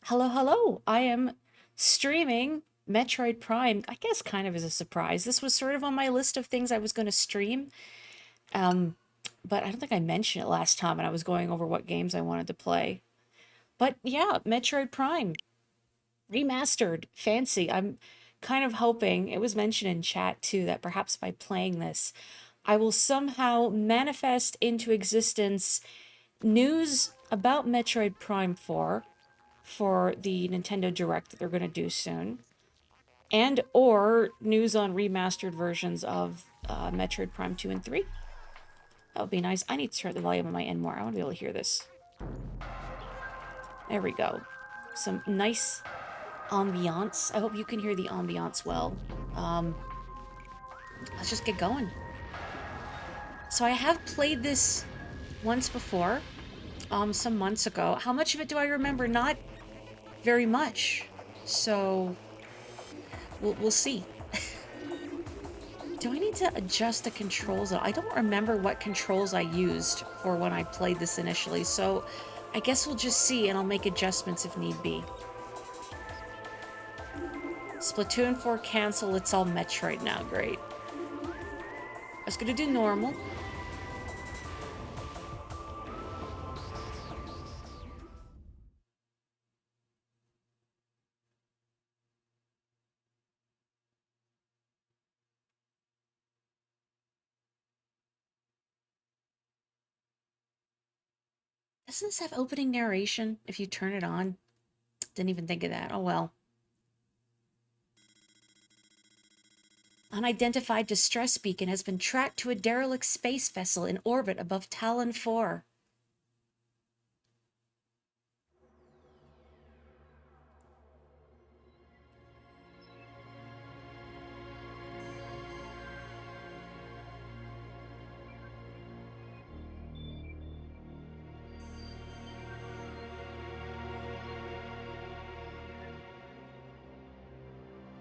Hello, hello. I am streaming Metroid Prime. I guess kind of as a surprise. This was sort of on my list of things I was going to stream. Um, but I don't think I mentioned it last time and I was going over what games I wanted to play. But yeah, Metroid Prime Remastered. Fancy. I'm kind of hoping, it was mentioned in chat too, that perhaps by playing this, I will somehow manifest into existence news about Metroid Prime 4 for the Nintendo Direct that they're going to do soon, and or news on remastered versions of Metroid Prime 2 and 3. That would be nice. I need to turn the volume on my end more. I want to be able to hear this. There we go. Some nice ambiance. I hope you can hear the ambiance well. Um, let's just get going. So I have played this once before, some months ago. How much of it do I remember? Not very much. So we'll see. Do I need to adjust the controls? I don't remember what controls I used for when I played this initially, so I guess we'll just see and I'll make adjustments if need be. Splatoon 4 cancel, it's all Metroid now, great. I was gonna do normal. Doesn't this have opening narration if you turn it on? Didn't even think of that, oh well. Unidentified distress beacon has been tracked to a derelict space vessel in orbit above Talon 4.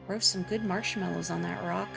Roast some good marshmallows on that rock.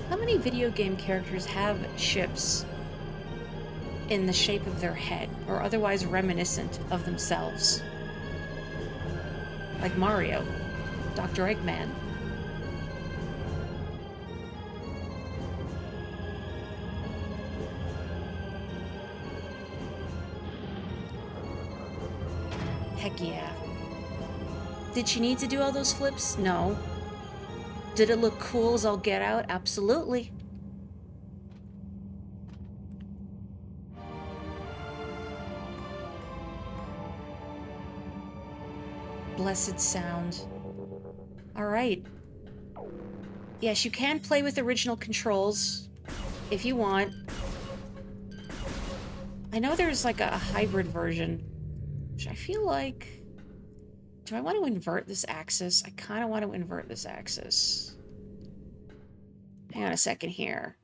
How many video game characters have ships in the shape of their head, or otherwise reminiscent of themselves? Like Mario, Dr. Eggman. Heck yeah. Did she need to do all those flips? No. Did it look cool as all get out? Absolutely. Blessed sound. Alright. Yes, you can play with original controls if you want. I know there's like a hybrid version, which I feel like... Do I want to invert this axis? I kind of want to invert this axis. Hang on a second here.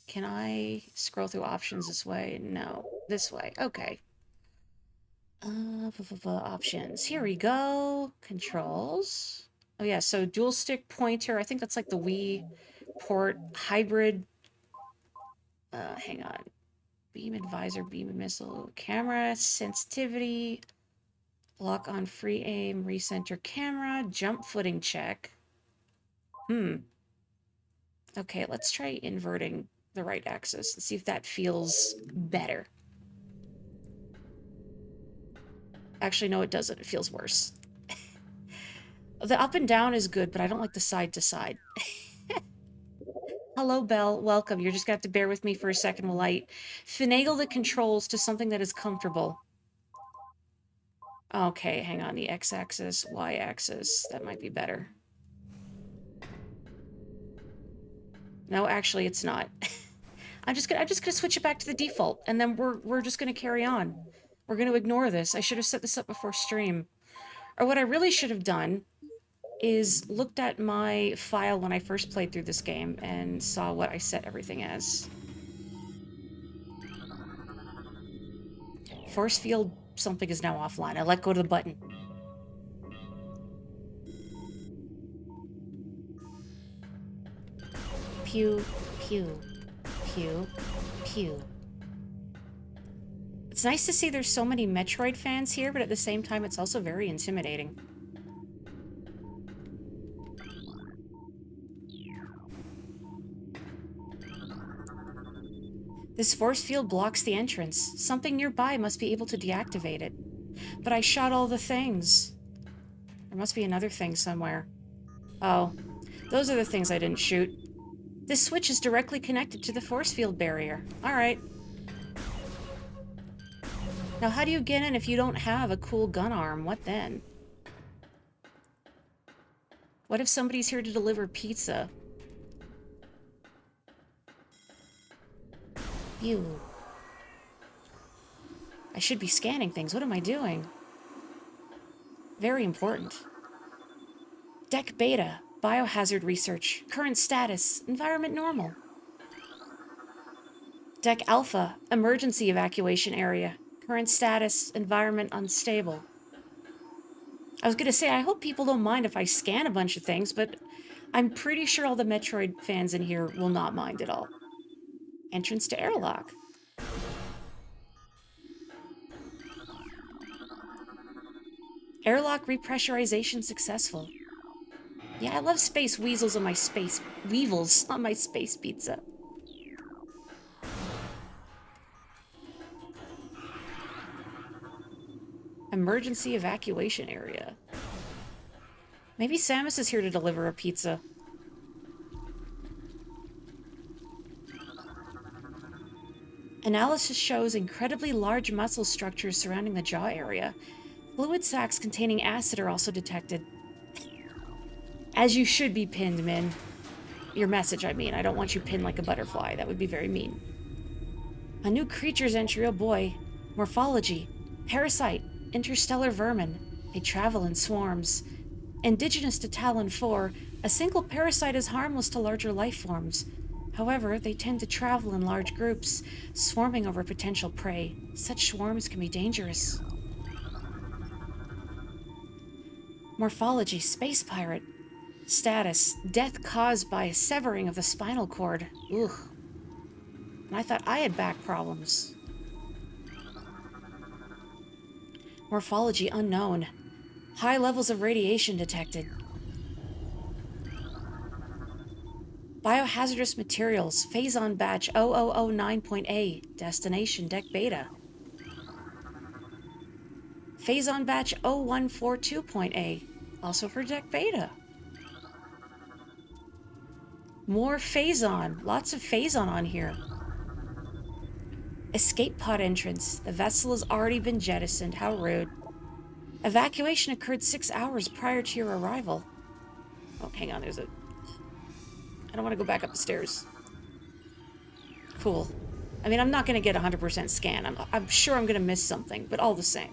Can I scroll through options this way? No. This way. Okay. Options. Here we go. Controls. Oh yeah, so dual stick pointer. I think that's like the Wii port hybrid. Hang on. Beam advisor, beam missile, camera, sensitivity, lock on free aim, recenter camera, jump footing check. Okay, let's try inverting the right axis and see if that feels better. Actually, no, it doesn't. It feels worse. The up and down is good, but I don't like the side to side. Hello, Belle. Welcome. You're just gonna have to bear with me for a second while I finagle the controls to something that is comfortable. Okay, hang on. The x-axis, y-axis. That might be better. No, actually, it's not. I'm just gonna switch it back to the default, and then we're just gonna carry on. We're gonna ignore this. I should have set this up before stream. Or what I really should have done is looked at my file when I first played through this game and saw what I set everything as. Force field something is now offline. I let go of the button. Pew, pew, pew, pew. It's nice to see there's so many Metroid fans here, but at the same time, it's also very intimidating. This force field blocks the entrance. Something nearby must be able to deactivate it. But I shot all the things. There must be another thing somewhere. Oh, those are the things I didn't shoot. This switch is directly connected to the force field barrier. Alright. Now how do you get in if you don't have a cool gun arm? What then? What if somebody's here to deliver pizza? Ew. I should be scanning things. What am I doing? Very important. Deck Beta. Biohazard research. Current status. Environment normal. Deck Alpha. Emergency evacuation area. Current status. Environment unstable. I was gonna say, I hope people don't mind if I scan a bunch of things, but I'm pretty sure all the Metroid fans in here will not mind at all. Entrance to airlock. Airlock repressurization successful. Yeah, I love space weasels on my space... weevils on my space pizza. Emergency evacuation area. Maybe Samus is here to deliver a pizza. Analysis shows incredibly large muscle structures surrounding the jaw area. Fluid sacs containing acid are also detected. As you should be pinned, Min. Your message, I mean. I don't want you pinned like a butterfly. That would be very mean. A new creature's entry, oh boy. Morphology. Parasite. Interstellar vermin. They travel in swarms. Indigenous to Talon 4, a single parasite is harmless to larger life forms. However, they tend to travel in large groups, swarming over potential prey. Such swarms can be dangerous. Morphology. Space pirate. Status. Death caused by a severing of the spinal cord. Ugh. And I thought I had back problems. Morphology unknown. High levels of radiation detected. Biohazardous materials. Phazon batch 0009.A. Destination Deck Beta. Phazon batch 0142.A. Also for Deck Beta. More Phazon. Lots of Phazon on here. Escape pod entrance. The vessel has already been jettisoned. How rude. Evacuation occurred 6 hours prior to your arrival. Oh, hang on. There's a... I don't want to go back up the stairs. Cool. I mean, I'm not going to get 100% scan. I'm sure I'm going to miss something, but all the same.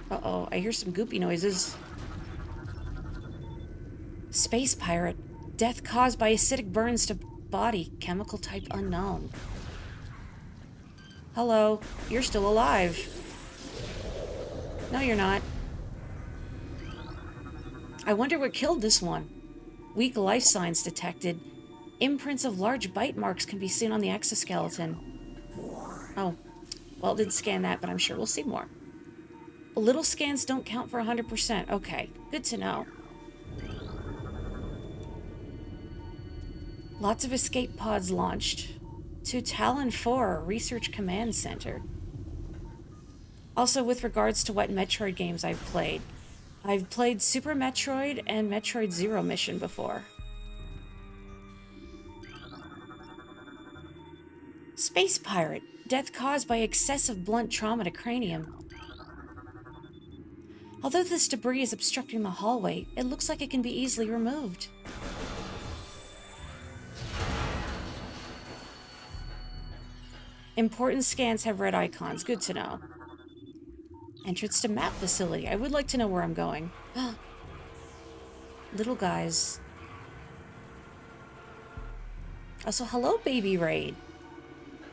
Uh-oh. I hear some goopy noises. Space pirate. Death caused by acidic burns to body. Chemical type unknown. Hello. You're still alive. No, you're not. I wonder what killed this one. Weak life signs detected. Imprints of large bite marks can be seen on the exoskeleton. Oh. Well, it didn't scan that, but I'm sure we'll see more. Little scans don't count for 100%. Okay. Good to know. Lots of escape pods launched. To Talon 4, Research Command Center. Also, with regards to what Metroid games I've played Super Metroid and Metroid Zero Mission before. Space pirate. Death caused by excessive blunt trauma to cranium. Although this debris is obstructing the hallway, it looks like it can be easily removed. Important scans have red icons. Good to know. Entrance to map facility. I would like to know where I'm going. Little guys. Also, hello, Baby Raid.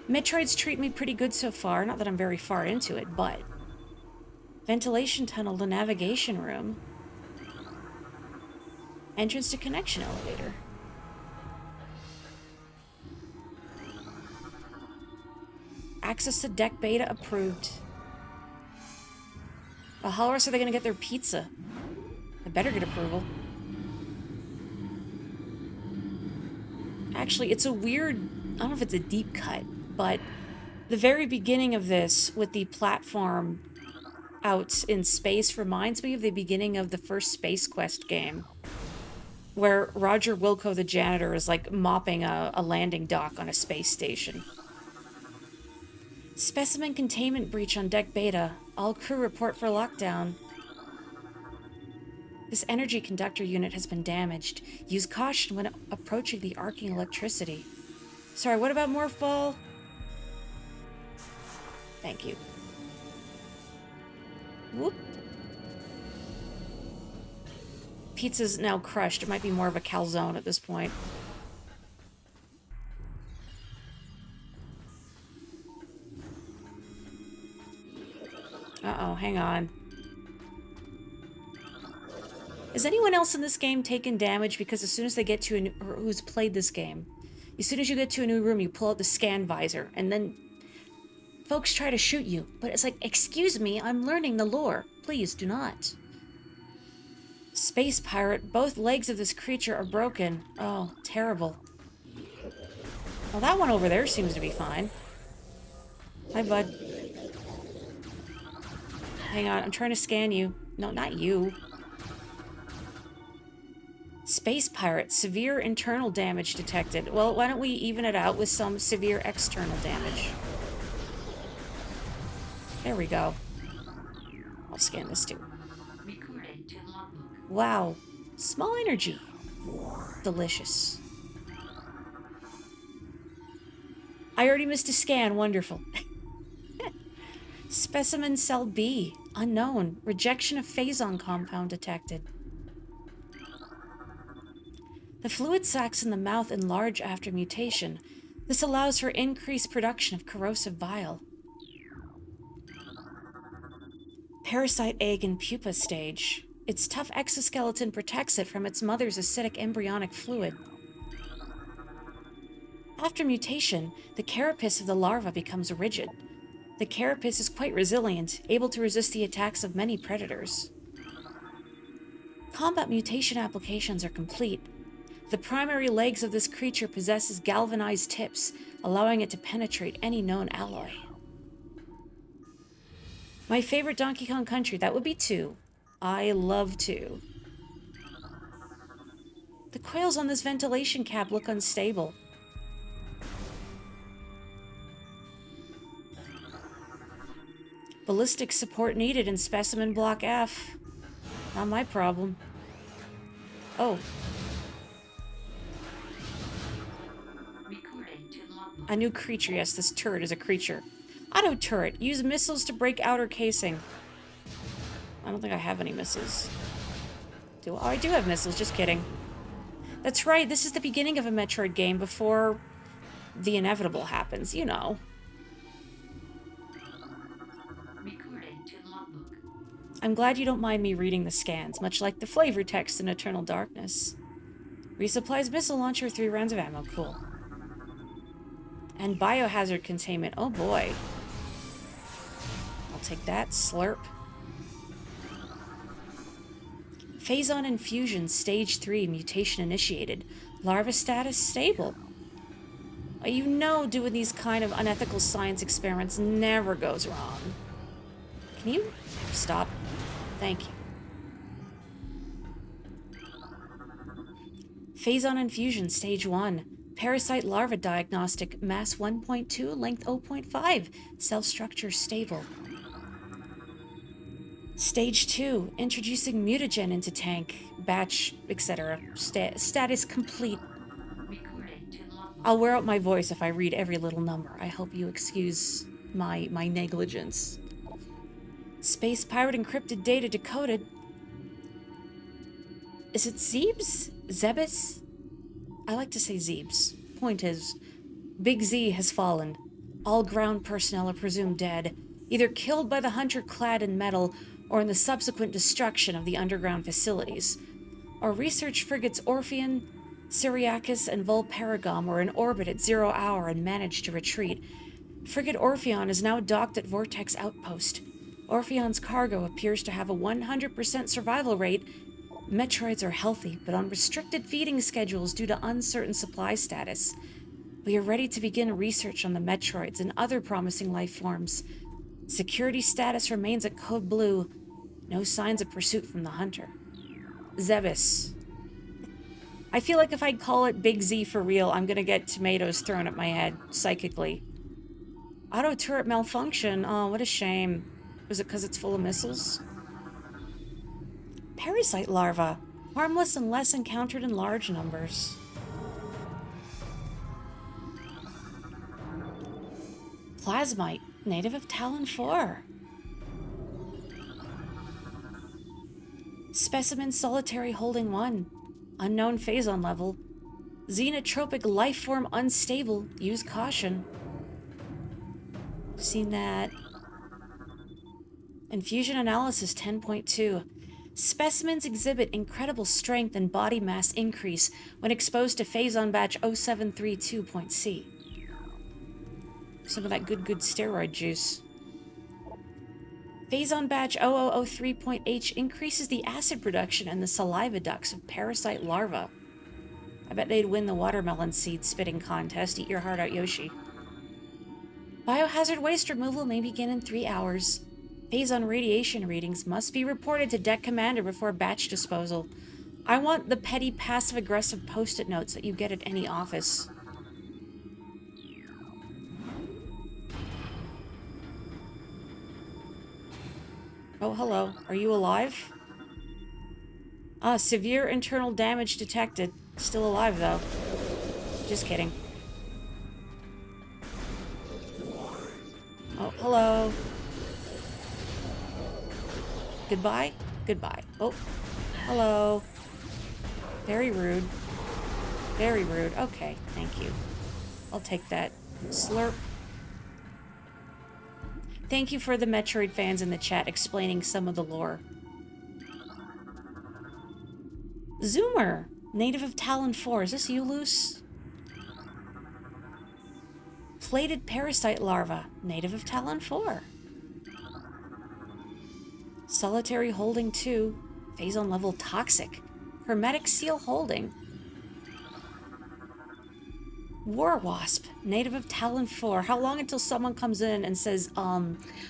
Metroids treat me pretty good so far. Not that I'm very far into it, but... Ventilation tunnel to navigation room. Entrance to connection elevator. Access to deck beta approved. Well, how else are they going to get their pizza? I better get approval. Actually, it's a weird... I don't know if it's a deep cut, but the very beginning of this, with the platform out in space, reminds me of the beginning of the first Space Quest game, where Roger Wilco, the janitor, is like mopping a landing dock on a space station. Specimen containment breach on deck beta. All crew report for lockdown. This energy conductor unit has been damaged. Use caution when approaching the arcing electricity. Sorry, what about Morph Ball? Thank you. Whoop. Pizza's now crushed. It might be more of a calzone at this point. Uh-oh, hang on. Is anyone else in this game taking damage because as soon as they get to a new... or who's played this game? As soon as you get to a new room, you pull out the scan visor, and then folks try to shoot you. But it's like, excuse me, I'm learning the lore. Please, do not. Space pirate, both legs of this creature are broken. Oh, terrible. Well, that one over there seems to be fine. Hi, bud. Hang on, I'm trying to scan you. No, not you. Space pirate, severe internal damage detected. Well, why don't we even it out with some severe external damage? There we go. I'll scan this too. Wow. Small energy. Delicious. I already missed a scan. Wonderful. Specimen cell B. Unknown. Rejection of phazon compound detected. The fluid sacs in the mouth enlarge after mutation. This allows for increased production of corrosive bile. Parasite egg in pupa stage. Its tough exoskeleton protects it from its mother's acidic embryonic fluid. After mutation, the carapace of the larva becomes rigid. The carapace is quite resilient, able to resist the attacks of many predators. Combat mutation applications are complete. The primary legs of this creature possesses galvanized tips, allowing it to penetrate any known alloy. My favorite Donkey Kong Country, that would be 2. I love 2. The coils on this ventilation cap look unstable. Ballistic support needed in Specimen Block F. Not my problem. Oh. A new creature. Yes, this turret is a creature. Auto turret. Use missiles to break outer casing. I don't think I have any missiles. Oh, I do have missiles. Just kidding. That's right. This is the beginning of a Metroid game before the inevitable happens. You know. I'm glad you don't mind me reading the scans, much like the flavor text in Eternal Darkness. Resupplies missile launcher, 3 rounds of ammo. Cool. And biohazard containment. Oh boy. I'll take that. Slurp. Phazon infusion, stage 3, mutation initiated. Larva status stable. You know doing these kind of unethical science experiments never goes wrong. Can you stop? Thank you. Phazon infusion, stage 1. Parasite larva diagnostic, mass 1.2, length 0.5, cell structure stable. Stage 2, introducing mutagen into tank, batch, etc. Status complete. I'll wear out my voice if I read every little number. I hope you excuse my negligence. Space pirate encrypted data decoded. Is it Zebes? Zebes? I like to say Zebes. Point is, Big Z has fallen. All ground personnel are presumed dead, either killed by the hunter clad in metal or in the subsequent destruction of the underground facilities. Our research frigates Orpheon, Syriacus, and Volparagam were in orbit at 0 hour and managed to retreat. Frigate Orpheon is now docked at Vortex Outpost. Orpheon's cargo appears to have a 100% survival rate. Metroids are healthy, but on restricted feeding schedules due to uncertain supply status. We are ready to begin research on the Metroids and other promising life forms. Security status remains at Code Blue. No signs of pursuit from the hunter. Zebus. I feel like if I call it Big Z for real, I'm gonna get tomatoes thrown at my head, psychically. Auto turret malfunction. Oh, what a shame. Was it because it's full of missiles? Parasite larva. Harmless unless encountered in large numbers. Plasmite. Native of Talon 4. Specimen solitary holding 1. Unknown phazon level. Xenotropic lifeform unstable. Use caution. Seen that. Infusion analysis 10.2. Specimens exhibit incredible strength and body mass increase when exposed to phazon batch 0732.C. Some of that good steroid juice. Phazon batch 0003.H increases the acid production and the saliva ducts of parasite larvae. I bet they'd win the watermelon seed spitting contest. Eat your heart out, Yoshi. Biohazard waste removal may begin in 3 hours. Phazon radiation readings must be reported to Deck Commander before batch disposal. I want the petty passive-aggressive post-it notes that you get at any office. Oh, hello. Are you alive? Severe internal damage detected. Still alive, though. Just kidding. Oh, hello. Goodbye? Goodbye. Oh, hello. Very rude. Very rude. Okay, thank you. I'll take that. Slurp. Thank you for the Metroid fans in the chat explaining some of the lore. Zoomer, native of Talon 4. Is this you, Luce? Plated parasite larva, native of Talon 4. Solitary holding 2, phazon level toxic. Hermetic seal holding. War wasp, native of Talon 4. How long until someone comes in and says,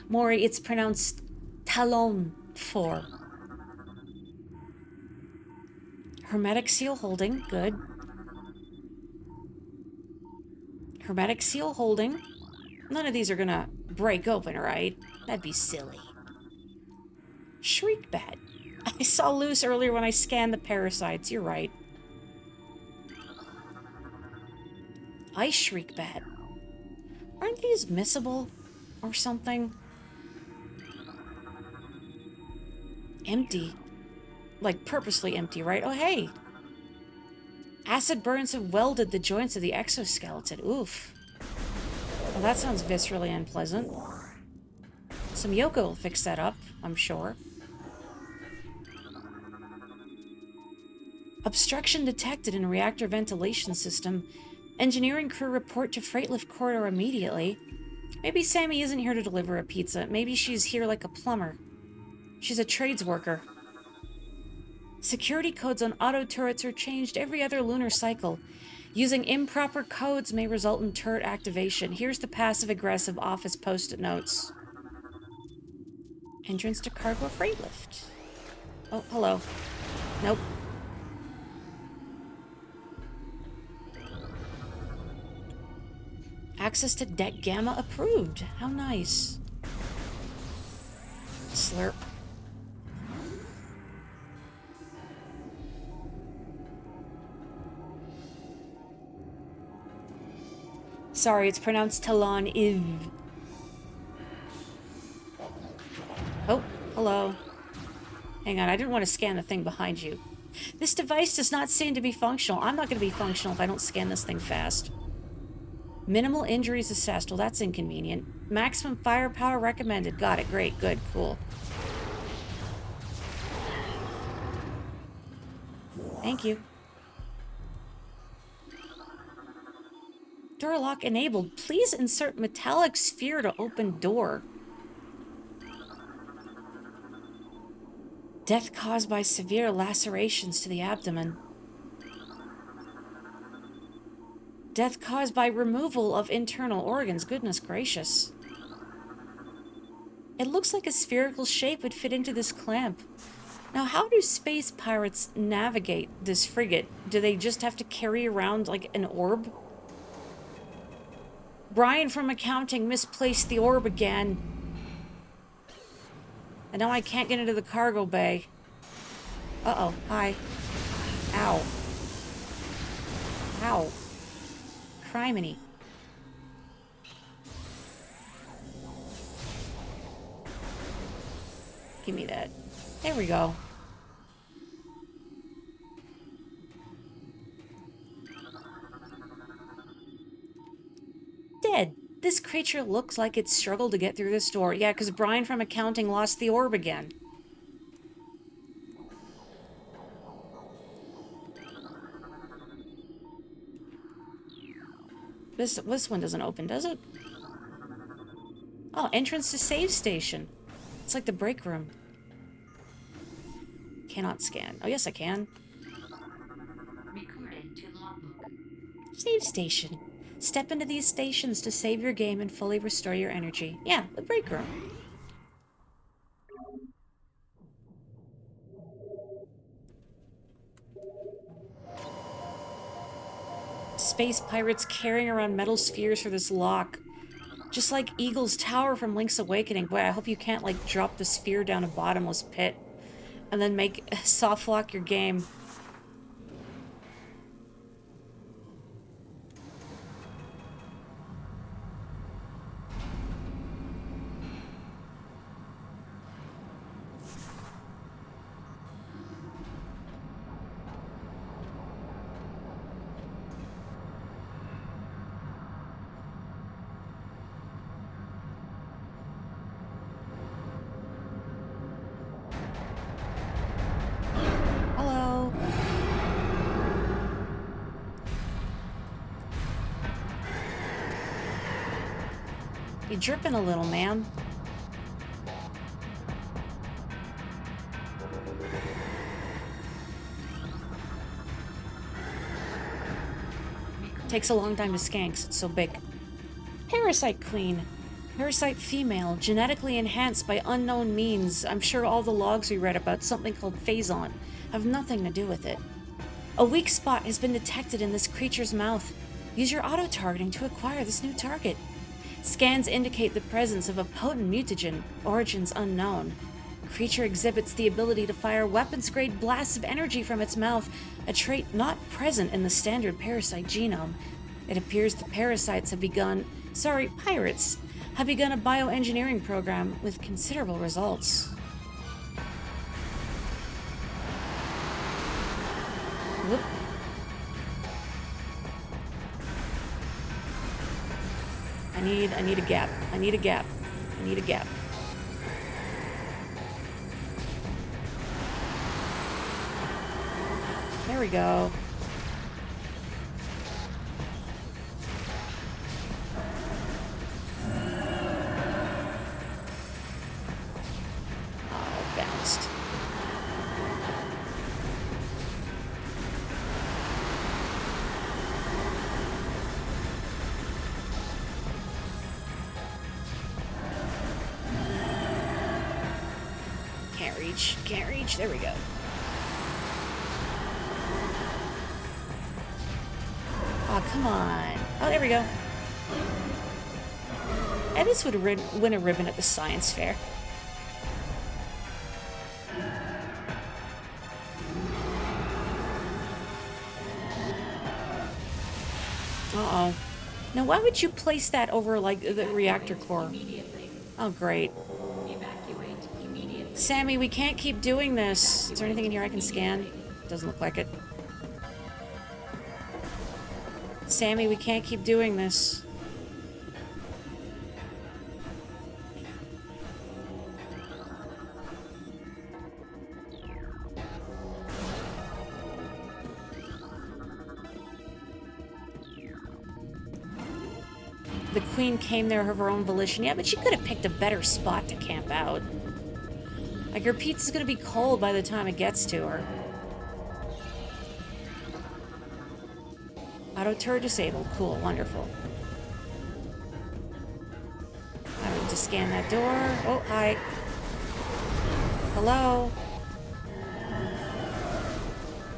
Mori, it's pronounced Talon 4. Hermetic seal holding, good. Hermetic seal holding. None of these are gonna break open, right? That'd be silly. Shriek bat. I saw loose earlier when I scanned the parasites, you're right. Ice shriek bat. Aren't these missable or something? Empty. Like purposely empty, right? Oh, hey. Acid burns have welded the joints of the exoskeleton. Oof. Well, that sounds viscerally unpleasant. Some Yoko will fix that up, I'm sure. Obstruction detected in reactor ventilation system. Engineering crew report to freight lift corridor immediately. Maybe Sammy isn't here to deliver a pizza. Maybe she's here like a plumber. She's a trades worker. Security codes on auto turrets are changed every other lunar cycle. Using improper codes may result in turret activation. Here's the passive-aggressive office post-it notes. Entrance to cargo freight lift. Oh, hello. Nope. Access to deck gamma approved. How nice. Slurp. Sorry, it's pronounced Talon Iv. Oh, hello. Hang on, I didn't want to scan the thing behind you. This device does not seem to be functional. I'm not going to be functional if I don't scan this thing fast. Minimal injuries assessed. Well, that's inconvenient. Maximum firepower recommended. Got it. Great. Good. Cool. Thank you. Door lock enabled. Please insert metallic sphere to open door. Death caused by severe lacerations to the abdomen. Death caused by removal of internal organs. Goodness gracious. It looks like a spherical shape would fit into this clamp. Now, how do space pirates navigate this frigate? Do they just have to carry around, like, an orb? Brian from accounting misplaced the orb again. And now I can't get into the cargo bay. Uh-oh. Hi. Ow. Ow. Criminy. Give me that. There we go. Dead. This creature looks like it struggled to get through this door. Yeah, because Brian from accounting lost the orb again. This one doesn't open, does it? Oh, entrance to save station. It's like the break room. Cannot scan. Oh, yes, I can. Recording to logbook. Save station. Step into these stations to save your game and fully restore your energy. Yeah, the break room. Space pirates carrying around metal spheres for this lock. Just like Eagle's Tower from Link's Awakening. Boy, I hope you can't, like, drop the sphere down a bottomless pit and then make soft lock your game. Hello. You're dripping a little, man. Takes a long time to scan 'cause it's so big. Parasite Queen. Parasite female, genetically enhanced by unknown means. I'm sure all the logs we read about something called phazon have nothing to do with it. A weak spot has been detected in this creature's mouth. Use your auto-targeting to acquire this new target. Scans indicate the presence of a potent mutagen, origins unknown. Creature exhibits the ability to fire weapons-grade blasts of energy from its mouth, a trait not present in the standard parasite genome. It appears the parasites have begun... pirates have begun a bioengineering program with considerable results. Whoop. I need a gap. I need a gap. I need a gap. There we go. Oh, bounced. Can't reach. Can't reach. There we go. Oh, come on. Oh, there we go. And this would win a ribbon at the science fair. Uh-oh. Now, why would you place that over, like, the reactor core? Oh, great. Sammy, we can't keep doing this. Is there anything in here I can scan? Doesn't look like it. Sammy, we can't keep doing this. The queen came there of her own volition. Yeah, but she could have picked a better spot to camp out. Like, her pizza's gonna be cold by the time it gets to her. Auto turret disabled. Cool, wonderful. I need to scan that door. Oh, hi. Hello?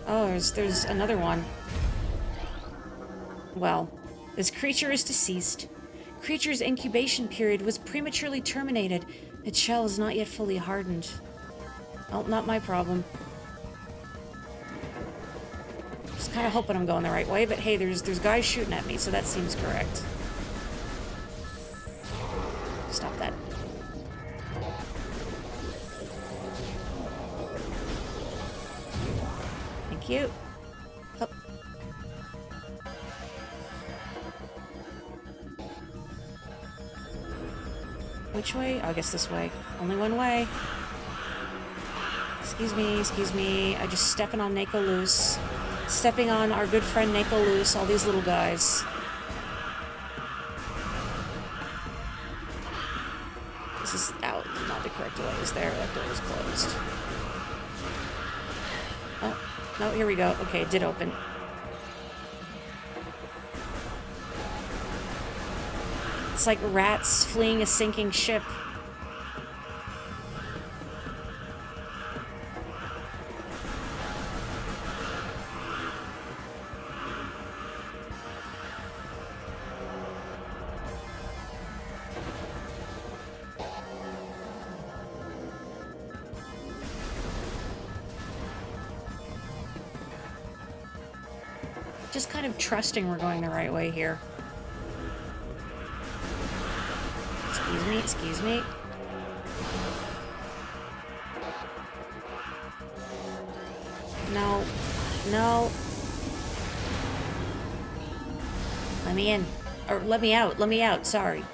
Oh, there's another one. Well, this creature is deceased. Creature's incubation period was prematurely terminated. Its shell is not yet fully hardened. Oh, not my problem. Just kind of hoping I'm going the right way, but hey, there's guys shooting at me, so that seems correct. Stop that. Thank you. Oh. Which way? Oh, I guess this way. Only one way. Excuse me. I just stepping on Nako Loose. Stepping on our good friend Nako Loose, all these little guys. This is out, not the correct way. Is there? That door is closed. Oh, no, here we go. Okay, it did open. It's like rats fleeing a sinking ship. Just kind of trusting we're going the right way here. Excuse me. No. No. Let me in. Or let me out, sorry.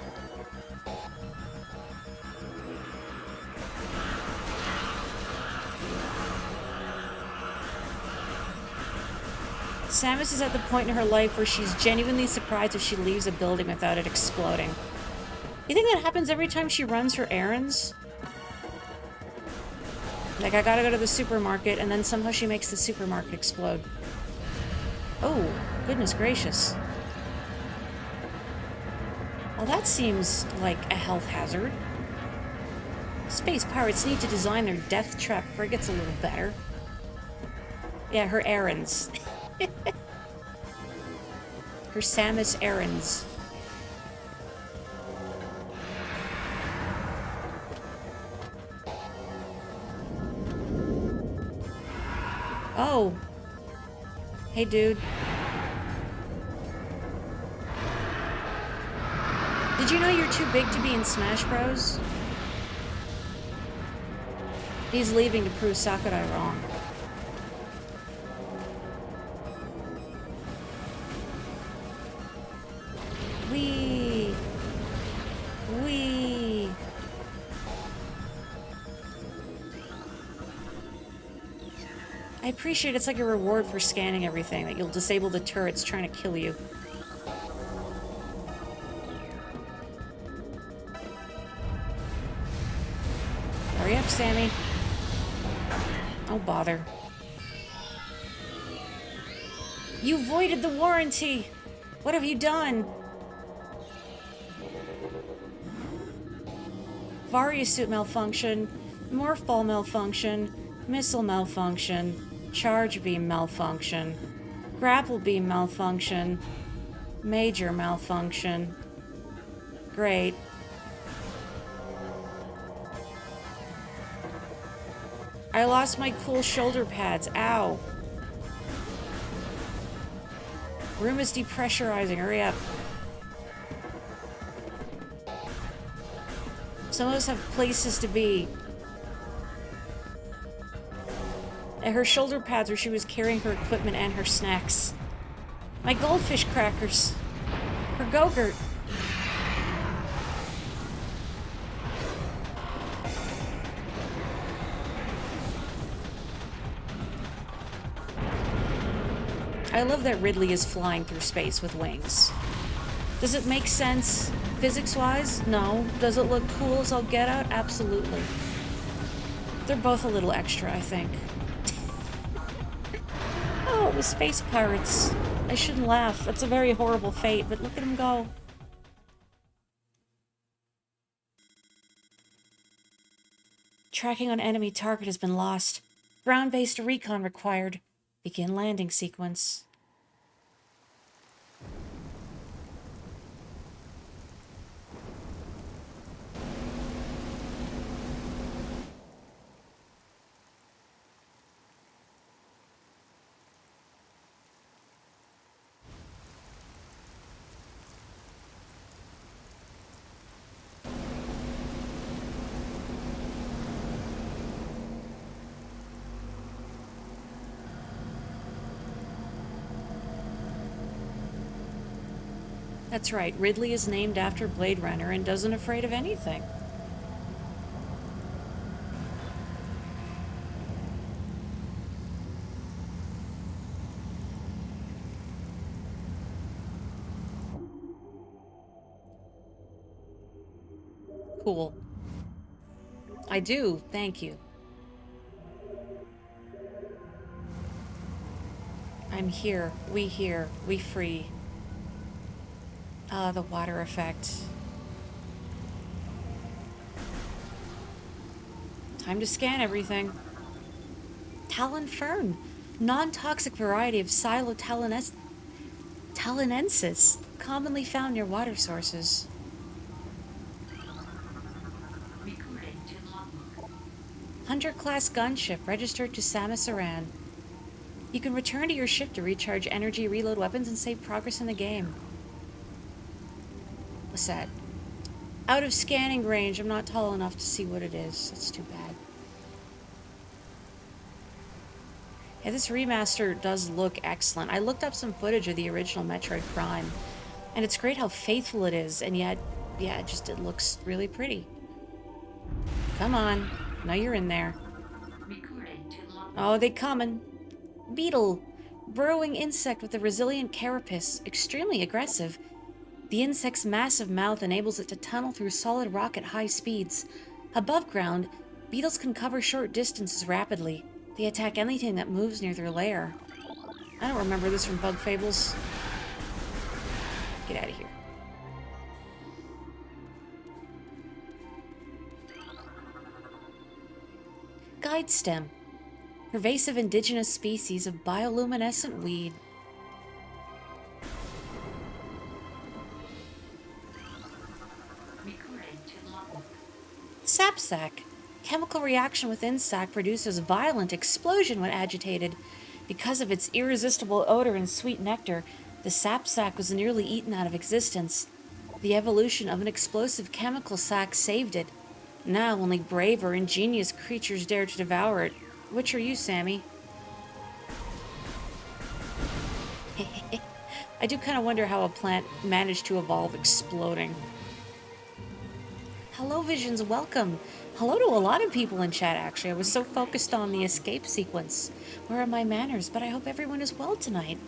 Samus is at the point in her life where she's genuinely surprised if she leaves a building without it exploding. You think that happens every time she runs her errands? Like, I gotta go to the supermarket, and then somehow she makes the supermarket explode. Oh, goodness gracious. Well, that seems like a health hazard. Space pirates need to design their death trap frigates a little better. Yeah, her errands. Her Samus errands. Oh. Hey, dude. Did you know you're too big to be in Smash Bros? He's leaving to prove Sakurai wrong. Wee. I appreciate it's like a reward for scanning everything, that you'll disable the turrets trying to kill you. Hurry up, Sammy. Oh, bother. You voided the warranty! What have you done? Varia suit malfunction, morph ball malfunction, missile malfunction, charge beam malfunction, grapple beam malfunction, major malfunction. Great. I lost my cool shoulder pads. Ow. Room is depressurizing. Hurry up. Some of us have places to be. And her shoulder pads where she was carrying her equipment and her snacks. My goldfish crackers. Her Go-Gurt. I love that Ridley is flying through space with wings. Does it make sense physics-wise? No. Does it look cool as all get out? Absolutely. They're both a little extra, I think. Oh, the space pirates. I shouldn't laugh. That's a very horrible fate, but look at them go. Tracking on enemy target has been lost. Ground-based recon required. Begin landing sequence. That's right, Ridley is named after Blade Runner and doesn't afraid of anything. Cool. I do, thank you. I'm here, we free. Ah, the water effect. Time to scan everything. Talon fern. Non-toxic variety of Psilotalinensis, commonly found near water sources. Hunter-class gunship registered to Samus Aran. You can return to your ship to recharge energy, reload weapons, and save progress in the game. What's that? Out of scanning range. I'm not tall enough to see what it is. That's too bad. Yeah, this remaster does look excellent. I looked up some footage of the original Metroid Prime, and it's great how faithful it is, and yet, yeah, it looks really pretty. Come on. Now you're in there. Oh, they coming. Beetle. Burrowing insect with a resilient carapace. Extremely aggressive. The insect's massive mouth enables it to tunnel through solid rock at high speeds. Above ground, beetles can cover short distances rapidly. They attack anything that moves near their lair. I don't remember this from Bug Fables. Get out of here. Guide stem. Pervasive indigenous species of bioluminescent weed. Sapsack. Chemical reaction within sac produces violent explosion when agitated. Because of its irresistible odor and sweet nectar, the sapsack was nearly eaten out of existence. The evolution of an explosive chemical sac saved it. Now only brave or ingenious creatures dare to devour it. Which are you, Sammy? I do kind of wonder how a plant managed to evolve exploding. Hello, Visions, welcome. Hello to a lot of people in chat, actually. I was so focused on the escape sequence. Where are my manners? But I hope everyone is well tonight.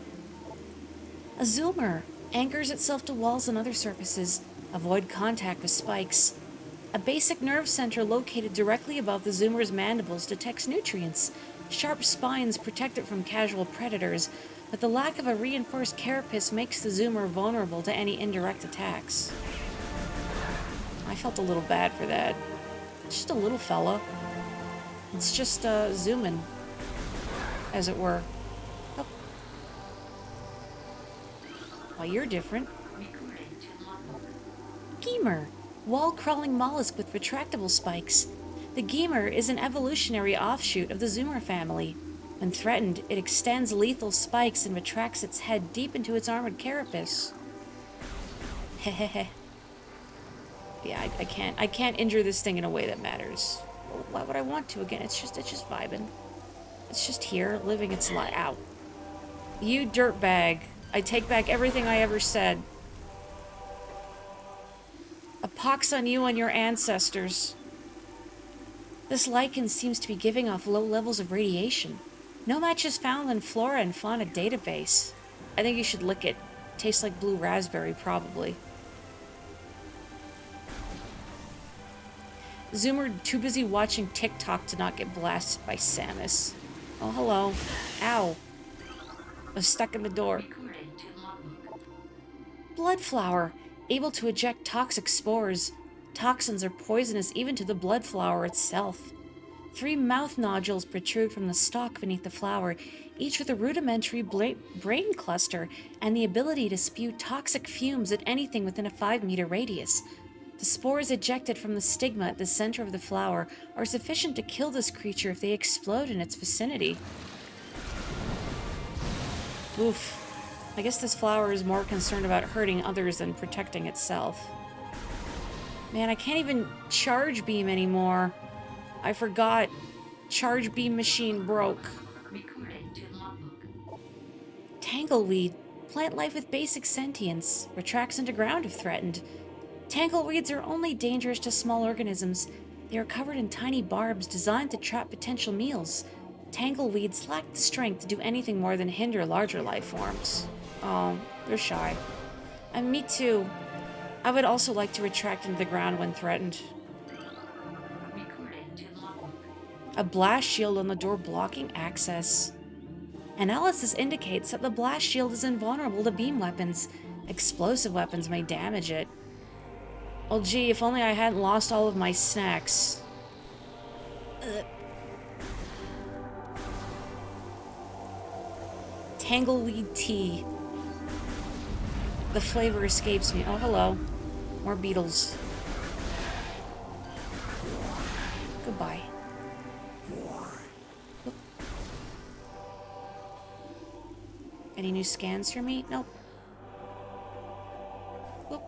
A zoomer anchors itself to walls and other surfaces. Avoid contact with spikes. A basic nerve center located directly above the zoomer's mandibles detects nutrients. Sharp spines protect it from casual predators, but the lack of a reinforced carapace makes the zoomer vulnerable to any indirect attacks. I felt a little bad for that. It's just a little fella. It's just zooming, as it were. Oh. Well, you're different. Femur. Wall-crawling mollusk with retractable spikes. The Gemur is an evolutionary offshoot of the Zoomer family. When threatened, it extends lethal spikes and retracts its head deep into its armored carapace. Hehehe. Yeah, I can't injure this thing in a way that matters. Well, why would I want to again? It's just vibing. It's just here, living its life. Ow. You dirtbag. I take back everything I ever said. A pox on you and your ancestors. This lichen seems to be giving off low levels of radiation. No match is found in flora and fauna database. I think you should lick it. Tastes like blue raspberry, probably. Zoomer too busy watching TikTok to not get blasted by Samus. Oh, hello. Ow. I was stuck in the door. Blood flower. Able to eject toxic spores. Toxins are poisonous even to the blood flower itself. 3 mouth nodules protrude from the stalk beneath the flower, each with a rudimentary brain cluster and the ability to spew toxic fumes at anything within a 5-meter radius. The spores ejected from the stigma at the center of the flower are sufficient to kill this creature if they explode in its vicinity. Oof. I guess this flower is more concerned about hurting others than protecting itself. Man, I can't even charge beam anymore. I forgot. Charge beam machine broke. Tangleweed. Plant life with basic sentience. Retracts underground if threatened. Tangleweeds are only dangerous to small organisms. They are covered in tiny barbs designed to trap potential meals. Tangleweeds lack the strength to do anything more than hinder larger life forms. Oh, they're shy. And me too. I would also like to retract into the ground when threatened. A blast shield on the door blocking access. Analysis indicates that the blast shield is invulnerable to beam weapons. Explosive weapons may damage it. Well, gee, if only I hadn't lost all of my snacks. Tangleweed tea. The flavor escapes me. Oh, hello. More beetles. Goodbye. Oop. Any new scans for me? Nope. Oop.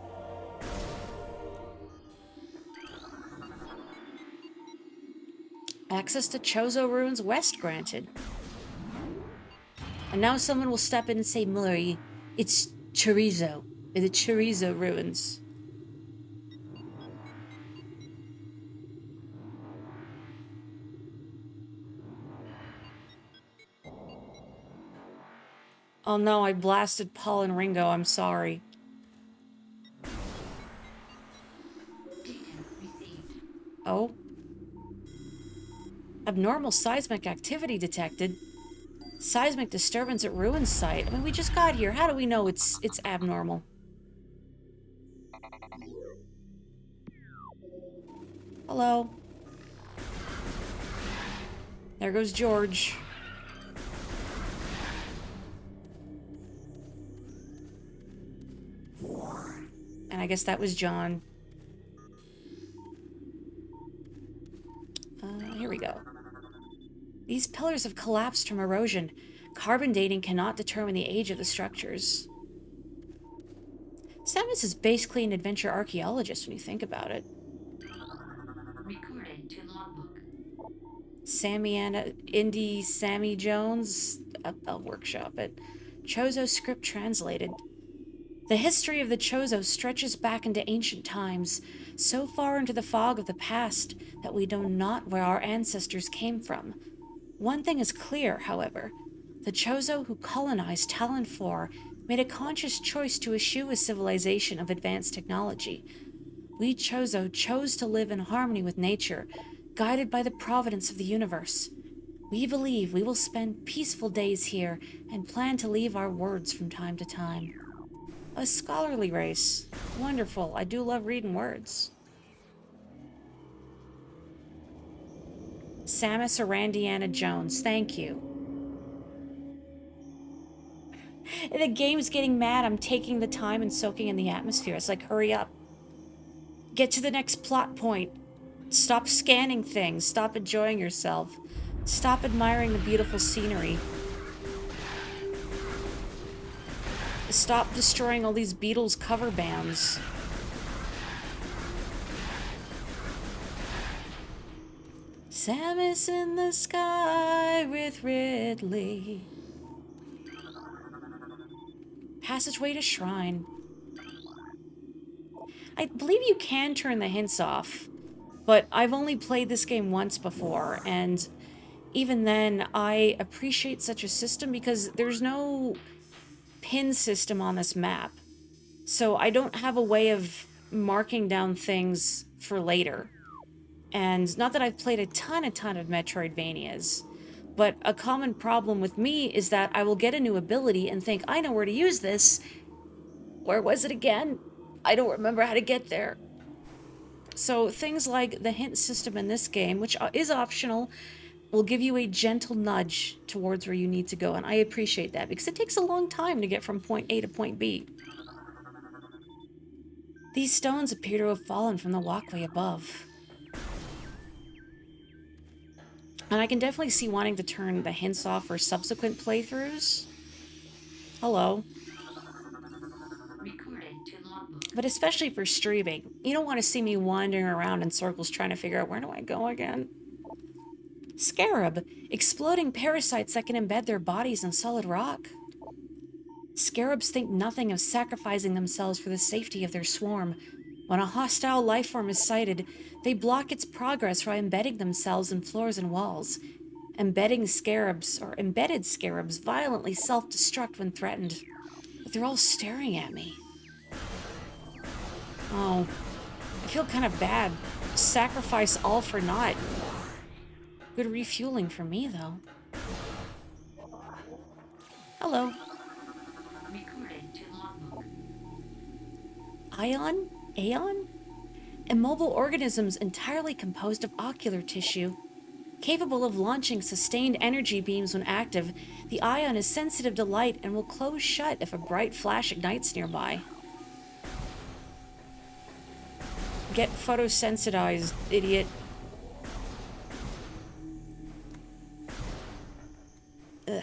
Access to Chozo Ruins West granted. And now someone will step in and say, Murray, it's chorizo. The Chorizo Ruins. Oh no, I blasted Paul and Ringo, I'm sorry. Oh? Abnormal seismic activity detected. Seismic disturbance at ruin site. I mean, we just got here. How do we know it's abnormal? Hello. There goes George. And I guess that was John. Here we go. These pillars have collapsed from erosion. Carbon dating cannot determine the age of the structures. Samus is basically an adventure archaeologist when you think about it. Recorded to logbook. Sammy Jones. I'll workshop it. Chozo script translated. The history of the Chozo stretches back into ancient times, so far into the fog of the past that we know not where our ancestors came from. One thing is clear, however. The Chozo who colonized Talon 4 made a conscious choice to eschew a civilization of advanced technology. We Chozo chose to live in harmony with nature, guided by the providence of the universe. We believe we will spend peaceful days here and plan to leave our words from time to time. A scholarly race. Wonderful. I do love reading words. Samus Arandiana Jones. Thank you. The game's getting mad. I'm taking the time and soaking in the atmosphere. It's like, hurry up. Get to the next plot point. Stop scanning things. Stop enjoying yourself. Stop admiring the beautiful scenery. Stop destroying all these Beatles cover bands. Samus in the sky with Ridley. Passageway to shrine. I believe you can turn the hints off, but I've only played this game once before, and even then, I appreciate such a system because there's no pin system on this map. So I don't have a way of marking down things for later. And not that I've played a ton of Metroidvanias, but a common problem with me is that I will get a new ability and think, I know where to use this. Where was it again? I don't remember how to get there. So things like the hint system in this game, which is optional, will give you a gentle nudge towards where you need to go, and I appreciate that because it takes a long time to get from point A to point B. These stones appear to have fallen from the walkway above. And I can definitely see wanting to turn the hints off for subsequent playthroughs. Hello. But especially for streaming, you don't want to see me wandering around in circles trying to figure out where do I go again. Scarab, exploding parasites that can embed their bodies in solid rock. Scarabs think nothing of sacrificing themselves for the safety of their swarm. When a hostile lifeform is sighted, they block its progress by embedding themselves in floors and walls. Embedded scarabs violently self-destruct when threatened. But they're all staring at me. Oh, I feel kind of bad. Sacrifice all for naught. Good refueling for me, though. Hello. Ion? Aeon? Immobile organisms entirely composed of ocular tissue. Capable of launching sustained energy beams when active, the ion is sensitive to light and will close shut if a bright flash ignites nearby. Get photosensitized, idiot. Ugh.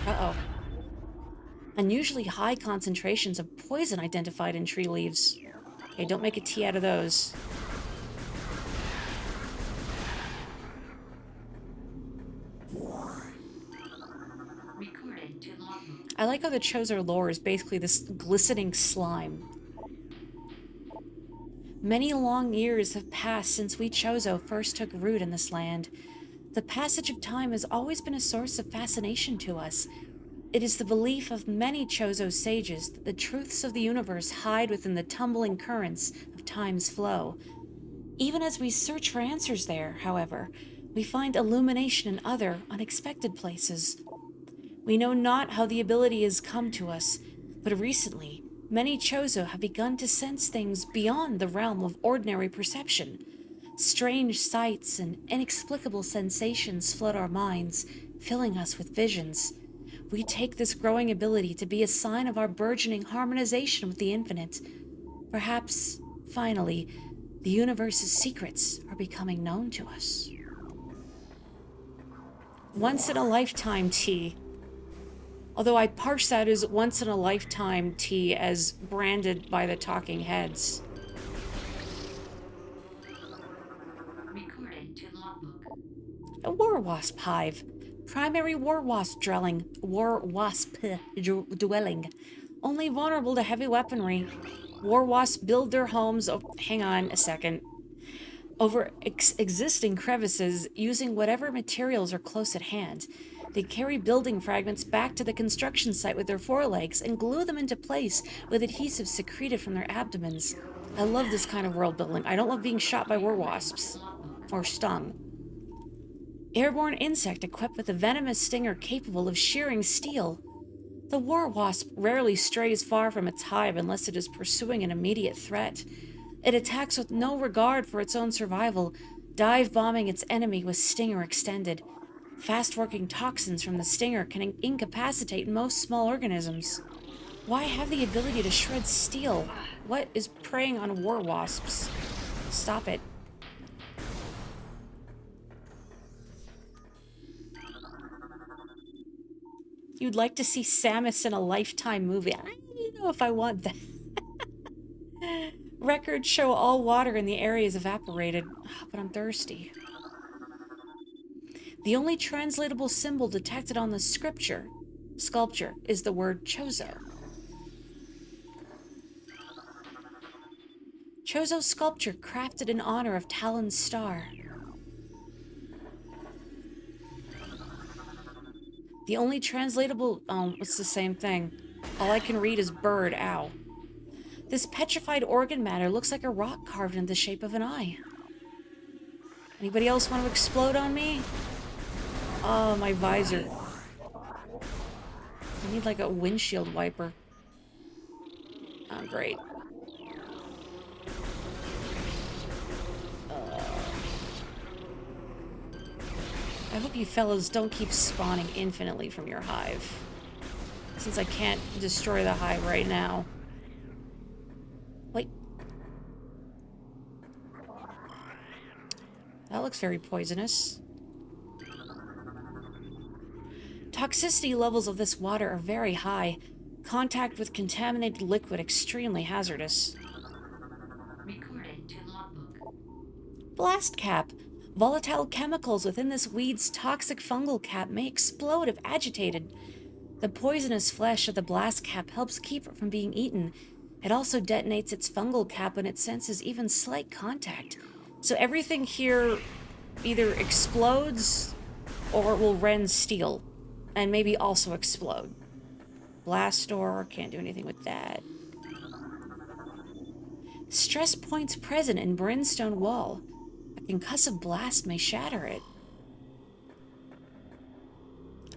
Uh-oh. Unusually high concentrations of poison identified in tree leaves. Okay, don't make a tea out of those. I like how the Chozo lore is basically this glistening slime. Many long years have passed since we Chozo first took root in this land. The passage of time has always been a source of fascination to us. It is the belief of many Chozo sages that the truths of the universe hide within the tumbling currents of time's flow. Even as we search for answers there, however, we find illumination in other, unexpected places. We know not how the ability has come to us, but recently, many Chozo have begun to sense things beyond the realm of ordinary perception. Strange sights and inexplicable sensations flood our minds, filling us with visions. We take this growing ability to be a sign of our burgeoning harmonization with the infinite. Perhaps, finally, the universe's secrets are becoming known to us. Once-in-a-lifetime tea. Although I parse that as once-in-a-lifetime tea as branded by the talking heads. A war wasp hive. Primary war wasp dwelling. Only vulnerable to heavy weaponry. War wasps build their homes... Oh, hang on a second. Over existing crevices using whatever materials are close at hand. They carry building fragments back to the construction site with their forelegs and glue them into place with adhesive secreted from their abdomens. I love this kind of world building. I don't love being shot by war wasps. Or stung. Airborne insect equipped with a venomous stinger capable of shearing steel. The war wasp rarely strays far from its hive unless it is pursuing an immediate threat. It attacks with no regard for its own survival, dive-bombing its enemy with stinger extended. Fast-working toxins from the stinger can incapacitate most small organisms. Why have the ability to shred steel? What is preying on war wasps? Stop it. You'd like to see Samus in a Lifetime movie. I don't know if I want that. Records show all water in the area is evaporated, but I'm thirsty. The only translatable symbol detected on the sculpture is the word Chozo. Chozo sculpture crafted in honor of Talon's star. The only translatable... Oh, it's the same thing. All I can read is bird, ow. This petrified organ matter looks like a rock carved in the shape of an eye. Anybody else want to explode on me? Oh, my visor. I need like a windshield wiper. Oh, great. I hope you fellas don't keep spawning infinitely from your hive. Since I can't destroy the hive right now. Wait. That looks very poisonous. Toxicity levels of this water are very high. Contact with contaminated liquid extremely hazardous. Recorded to logbook. Blast cap. Volatile chemicals within this weed's toxic fungal cap may explode if agitated. The poisonous flesh of the blast cap helps keep it from being eaten. It also detonates its fungal cap when it senses even slight contact. So everything here either explodes or will rend steel. And maybe also explode. Blast door, can't do anything with that. Stress points present in brimstone wall. A concussive blast may shatter it.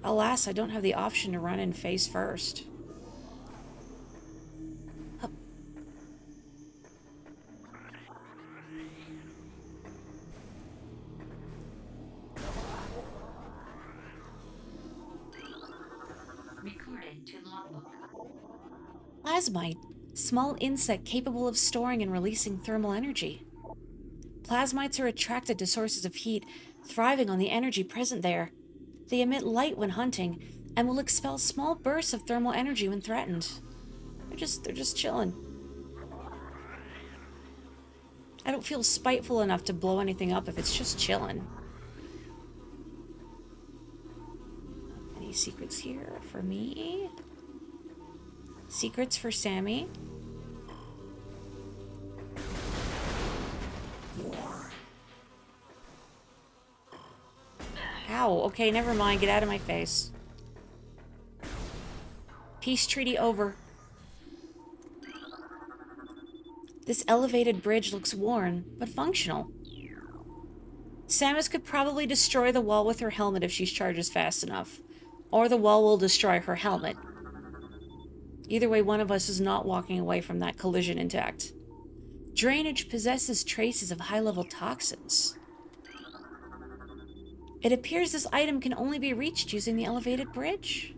Alas, I don't have the option to run in face first. Up. Recorded to logbook. Plasmite. Small insect capable of storing and releasing thermal energy. Plasmites are attracted to sources of heat, thriving on the energy present there. They emit light when hunting, and will expel small bursts of thermal energy when threatened. They're just chilling. I don't feel spiteful enough to blow anything up if it's just chilling. Any secrets here for me? Secrets for Sammy? Ow, okay, never mind. Get out of my face. Peace treaty over. This elevated bridge looks worn, but functional. Samus could probably destroy the wall with her helmet if she charges fast enough. Or the wall will destroy her helmet. Either way, one of us is not walking away from that collision intact. Drainage possesses traces of high-level toxins. It appears this item can only be reached using the elevated bridge.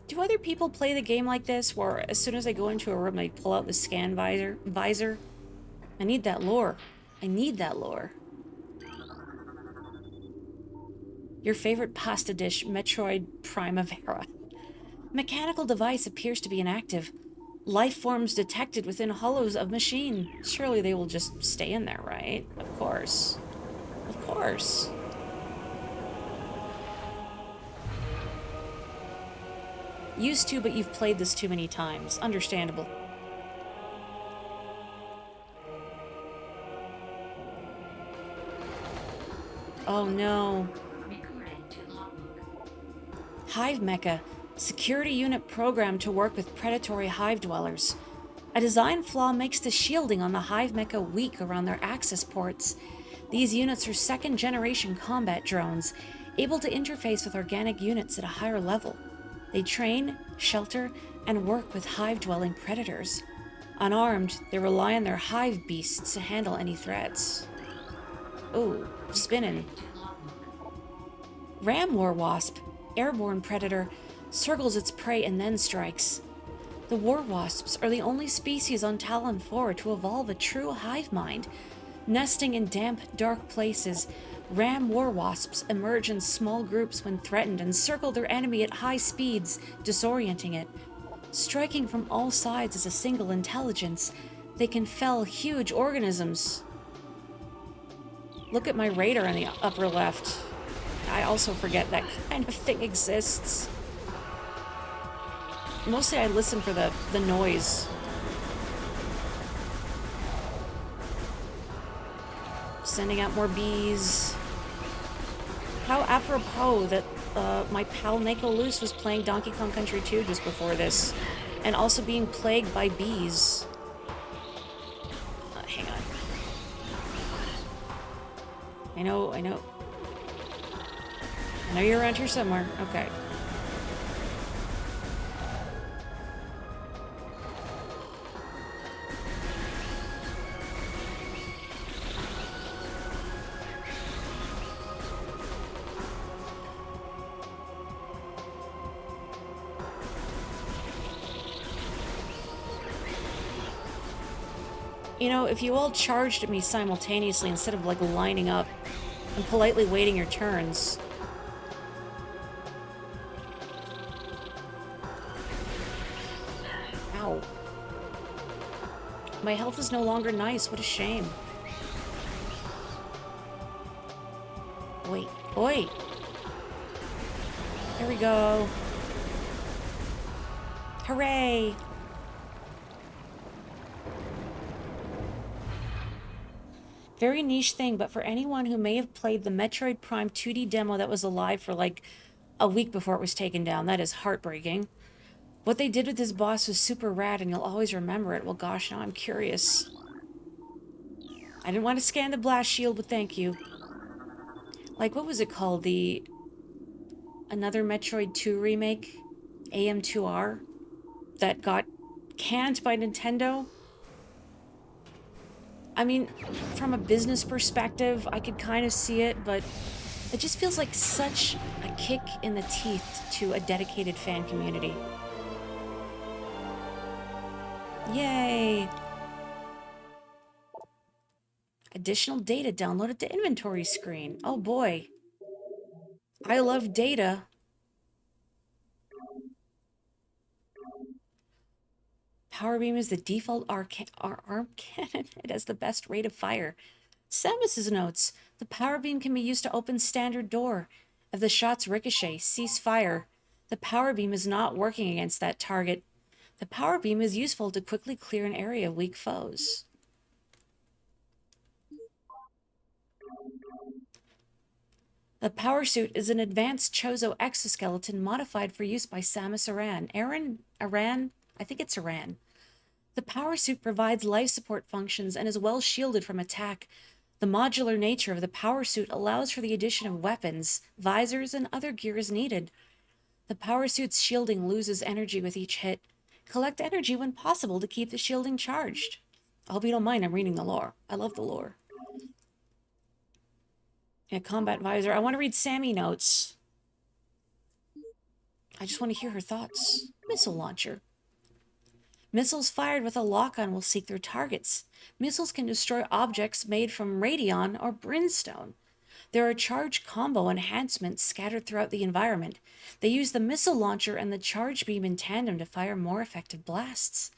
Do other people play the game like this, where as soon as I go into a room, they pull out the scan visor? I need that lore. I need that lore. Your favorite pasta dish, Metroid Primavera. Mechanical device appears to be inactive. Life forms detected within hollows of machine. Surely they will just stay in there, right? Of course. Of course. Used to, but you've played this too many times. Understandable. Oh no. Recorded to logbook. Hive Mecha. Security unit programmed to work with predatory hive dwellers. A design flaw makes the shielding on the Hive Mecha weak around their access ports. These units are second-generation combat drones, able to interface with organic units at a higher level. They train, shelter, and work with hive-dwelling predators. Unarmed, they rely on their hive beasts to handle any threats. Ooh, spinning. Ram War Wasp, airborne predator, circles its prey, and then strikes. The war wasps are the only species on Talon 4 to evolve a true hive mind. Nesting in damp, dark places, ram war wasps emerge in small groups when threatened and circle their enemy at high speeds, disorienting it. Striking from all sides as a single intelligence, they can fell huge organisms. Look at my radar in the upper left. I also forget that kind of thing exists. Mostly I listen for the noise. Sending out more bees. How apropos that my pal Neko Loose was playing Donkey Kong Country 2 just before this. And also being plagued by bees. Hang on. I know. I know you're around here somewhere. Okay. You know, if you all charged at me simultaneously instead of, like, lining up and politely waiting your turns. Ow. My health is no longer nice. What a shame. Wait. Oi! There we go. Hooray! Very niche thing, but for anyone who may have played the Metroid Prime 2D demo that was alive for like a week before it was taken down, that is heartbreaking. What they did with this boss was super rad, and you'll always remember it. Well, gosh, now I'm curious. I didn't want to scan the blast shield, but thank you. Like, what was it called? Another Metroid 2 remake? AM2R? That got canned by Nintendo? I mean, from a business perspective, I could kind of see it, but it just feels like such a kick in the teeth to a dedicated fan community. Yay! Additional data downloaded to inventory screen. Oh boy. I love data. Power beam is the default arm cannon. It has the best rate of fire. Samus's notes. The power beam can be used to open standard door. If the shots ricochet, cease fire. The power beam is not working against that target. The power beam is useful to quickly clear an area of weak foes. The power suit is an advanced Chozo exoskeleton modified for use by Samus Aran. Aran? I think it's Aran. The power suit provides life support functions and is well shielded from attack. The modular nature of the power suit allows for the addition of weapons, visors, and other gear as needed. The power suit's shielding loses energy with each hit. Collect energy when possible to keep the shielding charged. I hope you don't mind, I'm reading the lore. I love the lore. Yeah, combat visor. I want to read Sammy notes. I just want to hear her thoughts. Missile launcher. Missiles fired with a lock-on will seek their targets. Missiles can destroy objects made from radion or brimstone. There are charge combo enhancements scattered throughout the environment. They use the missile launcher and the charge beam in tandem to fire more effective blasts.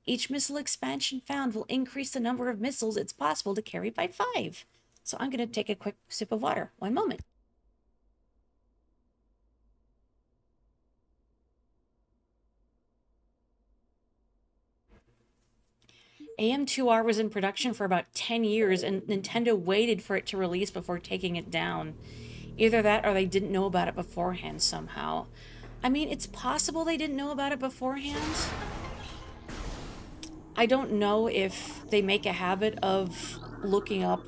Each missile expansion found will increase the number of missiles it's possible to carry by 5. So I'm going to take a quick sip of water. 1 moment. AM2R was in production for about 10 years, and Nintendo waited for it to release before taking it down. Either that or they didn't know about it beforehand somehow. I mean, it's possible they didn't know about it beforehand. I don't know if they make a habit of looking up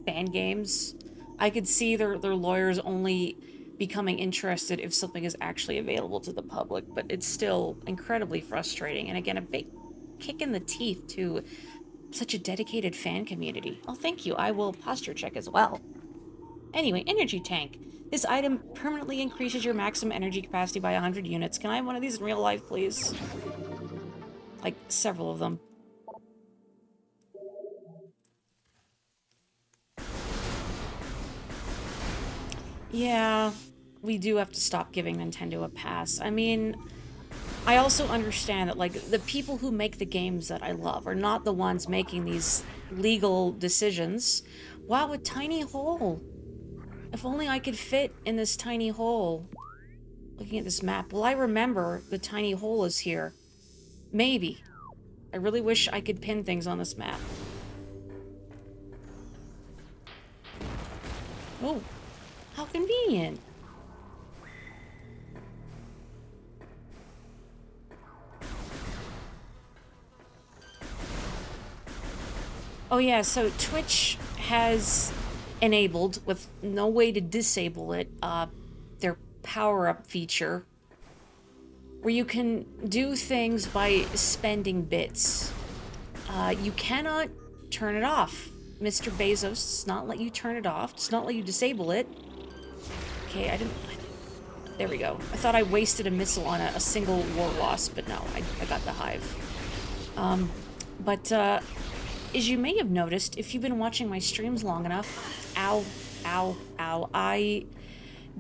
fan games. I could see their lawyers only becoming interested if something is actually available to the public, but it's still incredibly frustrating. And again, a big kick in the teeth to such a dedicated fan community. Oh, thank you. I will posture check as well. Anyway, energy tank. This item permanently increases your maximum energy capacity by 100 units. Can I have one of these in real life, please? Like, several of them. Yeah, we do have to stop giving Nintendo a pass. I mean, I also understand that, like, the people who make the games that I love are not the ones making these legal decisions. Wow, a tiny hole. If only I could fit in this tiny hole. Looking at this map. Well, I remember the tiny hole is here. Maybe. I really wish I could pin things on this map. Oh, how convenient. Oh yeah, so Twitch has enabled, with no way to disable it, their power-up feature, where you can do things by spending bits. You cannot turn it off. Mr. Bezos does not let you turn it off, does not let you disable it. Okay, I didn't... There we go. I thought I wasted a missile on a single war wasp, but no, I got the hive. But as you may have noticed, if you've been watching my streams long enough, ow, ow, ow, I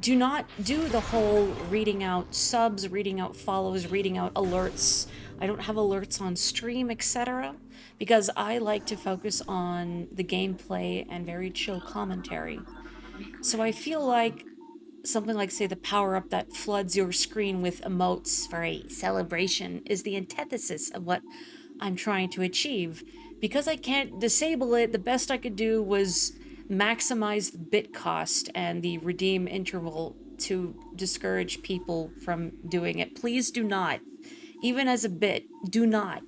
do not do the whole reading out subs, reading out follows, reading out alerts. I don't have alerts on stream, etc., because I like to focus on the gameplay and very chill commentary. So I feel like something like, say, the power-up that floods your screen with emotes for a celebration is the antithesis of what I'm trying to achieve. Because I can't disable it, the best I could do was maximize the bit cost and the redeem interval to discourage people from doing it. Please do not, even as a bit, do not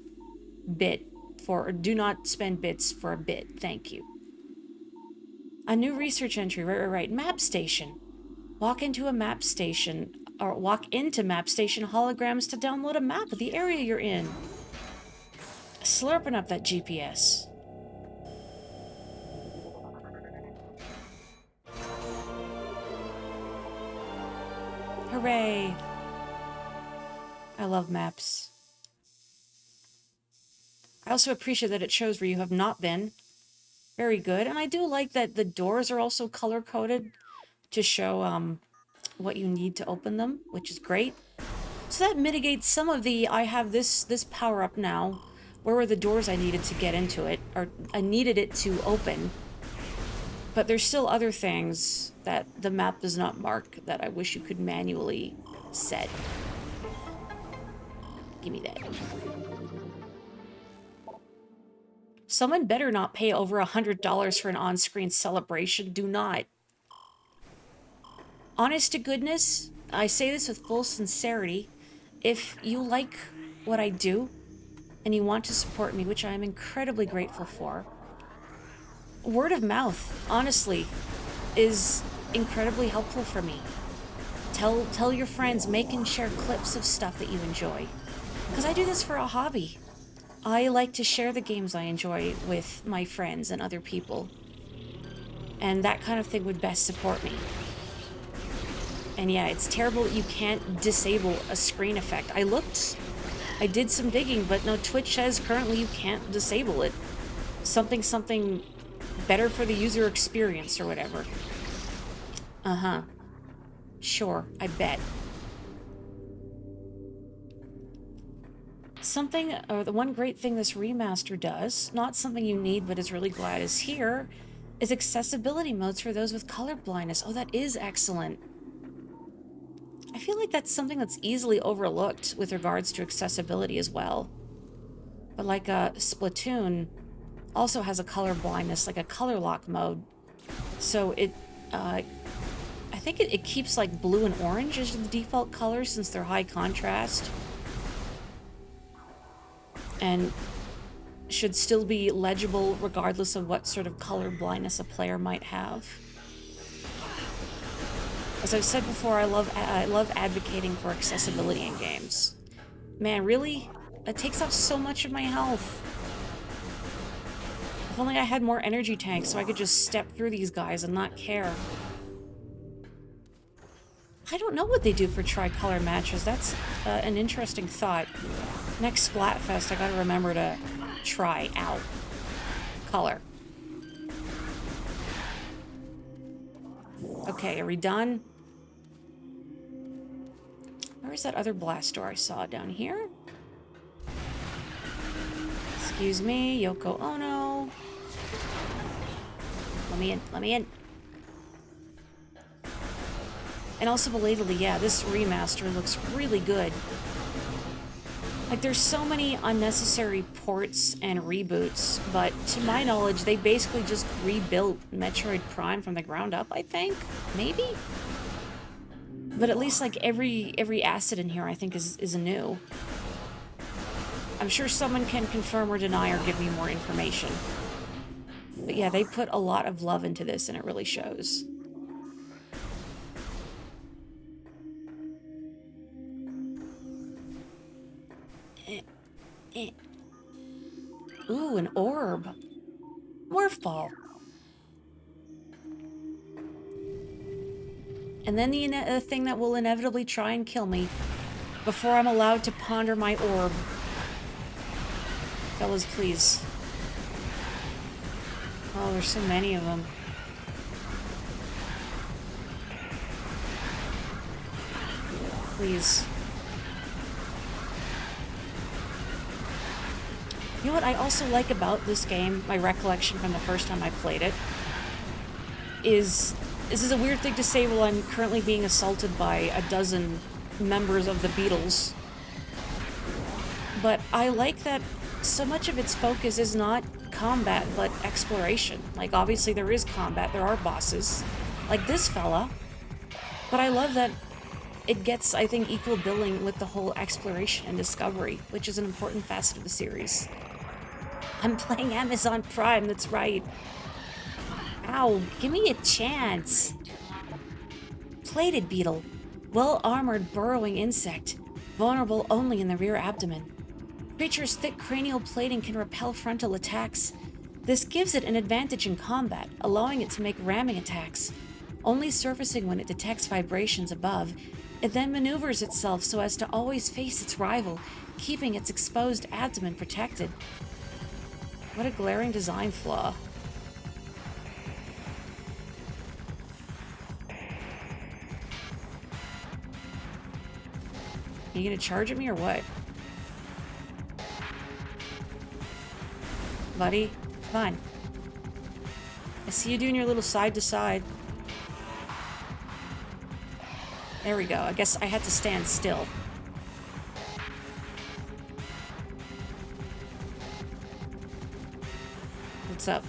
do not spend bits for a bit. Thank you. A new research entry, right. Map station. Walk into map station holograms to download a map of the area you're in. Slurping up that GPS. Hooray! I love maps. I also appreciate that it shows where you have not been. Very good. And I do like that the doors are also color-coded to show what you need to open them, which is great. So that mitigates some of the, I have this power-up now. Where were the doors I needed to get into it? Or I needed it to open. But there's still other things that the map does not mark that I wish you could manually set. Give me that. Someone better not pay over $100 for an on-screen celebration. Do not. Honest to goodness, I say this with full sincerity. If you like what I do, and you want to support me, which I am incredibly grateful for, word of mouth, honestly, is incredibly helpful for me. Tell your friends, make and share clips of stuff that you enjoy. Because I do this for a hobby. I like to share the games I enjoy with my friends and other people. And that kind of thing would best support me. And yeah, it's terrible that you can't disable a screen effect. I did some digging, but no, Twitch says currently you can't disable it. Something better for the user experience or whatever. Uh-huh. Sure, I bet. The one great thing this remaster does, not something you need but is really glad is here, is accessibility modes for those with color blindness. Oh, that is excellent. I feel like that's something that's easily overlooked with regards to accessibility as well. But like Splatoon also has a color blindness, like a color lock mode. So I think it keeps like blue and orange as the default colors since they're high contrast. And should still be legible regardless of what sort of color blindness a player might have. As I've said before, I love advocating for accessibility in games. Man, really? That takes off so much of my health. If only I had more energy tanks so I could just step through these guys and not care. I don't know what they do for tricolor matches. That's an interesting thought. Next Splatfest, I gotta remember to try out color. Okay, are we done? Where is that other blast door I saw down here? Excuse me, Yoko Ono. Let me in, let me in. And also, belatedly, yeah, this remaster looks really good. Like, there's so many unnecessary ports and reboots, but to my knowledge, they basically just rebuilt Metroid Prime from the ground up, I think? Maybe? But at least, like, every asset in here, I think, is new. I'm sure someone can confirm or deny or give me more information. But yeah, they put a lot of love into this, and it really shows. Ooh, an orb. Morph ball. And then the thing that will inevitably try and kill me before I'm allowed to ponder my orb. Fellas, please. Oh, there's so many of them. Please. You know what I also like about this game, my recollection from the first time I played it, is this is a weird thing to say while I'm currently being assaulted by a dozen members of the Beatles. But I like that so much of its focus is not combat, but exploration. Like, obviously there is combat, there are bosses, like this fella. But I love that it gets, I think, equal billing with the whole exploration and discovery, which is an important facet of the series. I'm playing Amazon Prime, that's right. Ow, give me a chance. Plated beetle. Well-armored burrowing insect. Vulnerable only in the rear abdomen. Creature's thick cranial plating can repel frontal attacks. This gives it an advantage in combat, allowing it to make ramming attacks. Only surfacing when it detects vibrations above, it then maneuvers itself so as to always face its rival, keeping its exposed abdomen protected. What a glaring design flaw. Are you gonna charge at me or what? Buddy, come on. I see you doing your little side to side. There we go. I guess I had to stand still. What's up?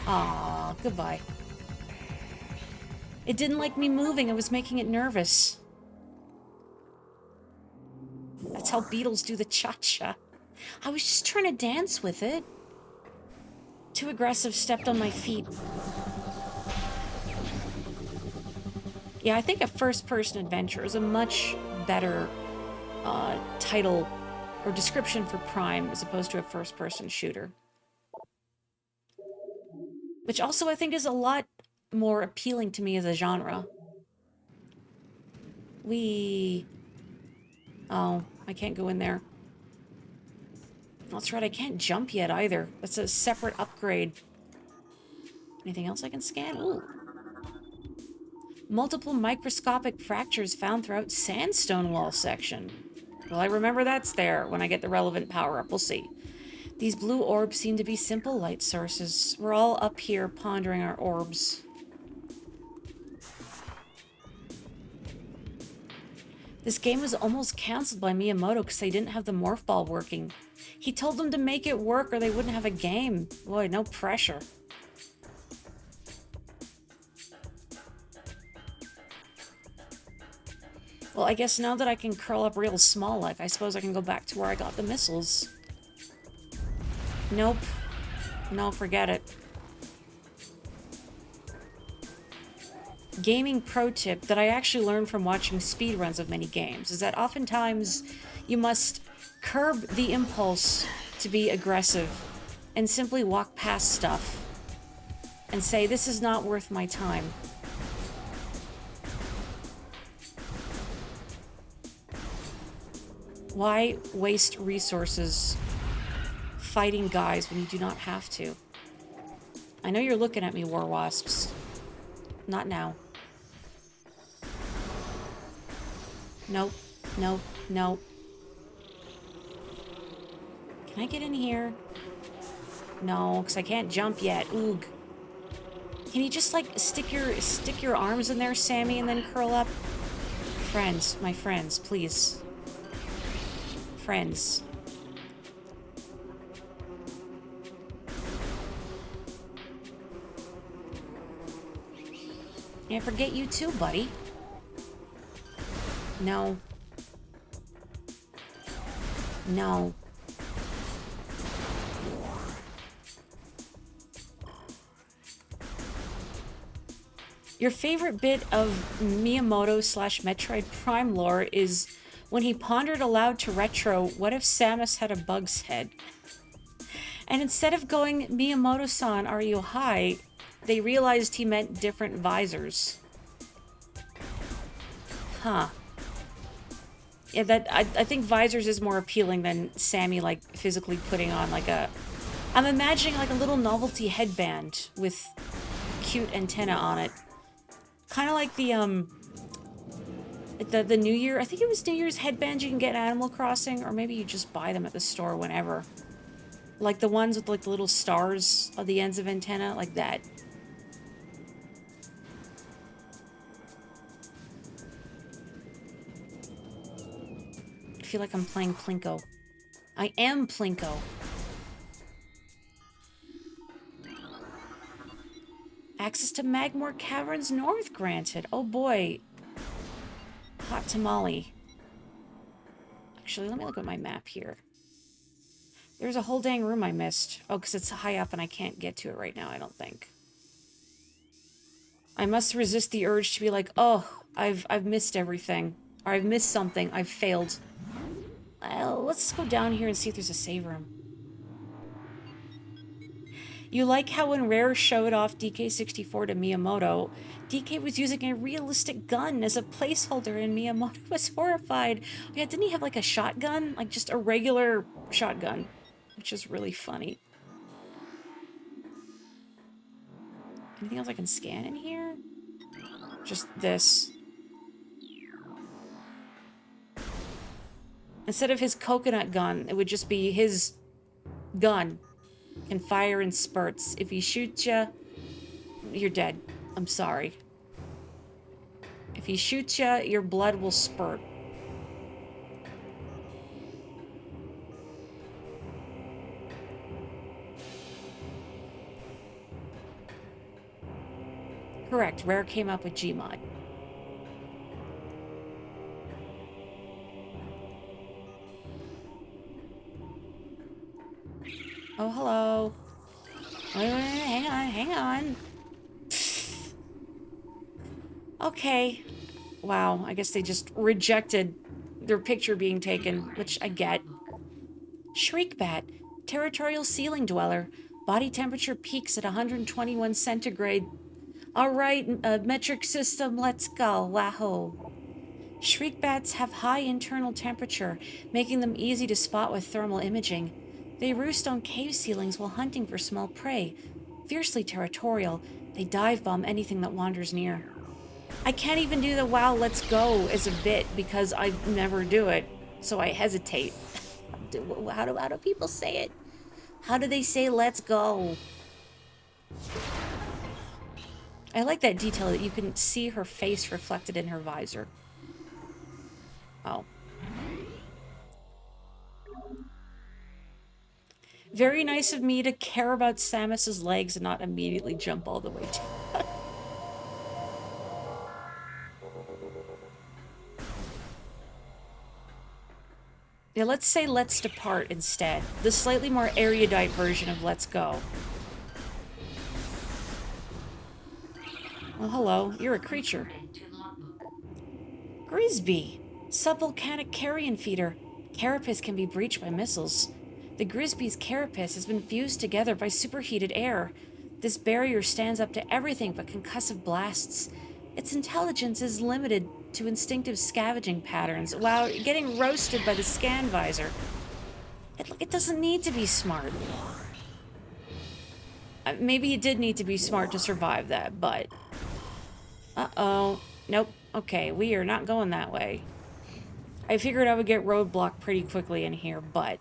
Aw, goodbye. It didn't like me moving. I was making it nervous. That's how Beatles do the cha-cha. I was just trying to dance with it. Too aggressive, stepped on my feet. Yeah, I think a first-person adventure is a much better title or description for Prime as opposed to a first-person shooter. Which also I think is a lot more appealing to me as a genre. Oh, I can't go in there. That's right, I can't jump yet either. That's a separate upgrade. Anything else I can scan? Ooh. Multiple microscopic fractures found throughout sandstone wall section. Well, I remember that's there when I get the relevant power-up. We'll see. These blue orbs seem to be simple light sources. We're all up here pondering our orbs. This game was almost cancelled by Miyamoto because they didn't have the morph ball working. He told them to make it work or they wouldn't have a game. Boy, no pressure. Well, I guess now that I can curl up real small, like, I suppose I can go back to where I got the missiles. Nope. No, forget it. Gaming pro tip that I actually learned from watching speedruns of many games is that oftentimes you must curb the impulse to be aggressive and simply walk past stuff and say, this is not worth my time. Why waste resources fighting guys when you do not have to? I know you're looking at me, war wasps. Not now. Nope. Nope. Nope. Can I get in here? No, because I can't jump yet. Oog. Can you just, like, stick your arms in there, Sammy, and then curl up? Friends. My friends, please. Friends. Can't forget you too, buddy. No. No. Your favorite bit of Miyamoto / Metroid Prime lore is when he pondered aloud to Retro, what if Samus had a bug's head? And instead of going, Miyamoto-san, are you high? They realized he meant different visors. Huh. Yeah, I think visors is more appealing than Sammy, like, physically putting on, like, a... I'm imagining, like, a little novelty headband with cute antenna on it. Kind of like the New Year... I think it was New Year's headbands you can get in Animal Crossing, or maybe you just buy them at the store whenever. Like the ones with, like, the little stars on the ends of antenna, like that. I feel like I'm playing Plinko. I am Plinko. Access to Magmore Caverns North granted. Oh boy. Hot tamale. Actually, let me look at my map here. There's a whole dang room I missed. Oh, because it's high up and I can't get to it right now, I don't think. I must resist the urge to be like, oh, I've missed everything. Or I've missed something. I've failed. Well, let's go down here and see if there's a save room. You like how when Rare showed off DK64 to Miyamoto, DK was using a realistic gun as a placeholder and Miyamoto was horrified. Oh, yeah, didn't he have like a shotgun? Like just a regular shotgun, which is really funny. Anything else I can scan in here? Just this. Instead of his coconut gun, it would just be his gun. Can fire in spurts. If he shoots you, you're dead. I'm sorry. If he shoots you, your blood will spurt. Correct. Rare came up with Gmod. Oh, hello. Wait, hang on. Okay. Wow, I guess they just rejected their picture being taken, which I get. Shriekbat, territorial ceiling dweller. Body temperature peaks at 121 centigrade. Alright, metric system, let's go. Wahoo. Shriekbats have high internal temperature, making them easy to spot with thermal imaging. They roost on cave ceilings while hunting for small prey. Fiercely territorial, they dive bomb anything that wanders near. I can't even do the wow, let's go as a bit because I never do it, so I hesitate. How do people say it? How do they say let's go? I like that detail that you can see her face reflected in her visor. Oh. Very nice of me to care about Samus's legs and not immediately jump all the way down. Yeah, let's say let's depart instead. The slightly more erudite version of let's go. Well, hello. You're a creature. Grisby. Subvolcanic carrion feeder. Carapace can be breached by missiles. The Grisby's carapace has been fused together by superheated air. This barrier stands up to everything but concussive blasts. Its intelligence is limited to instinctive scavenging patterns while getting roasted by the scan visor. It doesn't need to be smart. Maybe it did need to be smart to survive that, but... Uh-oh. Nope. Okay, we are not going that way. I figured I would get roadblocked pretty quickly in here, but...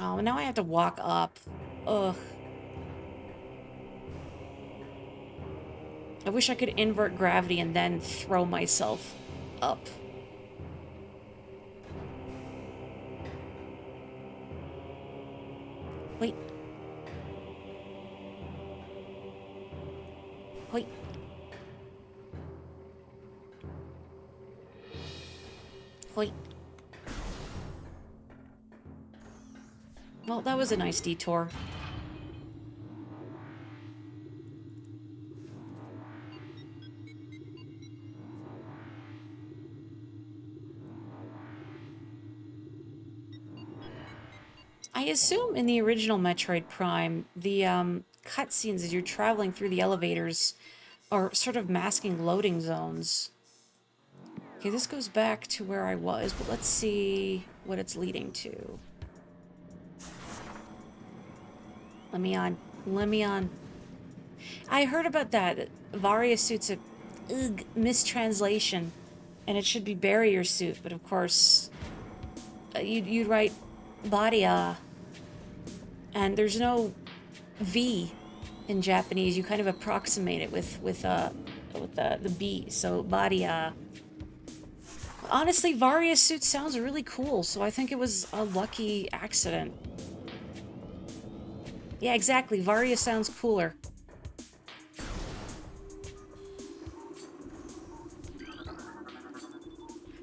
Oh, now I have to walk up. Ugh. I wish I could invert gravity and then throw myself up. Wait. Wait. Wait. Well, that was a nice detour. I assume in the original Metroid Prime, the cutscenes as you're traveling through the elevators are sort of masking loading zones. Okay, this goes back to where I was, but let's see what it's leading to. Let me on. Let me on. I heard about that. Varia suit's a mistranslation, and it should be barrier suit, but of course, you'd write Baria, and there's no V in Japanese. You kind of approximate it with the B, so Baria. Honestly, Varia suit sounds really cool, so I think it was a lucky accident. Yeah, exactly. Varia sounds cooler.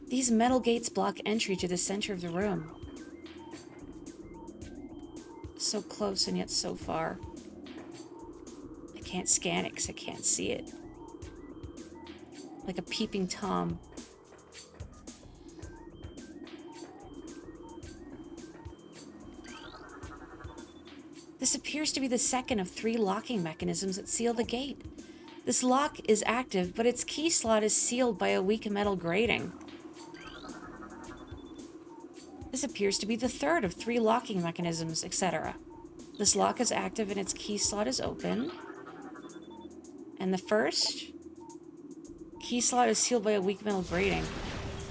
These metal gates block entry to the center of the room. So close and yet so far. I can't scan it because I can't see it. Like a peeping Tom. This appears to be the second of 3 locking mechanisms that seal the gate. This lock is active, but its key slot is sealed by a weak metal grating. This appears to be the third of 3 locking mechanisms, etc. This lock is active and its key slot is open. And the first key slot is sealed by a weak metal grating.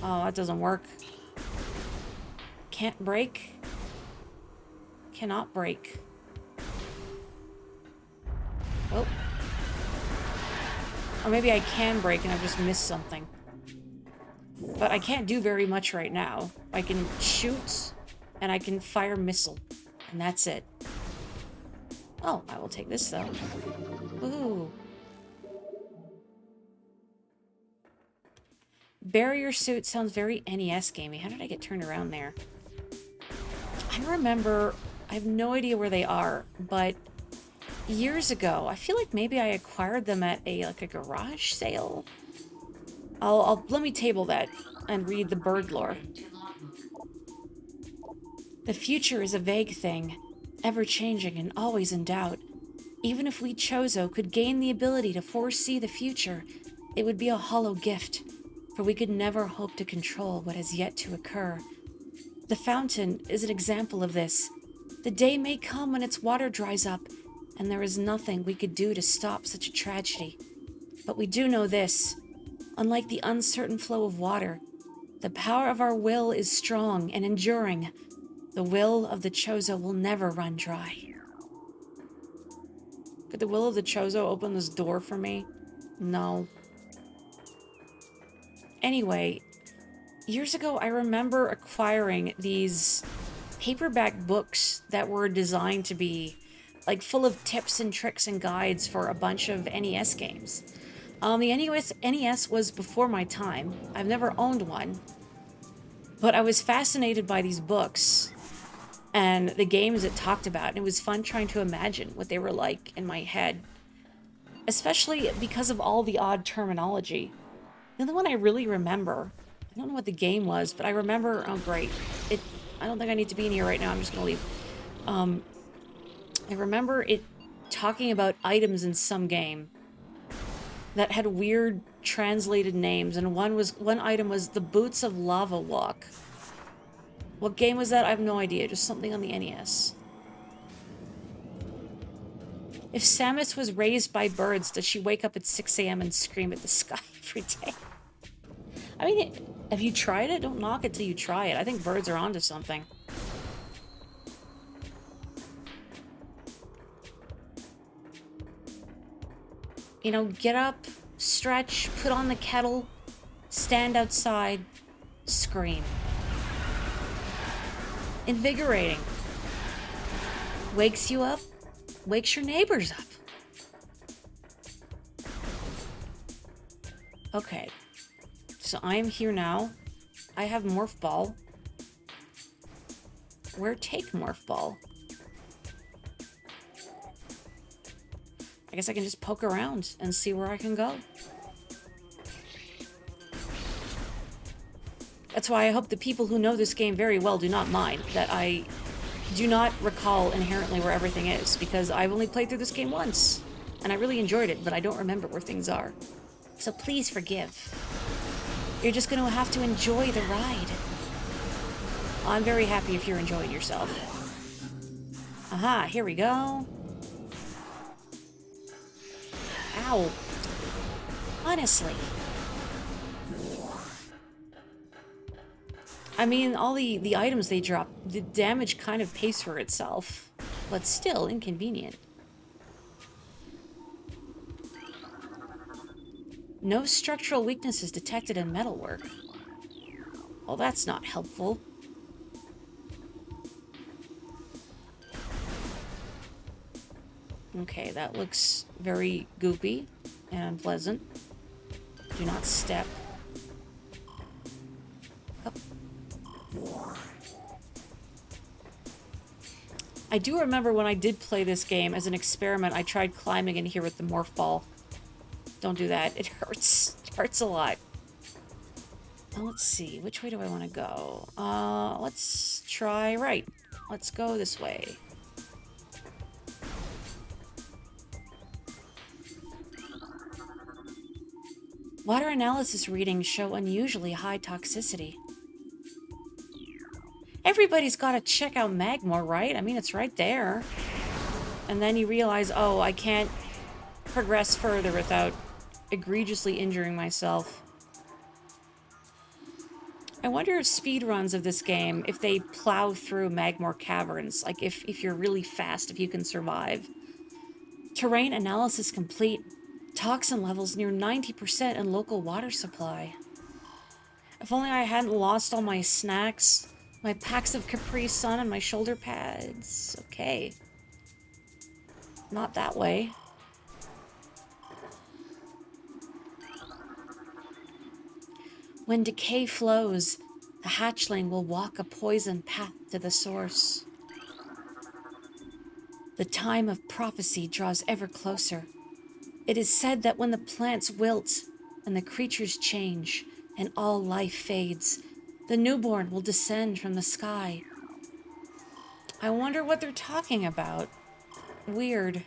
Oh, that doesn't work. Can't break. Cannot break. Oh. Or maybe I can break and I've just missed something. But I can't do very much right now. I can shoot and I can fire missile. And that's it. Oh, I will take this though. Ooh. Barrier suit sounds very NES gamey. How did I get turned around there? I remember, I have no idea where they are, but years ago, I feel like maybe I acquired them at a garage sale. Let me table that and read the bird lore. The future is a vague thing, ever-changing and always in doubt. Even if we Chozo could gain the ability to foresee the future, it would be a hollow gift, for we could never hope to control what has yet to occur. The fountain is an example of this. The day may come when its water dries up, and there is nothing we could do to stop such a tragedy. But we do know this. Unlike the uncertain flow of water, the power of our will is strong and enduring. The will of the Chozo will never run dry. Could the will of the Chozo open this door for me? No. Anyway, years ago I remember acquiring these paperback books that were designed to be full of tips and tricks and guides for a bunch of NES games. The NES was before my time. I've never owned one. But I was fascinated by these books and the games it talked about. And it was fun trying to imagine what they were like in my head. Especially because of all the odd terminology. The other one I really remember, I don't know what the game was, but I remember, oh great, it, I don't think I need to be in here right now, I'm just gonna leave. I remember it talking about items in some game that had weird translated names, and one item was the Boots of Lava Walk. What game was that? I have no idea, just something on the NES. If Samus was raised by birds, does she wake up at 6 a.m. and scream at the sky every day? I mean, have you tried it? Don't knock it till you try it. I think birds are onto something. You know, get up, stretch, put on the kettle, stand outside, scream. Invigorating. Wakes you up, wakes your neighbors up. Okay, so I am here now. I have Morph Ball. Where take Morph Ball? I guess I can just poke around and see where I can go. That's why I hope the people who know this game very well do not mind that I do not recall inherently where everything is, because I've only played through this game once, and I really enjoyed it, but I don't remember where things are. So please forgive. You're just going to have to enjoy the ride. I'm very happy if you're enjoying yourself. Aha, here we go. Ow. Honestly. I mean, all the items they drop, the damage kind of pays for itself, but still inconvenient. No structural weaknesses detected in metalwork. Well, that's not helpful. Okay, that looks very goopy and unpleasant. Do not step. Up. I do remember when I did play this game as an experiment, I tried climbing in here with the Morph Ball. Don't do that. It hurts. It hurts a lot. Let's see. Which way do I want to go? Let's try right. Let's go this way. Water analysis readings show unusually high toxicity. Everybody's got to check out Magmor, right? I mean, it's right there. And then you realize, oh, I can't progress further without egregiously injuring myself. I wonder if speedruns of this game, if they plow through Magmor caverns, like if you're really fast, if you can survive. Terrain analysis complete. Toxin levels near 90% in local water supply. If only I hadn't lost all my snacks, my packs of Capri Sun, and my shoulder pads. Okay. Not that way. When decay flows, the hatchling will walk a poisoned path to the source. The time of prophecy draws ever closer. It is said that when the plants wilt and the creatures change and all life fades, the newborn will descend from the sky. I wonder what they're talking about. Weird.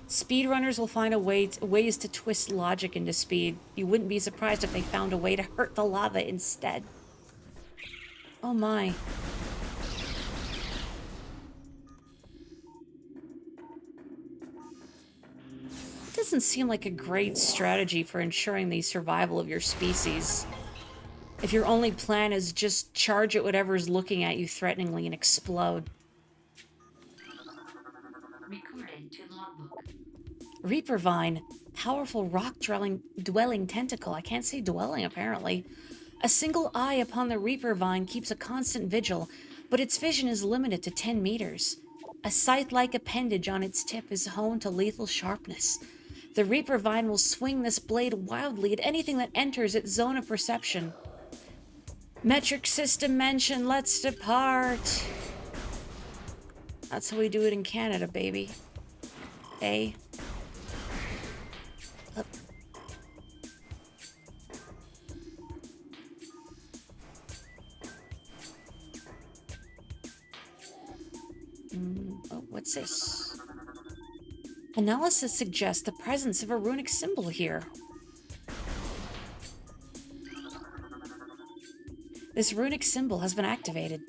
Speedrunners will find ways to twist logic into speed. You wouldn't be surprised if they found a way to hurt the lava instead. Oh my. Doesn't seem like a great strategy for ensuring the survival of your species. If your only plan is just charge at whatever's looking at you threateningly and explode. Recorded to logbook. Reaper Vine, powerful rock-dwelling tentacle. I can't say dwelling, apparently. A single eye upon the Reaper Vine keeps a constant vigil, but its vision is limited to 10 meters. A scythe-like appendage on its tip is honed to lethal sharpness. The Reaper Vine will swing this blade wildly at anything that enters its zone of perception. Metric system mention, let's depart. That's how we do it in Canada, baby. A. Up. Oh, what's this? Analysis suggests the presence of a runic symbol here. This runic symbol has been activated.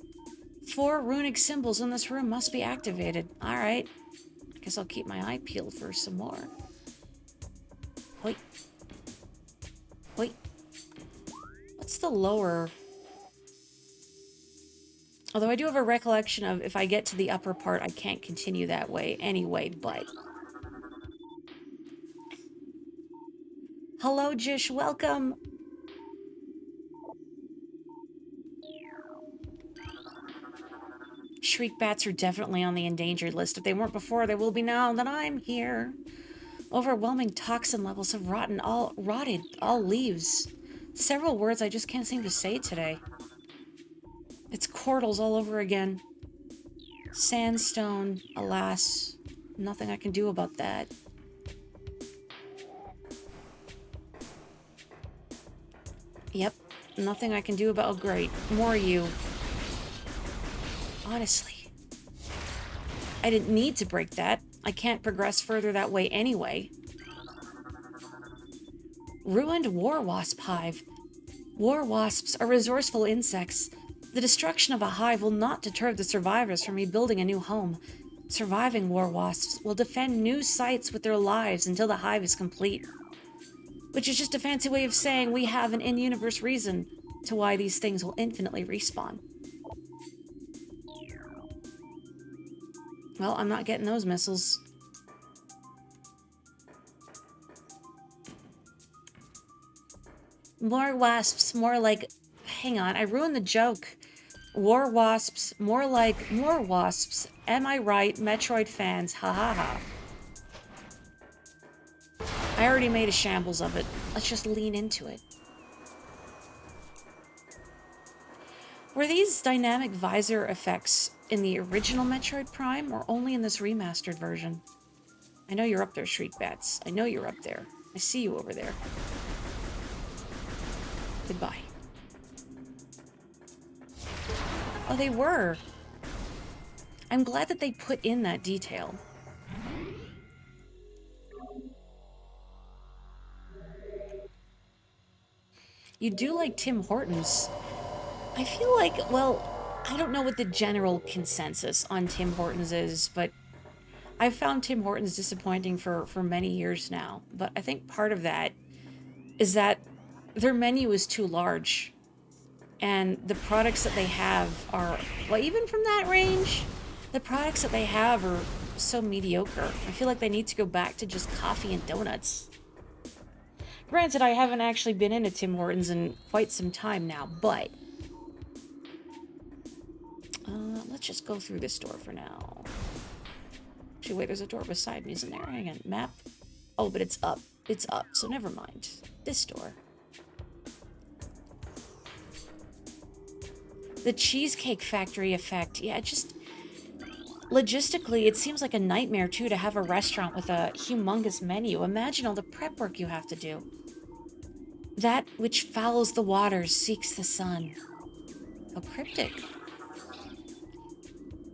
4 runic symbols in this room must be activated. Alright. I guess I'll keep my eye peeled for some more. Wait. Wait. What's the lower... Although I do have a recollection of if I get to the upper part, I can't continue that way anyway, but... Hello, Jish. Welcome. Shriek bats are definitely on the endangered list. If they weren't before, they will be now that I'm here. Overwhelming toxin levels have rotted all leaves. Several words I just can't seem to say today. It's Cortals all over again. Sandstone, alas. Nothing I can do about that. Yep, nothing I can do about... Oh, great. More of you. Honestly. I didn't need to break that. I can't progress further that way anyway. Ruined war wasp hive. War wasps are resourceful insects. The destruction of a hive will not deter the survivors from rebuilding a new home. Surviving war wasps will defend new sites with their lives until the hive is complete. Which is just a fancy way of saying we have an in-universe reason to why these things will infinitely respawn. Well, I'm not getting those missiles. More wasps, more like... Hang on, I ruined the joke. War wasps, more like more wasps. Am I right, Metroid fans? Ha ha ha. I already made a shambles of it. Let's just lean into it. Were these dynamic visor effects in the original Metroid Prime or only in this remastered version? I know you're up there, Shriek Bats. I know you're up there. I see you over there. Goodbye. Oh, they were. I'm glad that they put in that detail. You do like Tim Hortons. I feel like, well, I don't know what the general consensus on Tim Hortons is, but I've found Tim Hortons disappointing for many years now. But I think part of that is that their menu is too large. And the products that they have are, well, even from that range, the products that they have are so mediocre. I feel like they need to go back to just coffee and donuts. Granted, I haven't actually been into Tim Hortons in quite some time now, but... let's just go through this door for now. Actually, wait, there's a door beside me, isn't there? Hang on, map. Oh, but it's up. It's up, so never mind. This door. The Cheesecake Factory effect. Yeah, just... Logistically, it seems like a nightmare, too, to have a restaurant with a humongous menu. Imagine all the prep work you have to do. That which fouls the waters seeks the sun. How cryptic.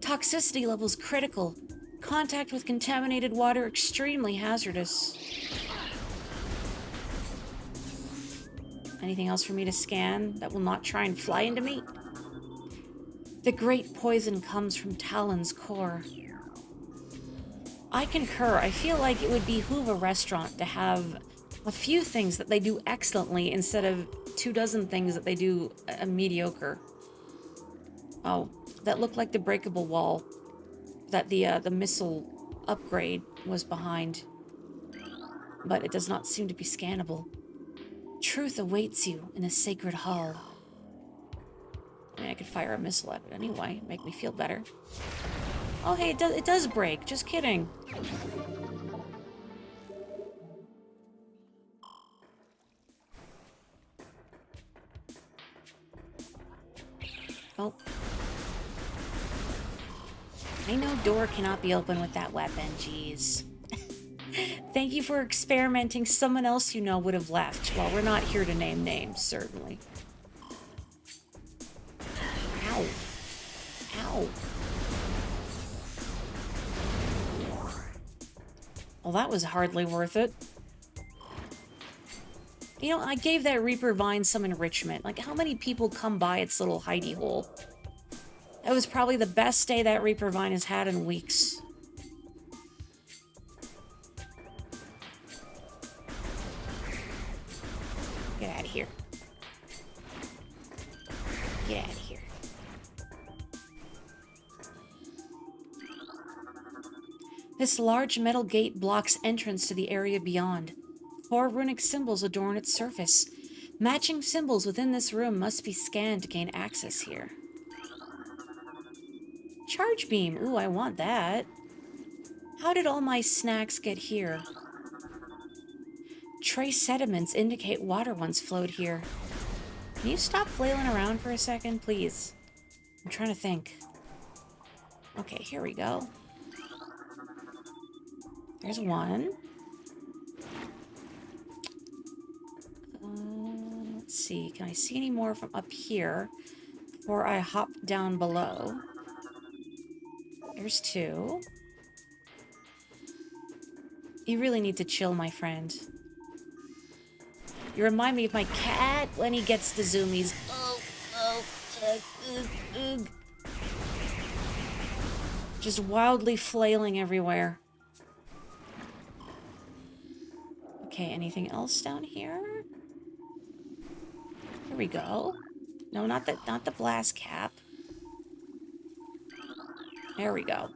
Toxicity levels critical. Contact with contaminated water extremely hazardous. Anything else for me to scan that will not try and fly into me? The great poison comes from Talon's core. I concur. I feel like it would behoove a restaurant to have a few things that they do excellently instead of 24 things that they do mediocre. Oh, that looked like the breakable wall that the missile upgrade was behind. But it does not seem to be scannable. Truth awaits you in a sacred hall. I mean, I could fire a missile at it anyway, make me feel better. Oh, hey, it does break. Just kidding. Oh. I know door cannot be opened with that weapon, jeez. Thank you for experimenting. Someone else you know would have left. Well, we're not here to name names, certainly. Ow. Ow. Well, that was hardly worth it. You know, I gave that Reaper Vine some enrichment. Like, how many people come by its little hidey hole? It was probably the best day that Reaper Vine has had in weeks. Get out of here. Get out of here. This large metal gate blocks entrance to the area beyond. 4 runic symbols adorn its surface. Matching symbols within this room must be scanned to gain access here. Charge beam. Ooh, I want that. How did all my snacks get here? Trace sediments indicate water once flowed here. Can you stop flailing around for a second, please? I'm trying to think. Okay, here we go. There's one. Let's see. Can I see any more from up here before I hop down below? There's 2. You really need to chill, my friend. You remind me of my cat when he gets the zoomies. Ugh. Just wildly flailing everywhere. Okay, anything else down here? Here we go. No, not the blast cap. There we go.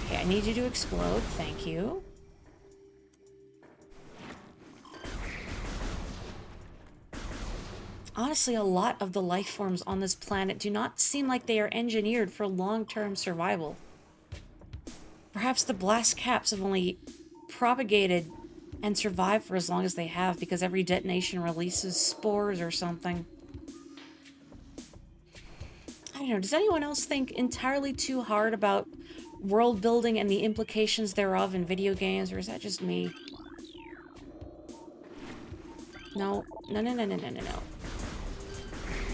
Okay, I need you to explode. Thank you. Honestly, a lot of the life forms on this planet do not seem like they are engineered for long-term survival. Perhaps the blast caps have only propagated and survived for as long as they have because every detonation releases spores or something. I don't know, does anyone else think entirely too hard about world building and the implications thereof in video games, or is that just me? No.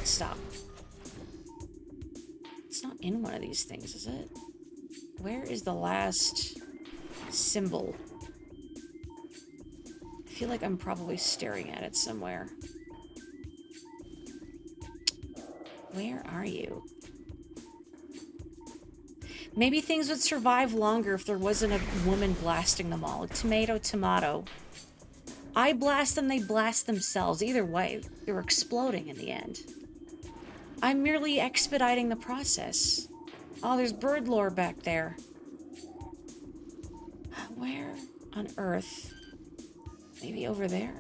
Stop. It's not in one of these things, is it? Where is the last symbol? I feel like I'm probably staring at it somewhere. Where are you? Maybe things would survive longer if there wasn't a woman blasting them all. Tomato, tomato. I blast them, they blast themselves. Either way, they were exploding in the end. I'm merely expediting the process. Oh, there's bird lore back there. Where on earth? Maybe over there?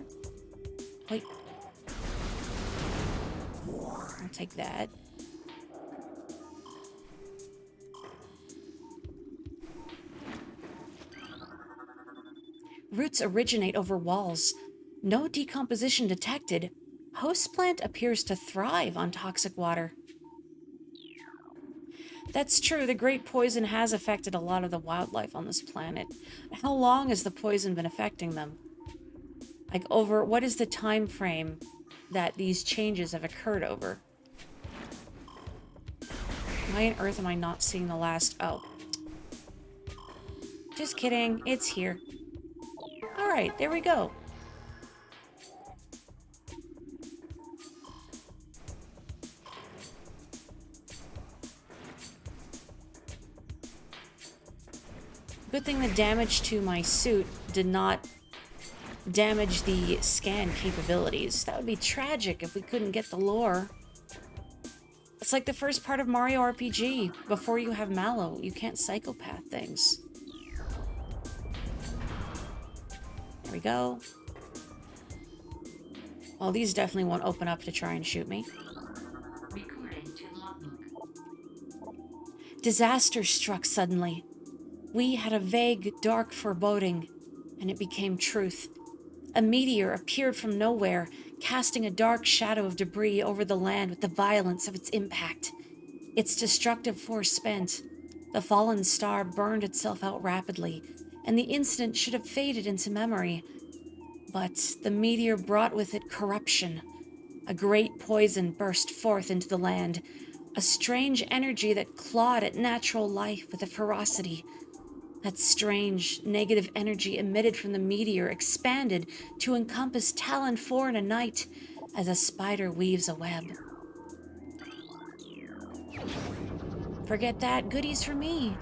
Wait. I'll take that. Roots originate over walls. No decomposition detected. Host plant appears to thrive on toxic water. That's true, the great poison has affected a lot of the wildlife on this planet. How long has the poison been affecting them? Like over, what is the time frame that these changes have occurred over? Why on earth am I not seeing the last, oh. Just kidding, it's here. Alright, there we go. Good thing the damage to my suit did not damage the scan capabilities. That would be tragic if we couldn't get the lore. It's like the first part of Mario RPG. Before you have Mallow, you can't psychopath things. There we go. Well, these definitely won't open up to try and shoot me. Recording to logbook. Disaster struck suddenly. We had a vague, dark foreboding, and it became truth. A meteor appeared from nowhere, casting a dark shadow of debris over the land with the violence of its impact. Its destructive force spent. The fallen star burned itself out rapidly, and the incident should have faded into memory. But the meteor brought with it corruption. A great poison burst forth into the land, a strange energy that clawed at natural life with a ferocity. That strange, negative energy emitted from the meteor expanded to encompass Talon 4 in a night, as a spider weaves a web. Forget that, goodies for me.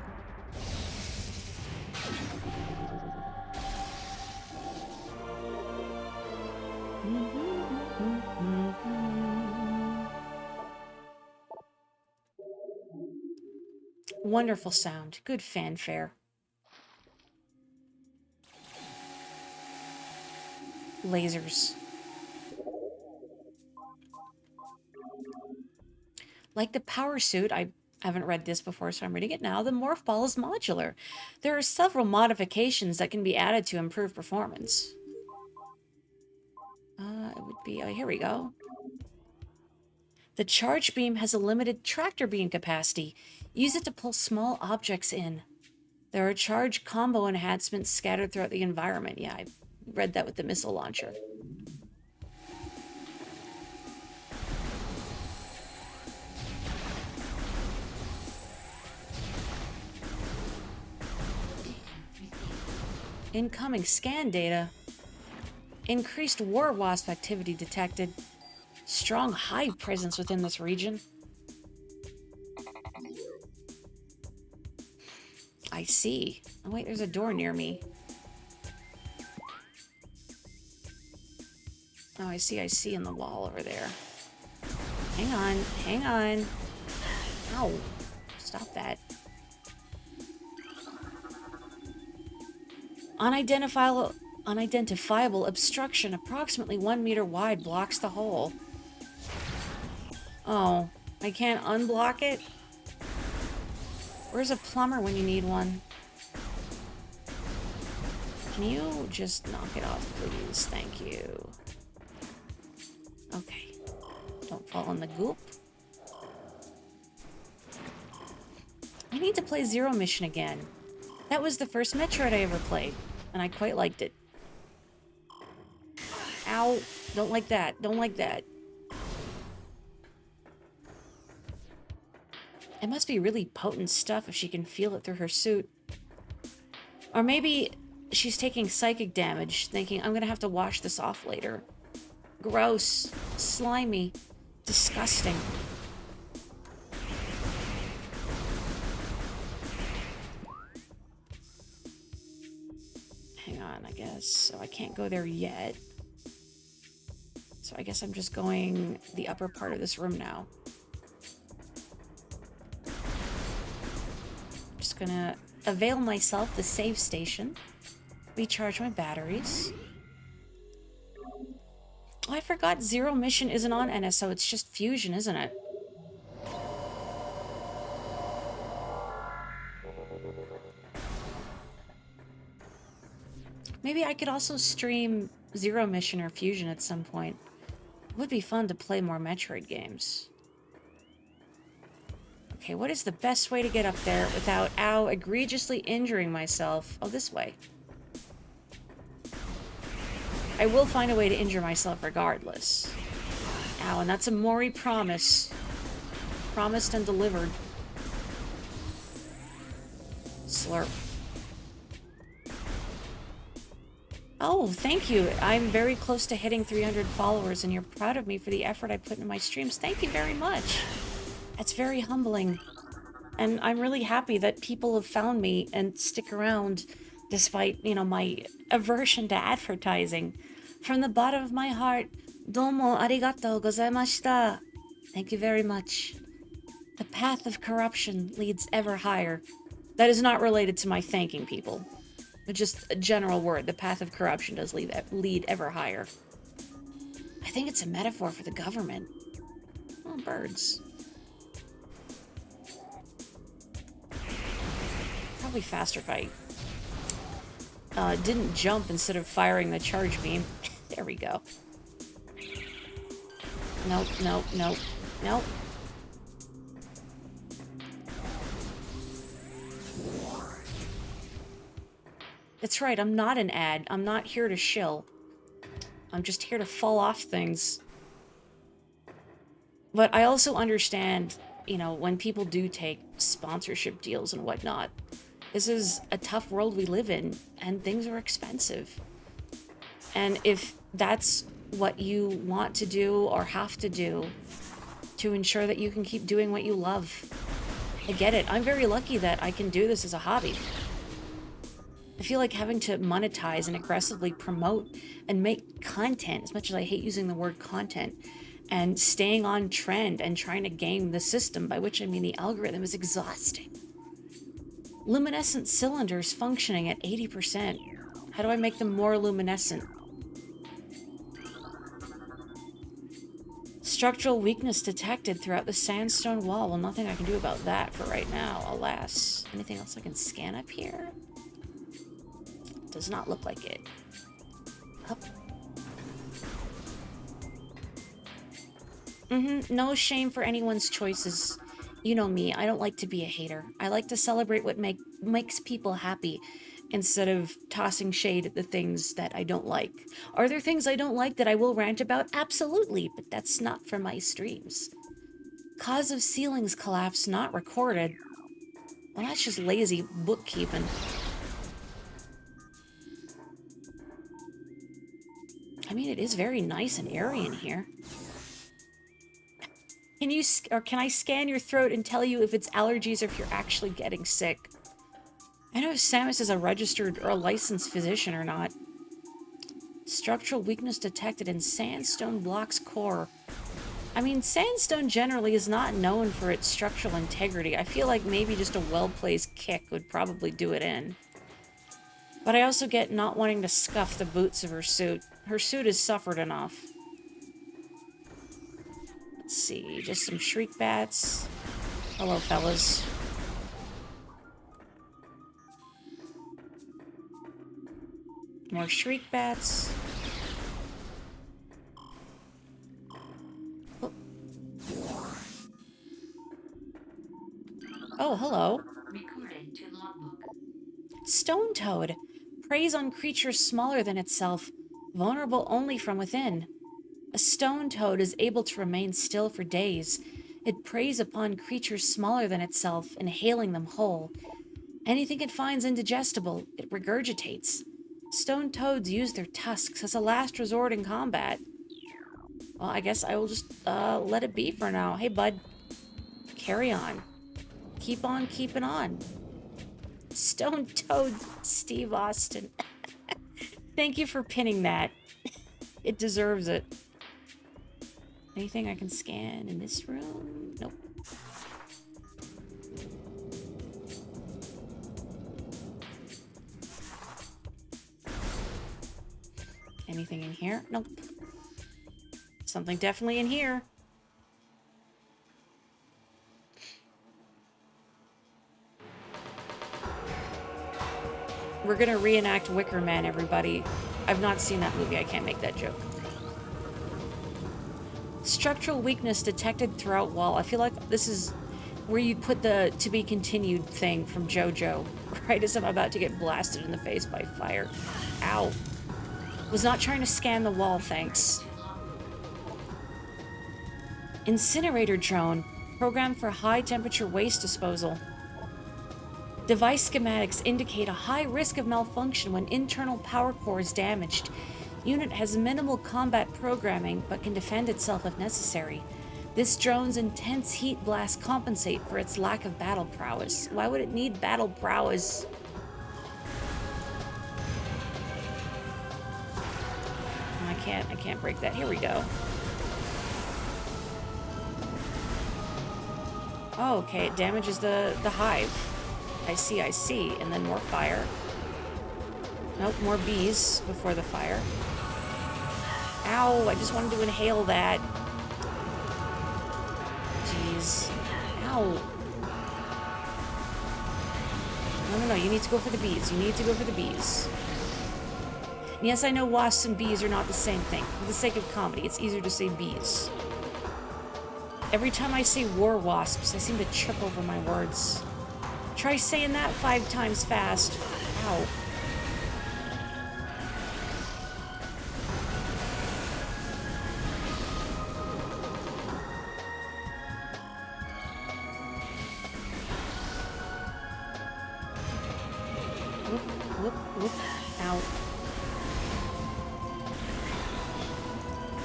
Wonderful sound, good fanfare. Lasers. Like the power suit, I haven't read this before, so I'm reading it now. The morph ball is modular. There are several modifications that can be added to improve performance. It would be, oh, here we go. The charge beam has a limited tractor beam capacity. Use it to pull small objects in. There are charge combo enhancements scattered throughout the environment. Yeah, I read that with the missile launcher. Incoming scan data. Increased war wasp activity detected. Strong hive presence within this region. I see. Oh wait, there's a door near me. Oh, I see in the wall over there. Hang on. Ow. Stop that. Unidentifiable obstruction approximately 1 meter wide blocks the hole. Oh, I can't unblock it? Where's a plumber when you need one? Can you just knock it off, please? Thank you. Okay. Don't fall in the goop. I need to play Zero Mission again. That was the first Metroid I ever played, and I quite liked it. Ow. Don't like that. Don't like that. It must be really potent stuff if she can feel it through her suit. Or maybe she's taking psychic damage, thinking, I'm gonna have to wash this off later. Gross. Slimy. Disgusting. Hang on, I guess. So I can't go there yet. So I guess I'm just going the upper part of this room now. Just gonna avail myself the save station. Recharge my batteries. Oh, I forgot Zero Mission isn't on NSO, it's just Fusion, isn't it? Maybe I could also stream Zero Mission or Fusion at some point. It would be fun to play more Metroid games. Okay, what is the best way to get up there without, ow, egregiously injuring myself? Oh, this way. I will find a way to injure myself regardless. Ow, and that's a Mori promise. Promised and delivered. Slurp. Oh, thank you. I'm very close to hitting 300 followers, and you're proud of me for the effort I put into my streams. Thank you very much. That's very humbling. And I'm really happy that people have found me and stick around despite, you know, my aversion to advertising. From the bottom of my heart, domo arigatou gozaimashita. Thank you very much. The path of corruption leads ever higher. That is not related to my thanking people. But just a general word. The path of corruption does lead ever higher. I think it's a metaphor for the government. Oh, birds. Probably faster if I didn't jump instead of firing the charge beam. There we go. Nope, nope, nope, nope. That's right, I'm not an ad. I'm not here to shill. I'm just here to fall off things. But I also understand, you know, when people do take sponsorship deals and whatnot, this is a tough world we live in, and things are expensive. And if that's what you want to do or have to do to ensure that you can keep doing what you love, I get it. I'm very lucky that I can do this as a hobby. I feel like having to monetize and aggressively promote and make content, as much as I hate using the word content, and staying on trend and trying to game the system, by which I mean the algorithm, is exhausting. Luminescent cylinders functioning at 80%. How do I make them more luminescent? Structural weakness detected throughout the sandstone wall. Well, nothing I can do about that for right now, alas. Anything else I can scan up here? Does not look like it. Up. No shame for anyone's choices. You know me, I don't like to be a hater. I like to celebrate what makes people happy instead of tossing shade at the things that I don't like. Are there things I don't like that I will rant about? Absolutely, but that's not for my streams. Cause of ceilings collapse not recorded. Well, that's just lazy bookkeeping. I mean, it is very nice and airy in here. Can I scan your throat and tell you if it's allergies or if you're actually getting sick? I know if Samus is a registered or a licensed physician or not. Structural weakness detected in sandstone block's core. I mean, sandstone generally is not known for its structural integrity. I feel like maybe just a well-placed kick would probably do it in. But I also get not wanting to scuff the boots of her suit. Her suit has suffered enough. Let's see, just some shriek bats. Hello, fellas. More shriek bats. Oh, oh hello. Recording to logbook. Stone toad. Preys on creatures smaller than itself, vulnerable only from within. A stone toad is able to remain still for days. It preys upon creatures smaller than itself, inhaling them whole. Anything it finds indigestible, it regurgitates. Stone toads use their tusks as a last resort in combat. Well, I guess I will just let it be for now. Hey, bud. Carry on. Keep on keeping on. Stone toad Steve Austin. Thank you for pinning that. It deserves it. Anything I can scan in this room? Nope. Anything in here? Nope. Something definitely in here. We're gonna reenact Wicker Man, everybody. I've not seen that movie. I can't make that joke. Structural weakness detected throughout wall. I feel like this is where you put the to be continued thing from JoJo, right as I'm about to get blasted in the face by fire. Ow. Was not trying to scan the wall, thanks. Incinerator drone, programmed for high temperature waste disposal. Device schematics indicate a high risk of malfunction when internal power core is damaged. Unit has minimal combat programming, but can defend itself if necessary. This drone's intense heat blasts compensate for its lack of battle prowess. Why would it need battle prowess? I can't break that. Here we go. Oh, okay, it damages the hive. I see. And then more fire. Nope, more bees before the fire. Ow, I just wanted to inhale that. Jeez. Ow. No, you need to go for the bees. You need to go for the bees. And yes, I know wasps and bees are not the same thing. For the sake of comedy, it's easier to say bees. Every time I say war wasps, I seem to trip over my words. Try saying that 5 times fast. Ow. Whoop. Ow.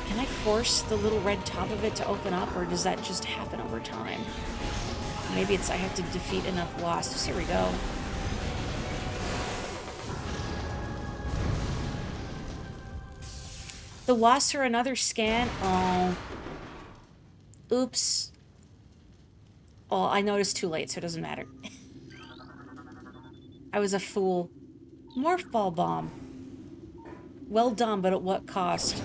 Can I force the little red top of it to open up, or does that just happen over time? Maybe it's I have to defeat enough wasps. Here we go. The wasps are another scan. Oh. Oops. Oh, I noticed too late, so it doesn't matter. I was a fool. Morph ball bomb. Well done, but at what cost?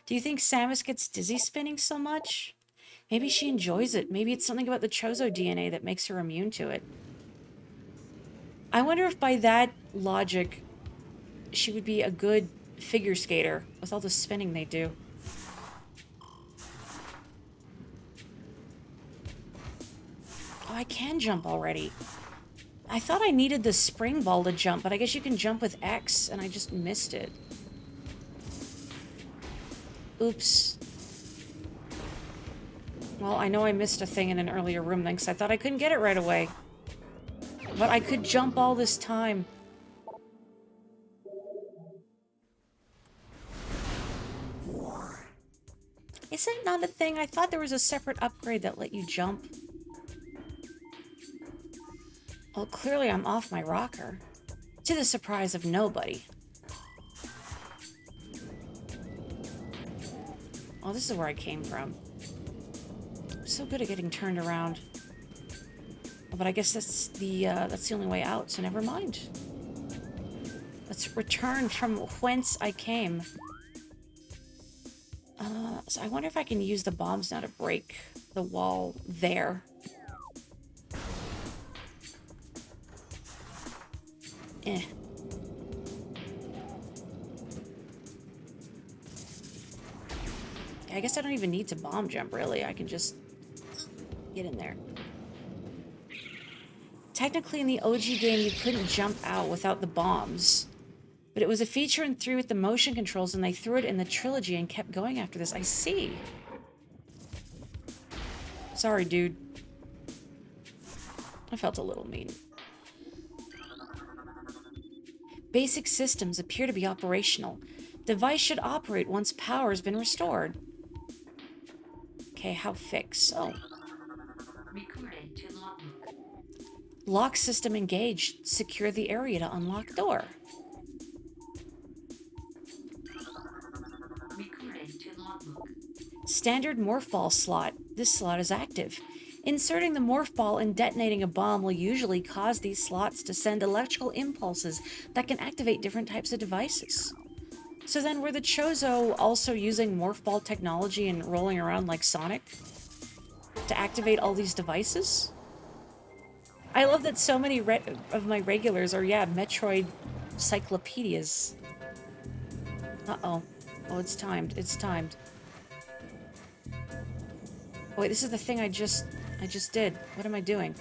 Do you think Samus gets dizzy spinning so much? Maybe she enjoys it. Maybe it's something about the Chozo DNA that makes her immune to it. I wonder if by that logic, she would be a good figure skater with all the spinning they do. Oh, I can jump already. I thought I needed the spring ball to jump, but I guess you can jump with X, and I just missed it. Oops. Well, I know I missed a thing in an earlier room then, because I thought I couldn't get it right away. But I could jump all this time. Is that not a thing? I thought there was a separate upgrade that let you jump. Well, clearly I'm off my rocker. To the surprise of nobody. Oh, this is where I came from. I'm so good at getting turned around. But I guess that's the only way out, so never mind. Let's return from whence I came. So I wonder if I can use the bombs now to break the wall there. Eh. I guess I don't even need to bomb jump, really. I can just get in there. Technically, in the OG game, you couldn't jump out without the bombs. But it was a feature in 3 with the motion controls, and they threw it in the trilogy and kept going after this. I see. Sorry, dude. I felt a little mean. Basic systems appear to be operational. Device should operate once power has been restored. Okay, how fix? Oh. Recorded to logbook. Lock system engaged. Secure the area to unlock door. Recorded to logbook. Standard morph ball slot. This slot is active. Inserting the morph ball and detonating a bomb will usually cause these slots to send electrical impulses that can activate different types of devices. So then were the Chozo also using morph ball technology and rolling around like Sonic to activate all these devices? I love that so many of my regulars are, yeah, Metroid cyclopedias. Uh-oh. Oh, it's timed. It's timed. Oh, wait, this is the thing I just did. What am I doing?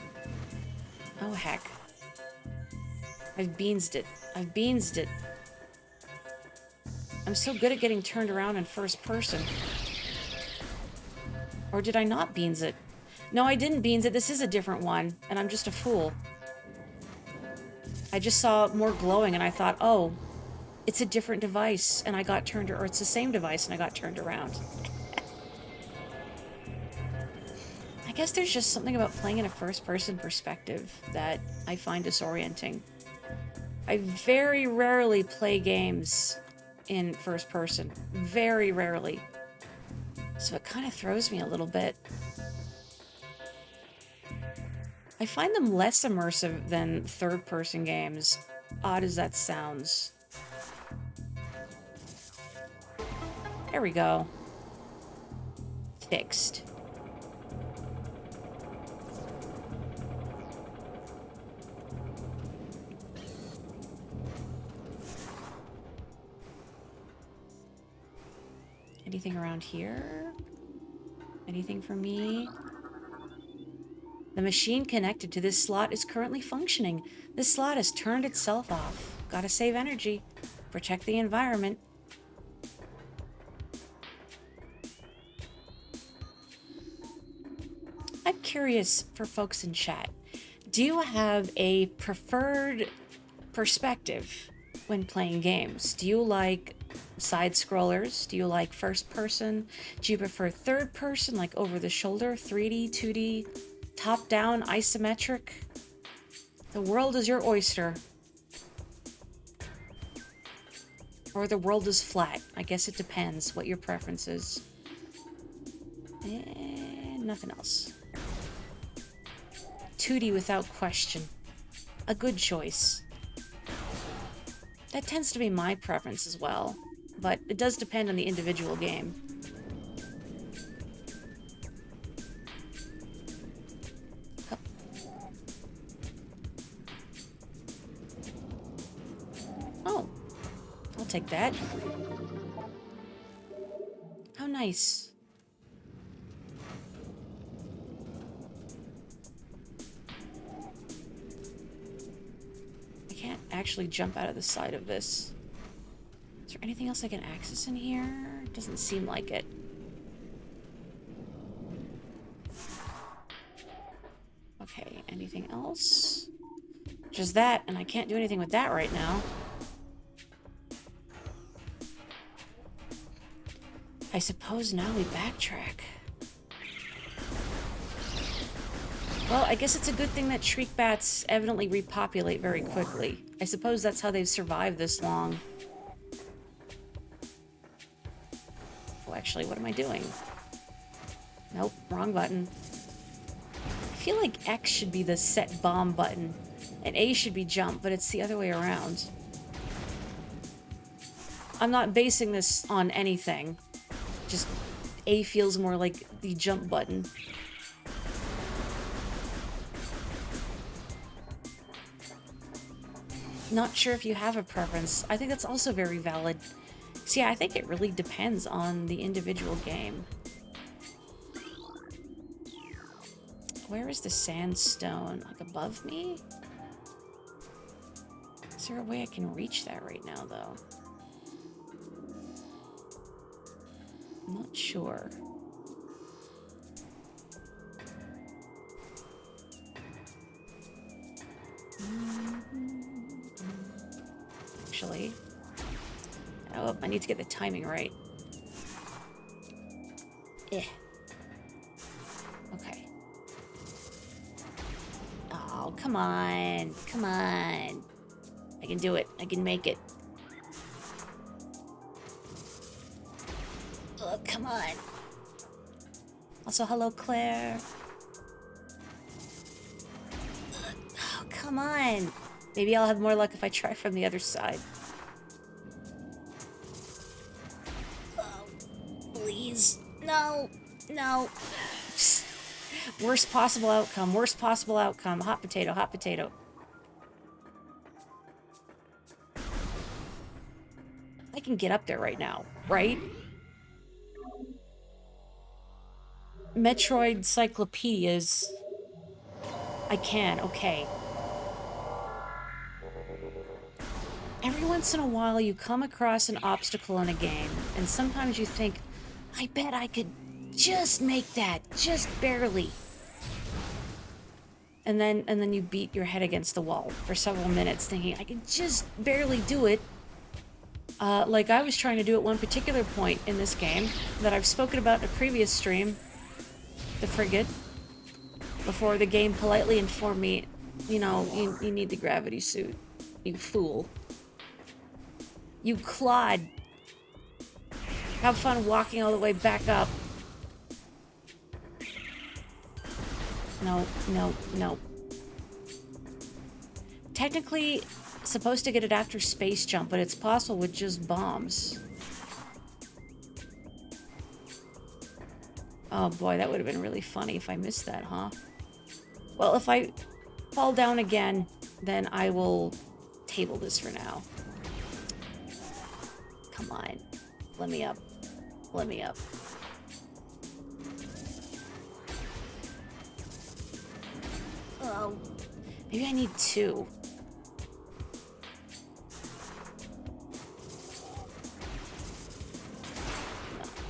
Oh, heck. I've beansed it. I've beansed it. I'm so good at getting turned around in first person. Or did I not beans it? No, I didn't beans it. This is a different one, and I'm just a fool. I just saw more glowing, and I thought, oh, it's a different device, and I got turned, or it's the same device, and I got turned around. I guess there's just something about playing in a first-person perspective that I find disorienting. I very rarely play games in first person. Very rarely. So it kind of throws me a little bit. I find them less immersive than third-person games, odd as that sounds. There we go. Fixed. Anything around here? Anything for me? The machine connected to this slot is currently functioning. This slot has turned itself off. Gotta save energy. Protect the environment. I'm curious for folks in chat. Do you have a preferred perspective when playing games? Do you like side scrollers? Do you like first person? Do you prefer third person, like over the shoulder, 3D, 2D, top down, isometric? The world is your oyster. Or the world is flat. I guess it depends what your preference is. And nothing else. 2D without question. A good choice. That tends to be my preference as well, but it does depend on the individual game. Oh, I'll take that. How nice. I can't actually jump out of the side of this. Is there anything else I can access in here? Doesn't seem like it. Okay, anything else? Just that, and I can't do anything with that right now. I suppose now we backtrack. Well, I guess it's a good thing that shriek bats evidently repopulate very quickly. I suppose that's how they've survived this long. Oh, actually, what am I doing? Nope, wrong button. I feel like X should be the set bomb button, and A should be jump, but it's the other way around. I'm not basing this on anything. Just A feels more like the jump button. Not sure if you have a preference. I think that's also very valid. So yeah, I think it really depends on the individual game. Where is the sandstone? Like above me? Is there a way I can reach that right now, though? I'm not sure. Actually, oh, I need to get the timing right. Eh. Okay. Oh, come on. Come on. I can do it. I can make it. Oh, come on. Also, hello, Claire. Oh, come on. Maybe I'll have more luck if I try from the other side. Oh, please. No. No. Worst possible outcome. Worst possible outcome. Hot potato. Hot potato. I can get up there right now, right? Metroid encyclopedias. I can. Okay. Every once in a while, you come across an obstacle in a game, and sometimes you think, I bet I could just make that, just barely. And then you beat your head against the wall for several minutes, thinking, I can just barely do it. Like I was trying to do at one particular point in this game that I've spoken about in a previous stream, the frigate, before the game politely informed me, you know, you need the gravity suit, you fool. You clod. Have fun walking all the way back up. No, no, no. Technically, supposed to get it after space jump, but it's possible with just bombs. Oh boy, that would have been really funny if I missed that, huh? Well, if I fall down again, then I will table this for now. Come on. Let me up. Let me up. Maybe I need 2.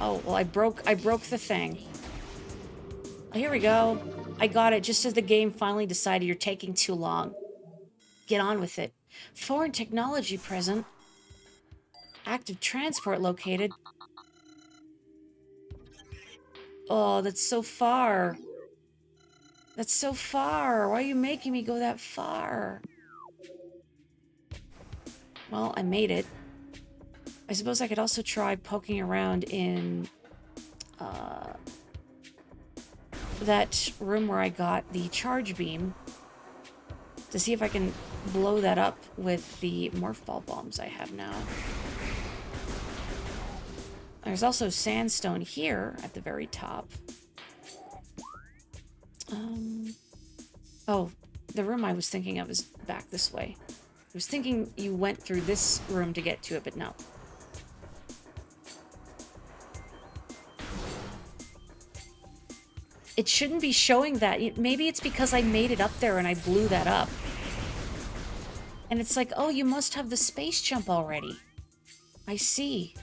Oh, well, I broke the thing. Oh, here we go. I got it just as the game finally decided you're taking too long. Get on with it. Foreign technology present. Active transport located. Oh, that's so far. That's so far. Why are you making me go that far? Well, I made it. I suppose I could also try poking around in that room where I got the charge beam to see if I can blow that up with the morph ball bombs I have now. There's also sandstone here at the very top. Oh, the room I was thinking of is back this way. I was thinking you went through this room to get to it, but no. It shouldn't be showing that. Maybe it's because I made it up there and I blew that up. And it's like, oh, you must have the space jump already. I see.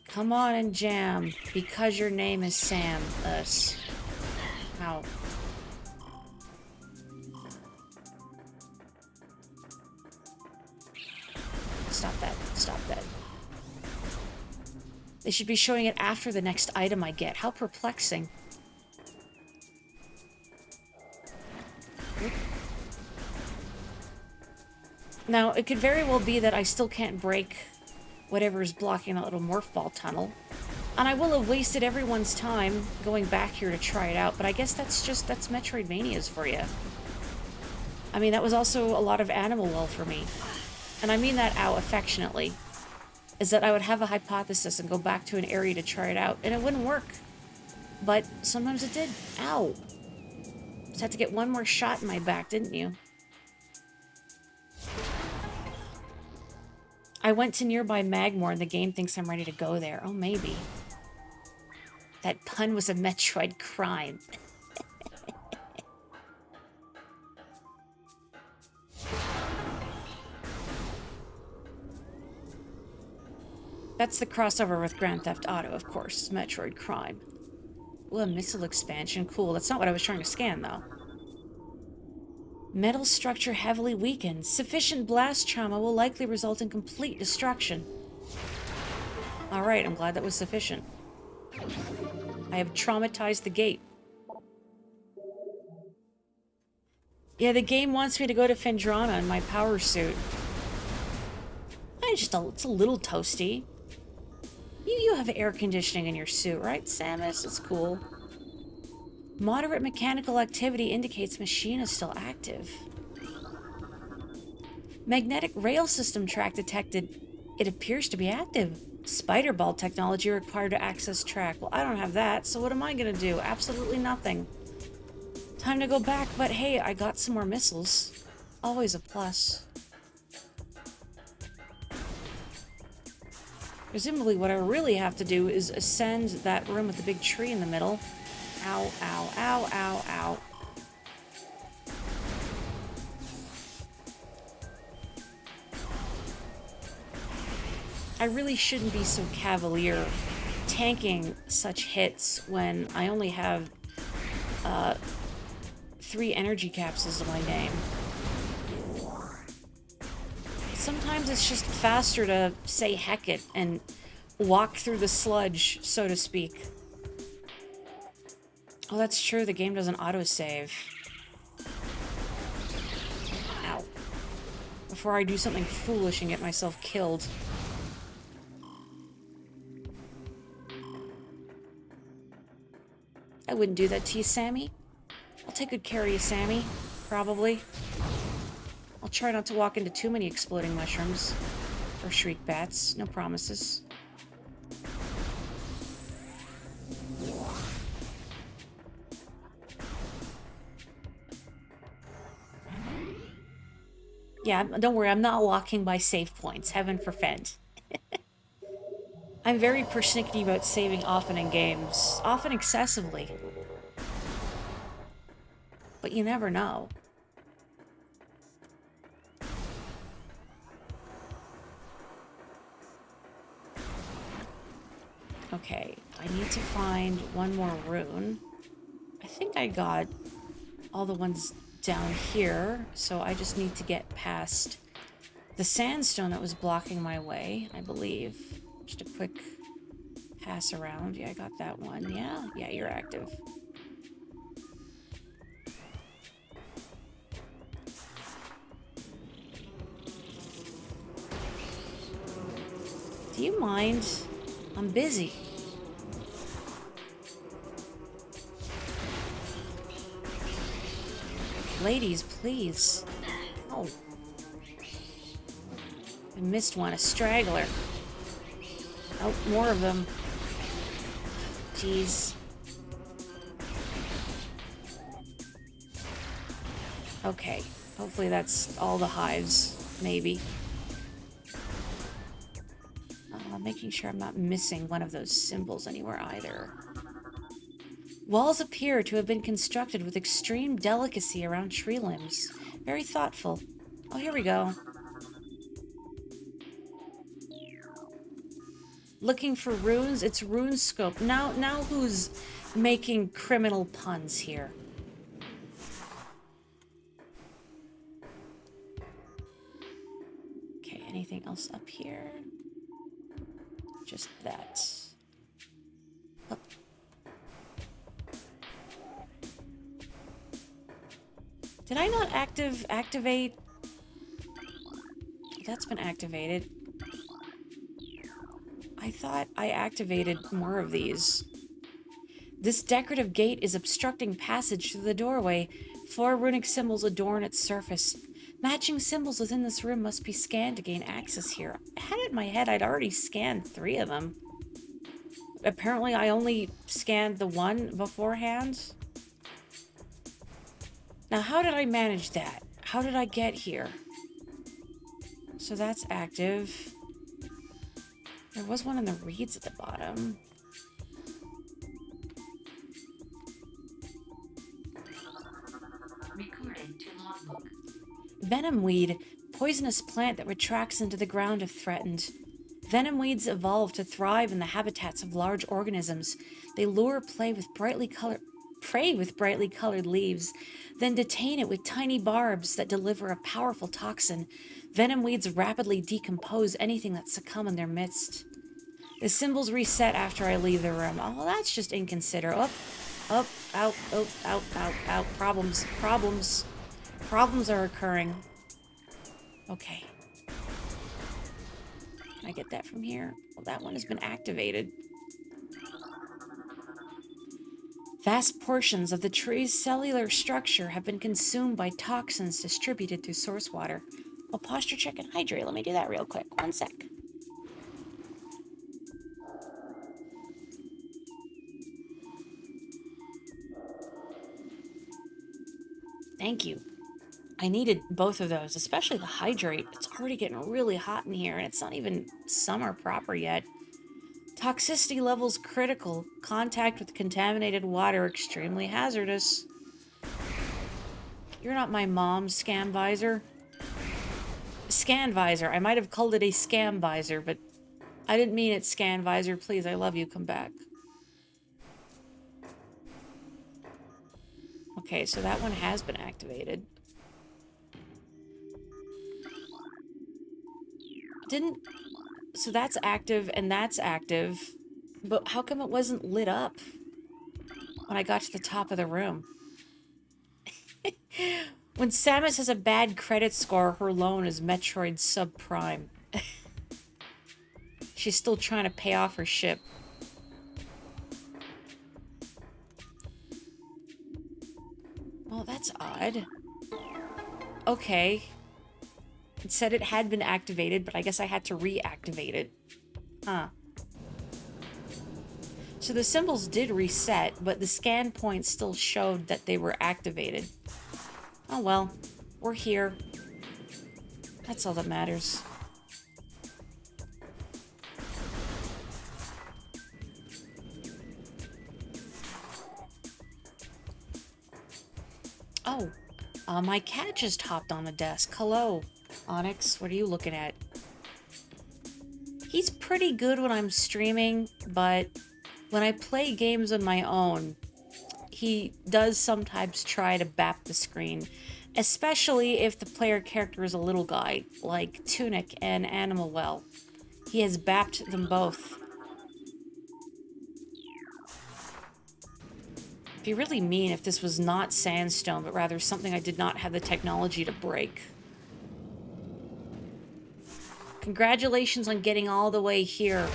Come on and jam, because your name is Sam. Us. Ow. Stop that. Stop that. They should be showing it after the next item I get. How perplexing. Now, it could very well be that I still can't break whatever is blocking that little morph ball tunnel. And I will have wasted everyone's time going back here to try it out, but I guess that's Metroidvanias for you. I mean, that was also a lot of animal will for me. And I mean that out affectionately. Is that I would have a hypothesis and go back to an area to try it out, and it wouldn't work. But sometimes it did. Ow. Just had to get one more shot in my back, didn't you? I went to nearby Magmore and the game thinks I'm ready to go there. Oh, maybe. That pun was a Metroid crime. That's the crossover with Grand Theft Auto, of course. It's Metroid crime. Ooh, a missile expansion. Cool. That's not what I was trying to scan, though. Metal structure heavily weakened. Sufficient blast trauma will likely result in complete destruction. Alright, I'm glad that was sufficient. I have traumatized the gate. Yeah, the game wants me to go to Fendrana in my power suit. It's a little toasty. You have air conditioning in your suit, right, Samus? It's cool. Moderate mechanical activity indicates machine is still active. Magnetic rail system track detected. It appears to be active. Spider ball technology required to access track. Well, I don't have that, so what am I gonna do? Absolutely nothing. Time to go back, but hey, I got some more missiles. Always a plus. Presumably what I really have to do is ascend that room with the big tree in the middle. Ow, ow, ow, ow, ow. I really shouldn't be so cavalier tanking such hits when I only have 3 energy capsules in my name. Sometimes it's just faster to say heck it and walk through the sludge, so to speak. Oh, that's true. The game doesn't autosave. Ow. Before I do something foolish and get myself killed. I wouldn't do that to you, Sammy. I'll take good care of you, Sammy. Probably. I'll try not to walk into too many exploding mushrooms. Or shriek bats. No promises. Yeah, don't worry, I'm not walking by save points. Heaven forfend. I'm very persnickety about saving often in games. Often excessively. but you never know. Okay, I need to find one more rune. I think I got all the ones down here, so I just need to get past the sandstone that was blocking my way, I believe. Just a quick pass around. Yeah, I got that one. Yeah, you're active. Do you mind? I'm busy. Ladies, please. Oh. I missed one, a straggler. Oh, more of them. Jeez. Okay. Hopefully that's all the hives. Maybe. Making sure I'm not missing one of those symbols anywhere either. Walls appear to have been constructed with extreme delicacy around tree limbs. Very thoughtful. Oh, here we go. Looking for runes? It's RuneScope. Now who's making criminal puns here? Okay, anything else up here? Just that. Oh. Did I not activate? That's been activated. I thought I activated more of these. This decorative gate is obstructing passage through the doorway. 4 runic symbols adorn its surface. Matching symbols within this room must be scanned to gain access here. I had it in my head I'd already scanned 3 of them. Apparently I only scanned the one beforehand. Now how did I manage that? How did I get here? So that's active. There was one in the reeds at the bottom. Recorded to logbook. Venom weed, poisonous plant that retracts into the ground if threatened. Venom weeds evolve to thrive in the habitats of large organisms. They lure prey with brightly colored leaves, then detain it with tiny barbs that deliver a powerful toxin. Venom weeds rapidly decompose anything that succumb in their midst. The symbols reset after I leave the room. Oh, well, that's just inconsiderate. Out, out. Problems are occurring. Okay. Can I get that from here? Well, that one has been activated. Vast portions of the tree's cellular structure have been consumed by toxins distributed through source water. Well, posture check and hydrate. Let me do that real quick. 1 sec. Thank you. I needed both of those, especially the hydrate. It's already getting really hot in here, and it's not even summer proper yet. Toxicity levels critical. Contact with contaminated water extremely hazardous. You're not my mom's scam visor. Scan visor. I might have called it a scam visor, but I didn't mean it, scan visor. Please, I love you. Come back. Okay, so that one has been activated. So that's active and that's active, but how come it wasn't lit up when I got to the top of the room? When Samus has a bad credit score, her loan is Metroid subprime. She's still trying to pay off her ship. Well, that's odd. Okay. It said it had been activated, but I guess I had to reactivate it. Huh. So the symbols did reset, but the scan points still showed that they were activated. Oh well, we're here. That's all that matters. Oh, my cat just hopped on the desk. Hello, Onyx. What are you looking at? He's pretty good when I'm streaming, but when I play games on my own, he does sometimes try to bap the screen, especially if the player character is a little guy, like Tunic and Animal Well. He has bapped them both. It'd be really mean if this was not sandstone, but rather something I did not have the technology to break. Congratulations on getting all the way here.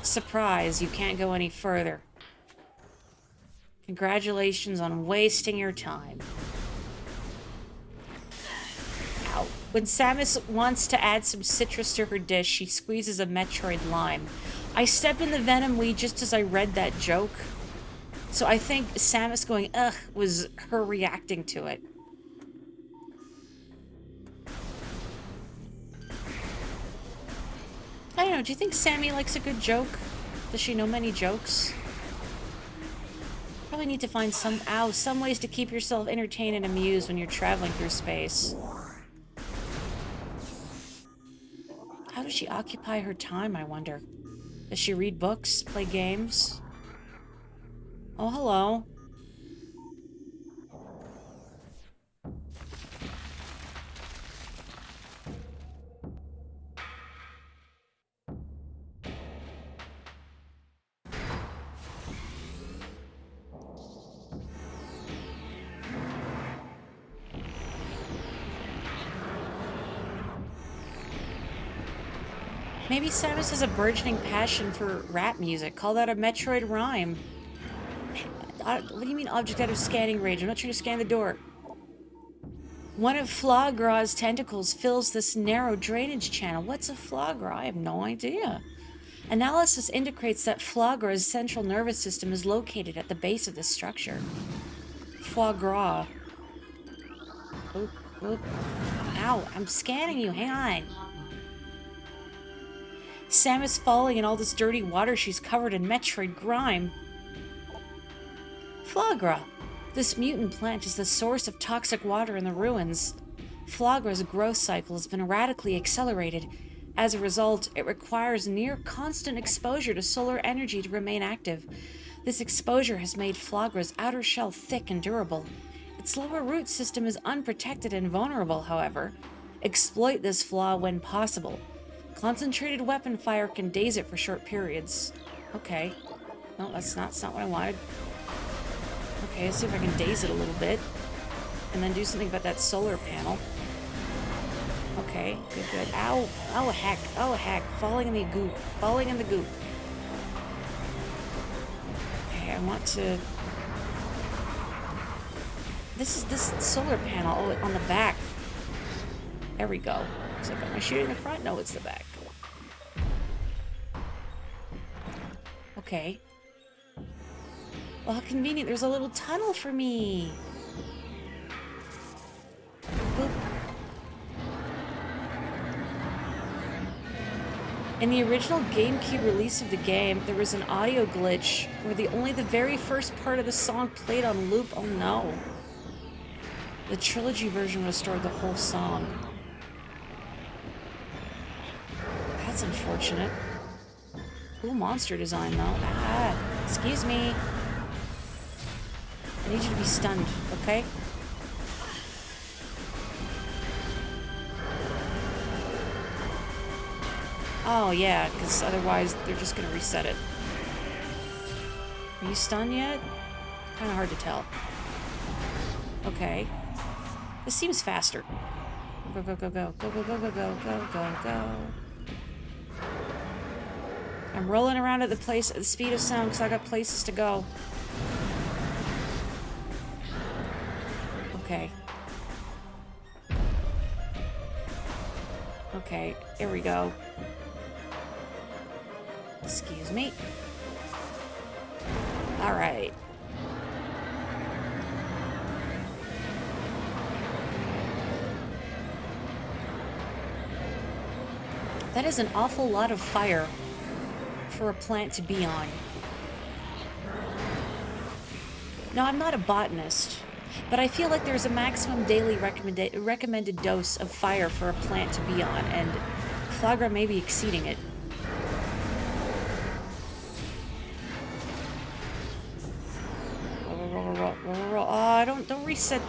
Surprise, you can't go any further. Congratulations on wasting your time. Ow. When Samus wants to add some citrus to her dish, she squeezes a Metroid lime. I stepped in the Venom Weed just as I read that joke. So I think Samus going, ugh, was her reacting to it. I don't know, do you think Sammy likes a good joke? Does she know many jokes? Probably need to find some ways to keep yourself entertained and amused when you're traveling through space. How does she occupy her time, I wonder? Does she read books, play games? Oh, hello. Maybe Samus has a burgeoning passion for rap music. Call that a Metroid rhyme. What do you mean object out of scanning range? I'm not trying to scan the door. One of foie gras' tentacles fills this narrow drainage channel. What's a foie gras? I have no idea. Analysis indicates that foie gras' central nervous system is located at the base of this structure. Foie gras. Oop, oop. Ow, I'm scanning you. Hang on. Samus falling in all this dirty water. She's covered in Metroid grime. Foie gras. This mutant plant is the source of toxic water in the ruins. Foie gras' growth cycle has been radically accelerated. As a result, it requires near constant exposure to solar energy to remain active. This exposure has made foie gras' outer shell thick and durable. Its lower root system is unprotected and vulnerable, however. Exploit this flaw when possible. Concentrated weapon fire can daze it for short periods. Okay. No, that's not what I wanted. Okay, let's see if I can daze it a little bit. And then do something about that solar panel. Okay, good, good. Ow! Oh, heck. Oh, heck. Falling in the goop. Falling in the goop. Okay, I want to... This is this solar panel. Oh, on the back. There we go. It's like, am I shooting the front? No, it's the back. Okay. Well, how convenient. There's a little tunnel for me. Boop. In the original GameCube release of the game, there was an audio glitch where only the very first part of the song played on loop. Oh no. The trilogy version restored the whole song. That's unfortunate. Cool monster design, though. Ah, excuse me. I need you to be stunned, okay? Oh, yeah, because otherwise they're just going to reset it. Are you stunned yet? Kind of hard to tell. Okay. This seems faster. Go, go, go, go. Go, go, go, go, go, go, go, go. I'm rolling around at the speed of sound because I got places to go. Okay. Okay, here we go. Excuse me. Alright. That is an awful lot of fire for a plant to be on. No, I'm not a botanist. But I feel like there's a maximum daily recommended dose of fire for a plant to be on, and foie gras may be exceeding it. Oh, don't reset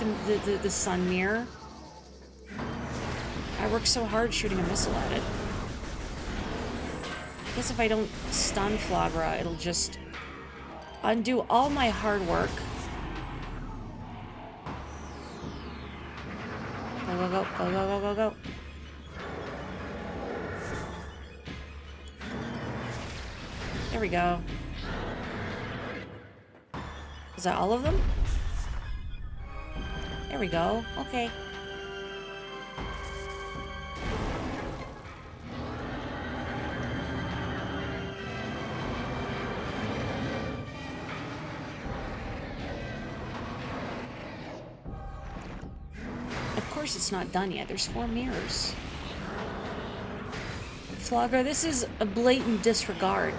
the sun mirror. I worked so hard shooting a missile at it. I guess if I don't stun foie gras, it'll just undo all my hard work. Go, go, go, go, go, go, go, go. There we go. Is that all of them? There we go. Okay. Of course it's not done yet. There's 4 mirrors. Foie gras, this is a blatant disregard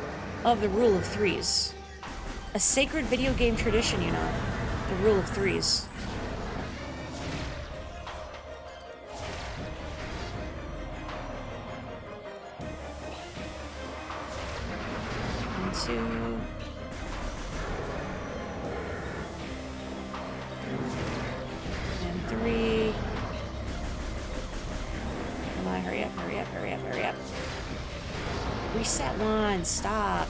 of the rule of threes. A sacred video game tradition, you know. The rule of threes. One, two. And 3. Come on, hurry up, hurry up, hurry up, hurry up. Reset 1, stop.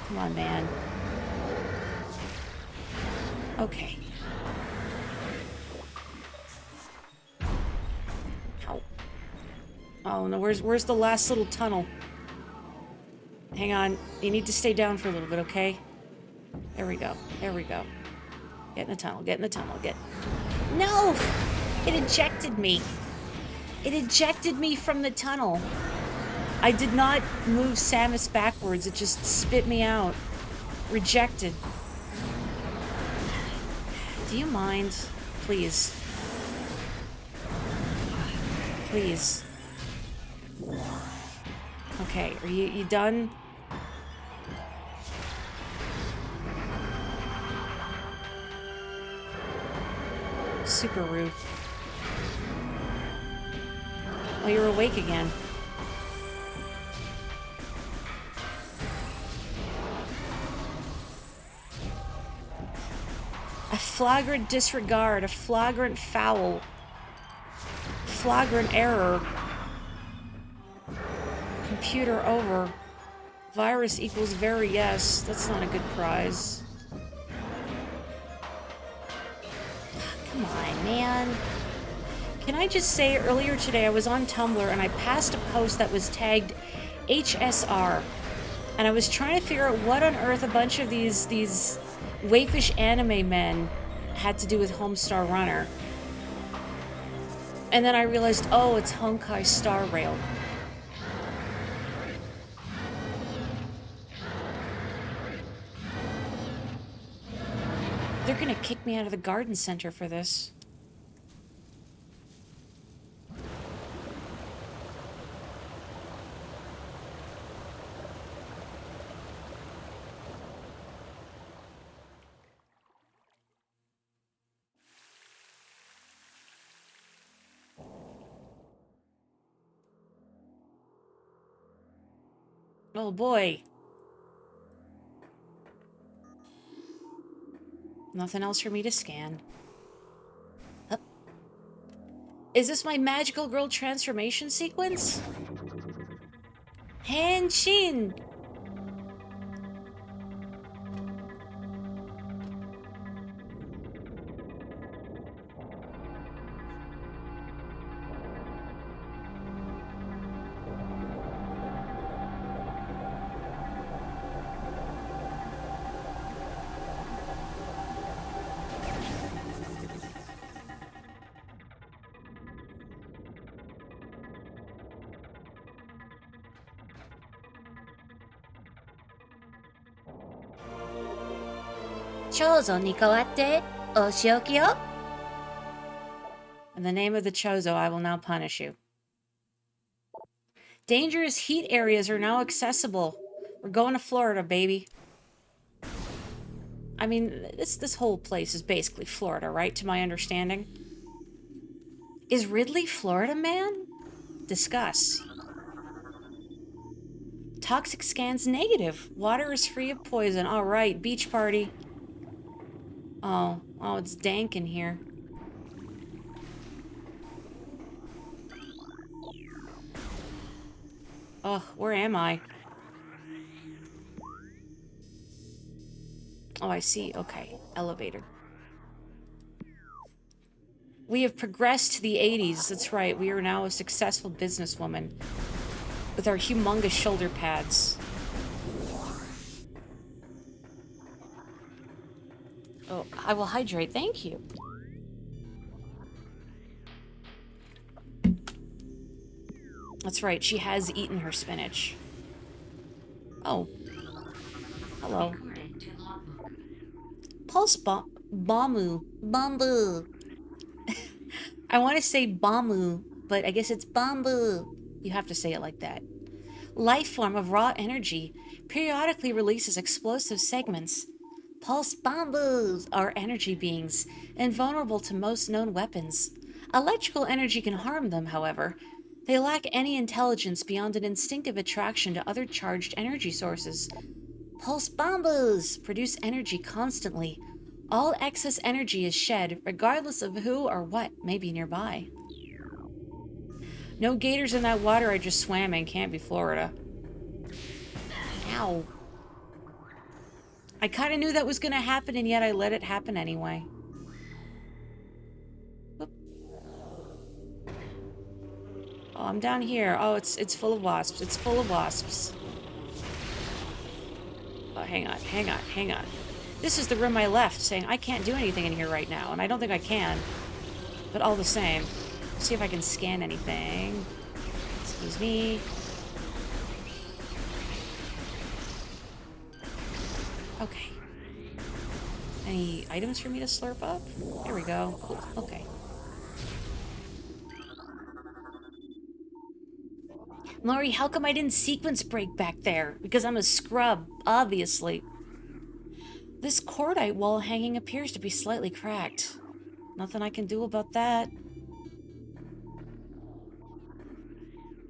Come on, man. Okay. Ow. Oh no, where's the last little tunnel? Hang on. You need to stay down for a little bit, okay? There we go. There we go. Get in the tunnel, get in the tunnel, get... No! It ejected me. It ejected me from the tunnel. I did not move Samus backwards, it just spit me out. Rejected. Do you mind? Please. Please. Okay, are you done? Super rude. Oh, you're awake again. A flagrant disregard, a flagrant foul, flagrant error. Computer over. Virus equals very yes. That's not a good prize. Come on, man. Can I just say, earlier today I was on Tumblr and I passed a post that was tagged HSR. And I was trying to figure out what on earth a bunch of these waifish anime men had to do with Homestar Runner. And then I realized, oh, it's Honkai Star Rail. They're gonna kick me out of the garden center for this. Oh boy. Nothing else for me to scan. Up. Is this my magical girl transformation sequence? Henshin! Chozo ni kawatte oshioki yo. In the name of the Chozo, I will now punish you. Dangerous heat areas are now accessible. We're going to Florida, baby. I mean, this whole place is basically Florida, right? To my understanding. Is Ridley Florida man? Discuss. Toxic scans negative. Water is free of poison. All right, beach party. Oh, it's dank in here. Ugh, where am I? Oh, I see. Okay, elevator. We have progressed to the 80s. That's right. We are now a successful businesswoman with our humongous shoulder pads. Oh, I will hydrate. Thank you. That's right. She has eaten her spinach. Oh, hello. Recorded to logbook. Pulse Bamu. Bamboo. I want to say Bamu, but I guess it's Bamboo. You have to say it like that. Life form of raw energy periodically releases explosive segments. Pulse bamboos are energy beings, invulnerable to most known weapons. Electrical energy can harm them, however. They lack any intelligence beyond an instinctive attraction to other charged energy sources. Pulse bamboos produce energy constantly. All excess energy is shed, regardless of who or what may be nearby. No gators in that water I just swam in. Can't be Florida. Ow. I kind of knew that was going to happen, and yet I let it happen anyway. Whoop. Oh, I'm down here. Oh, it's full of wasps. It's full of wasps. Oh, hang on, hang on, hang on. This is the room I left, saying I can't do anything in here right now, and I don't think I can. But all the same, see if I can scan anything. Excuse me. Okay. Any items for me to slurp up? There we go. Cool. Okay. Maury, how come I didn't sequence break back there? Because I'm a scrub, obviously. This cordite wall hanging appears to be slightly cracked. Nothing I can do about that.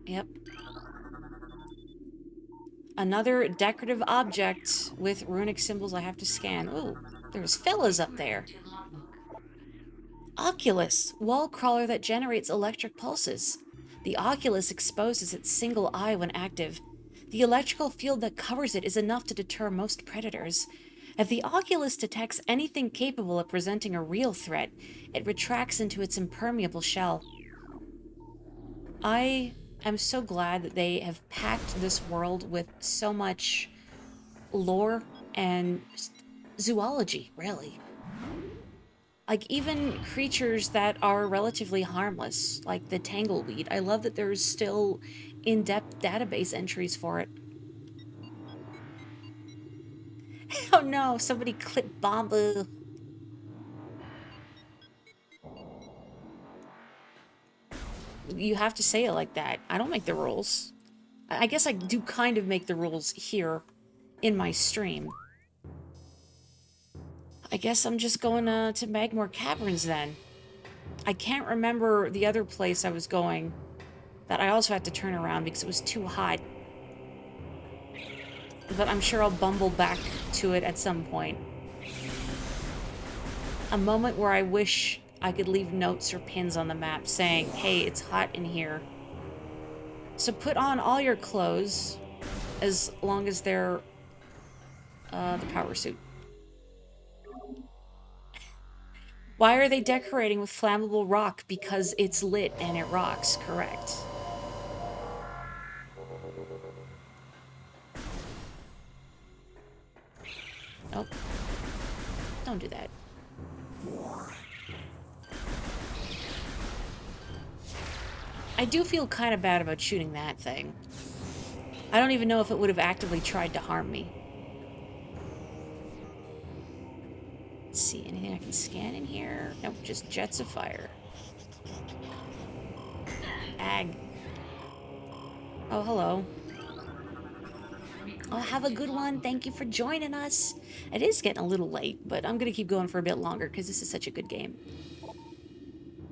Yep. Another decorative object with runic symbols I have to scan. Ooh, there's fellas up there. To logbook. Oculus, wall crawler that generates electric pulses. The oculus exposes its single eye when active. The electrical field that covers it is enough to deter most predators. If the oculus detects anything capable of presenting a real threat, it retracts into its impermeable shell. I am so glad that they have packed this world with so much lore and zoology, really. Like, even creatures that are relatively harmless, like the tangleweed. I love that there's still in-depth database entries for it. Oh no, somebody clipped bamboo. You have to say it like that. I don't make the rules. I guess I do kind of make the rules here in my stream. I guess I'm just going to Magmore Caverns then. I can't remember the other place I was going that I also had to turn around because it was too hot. But I'm sure I'll bumble back to it at some point. A moment where I wish I could leave notes or pins on the map saying, hey, it's hot in here. So put on all your clothes as long as they're the power suit. Why are they decorating with flammable rock? Because it's lit and it rocks, correct. Oh. Don't do that. I do feel kind of bad about shooting that thing. I don't even know if it would have actively tried to harm me. Let's see, anything I can scan in here? Nope, just jets of fire. Ag. Oh, hello. Oh, have a good one. Thank you for joining us. It is getting a little late, but I'm going to keep going for a bit longer because this is such a good game.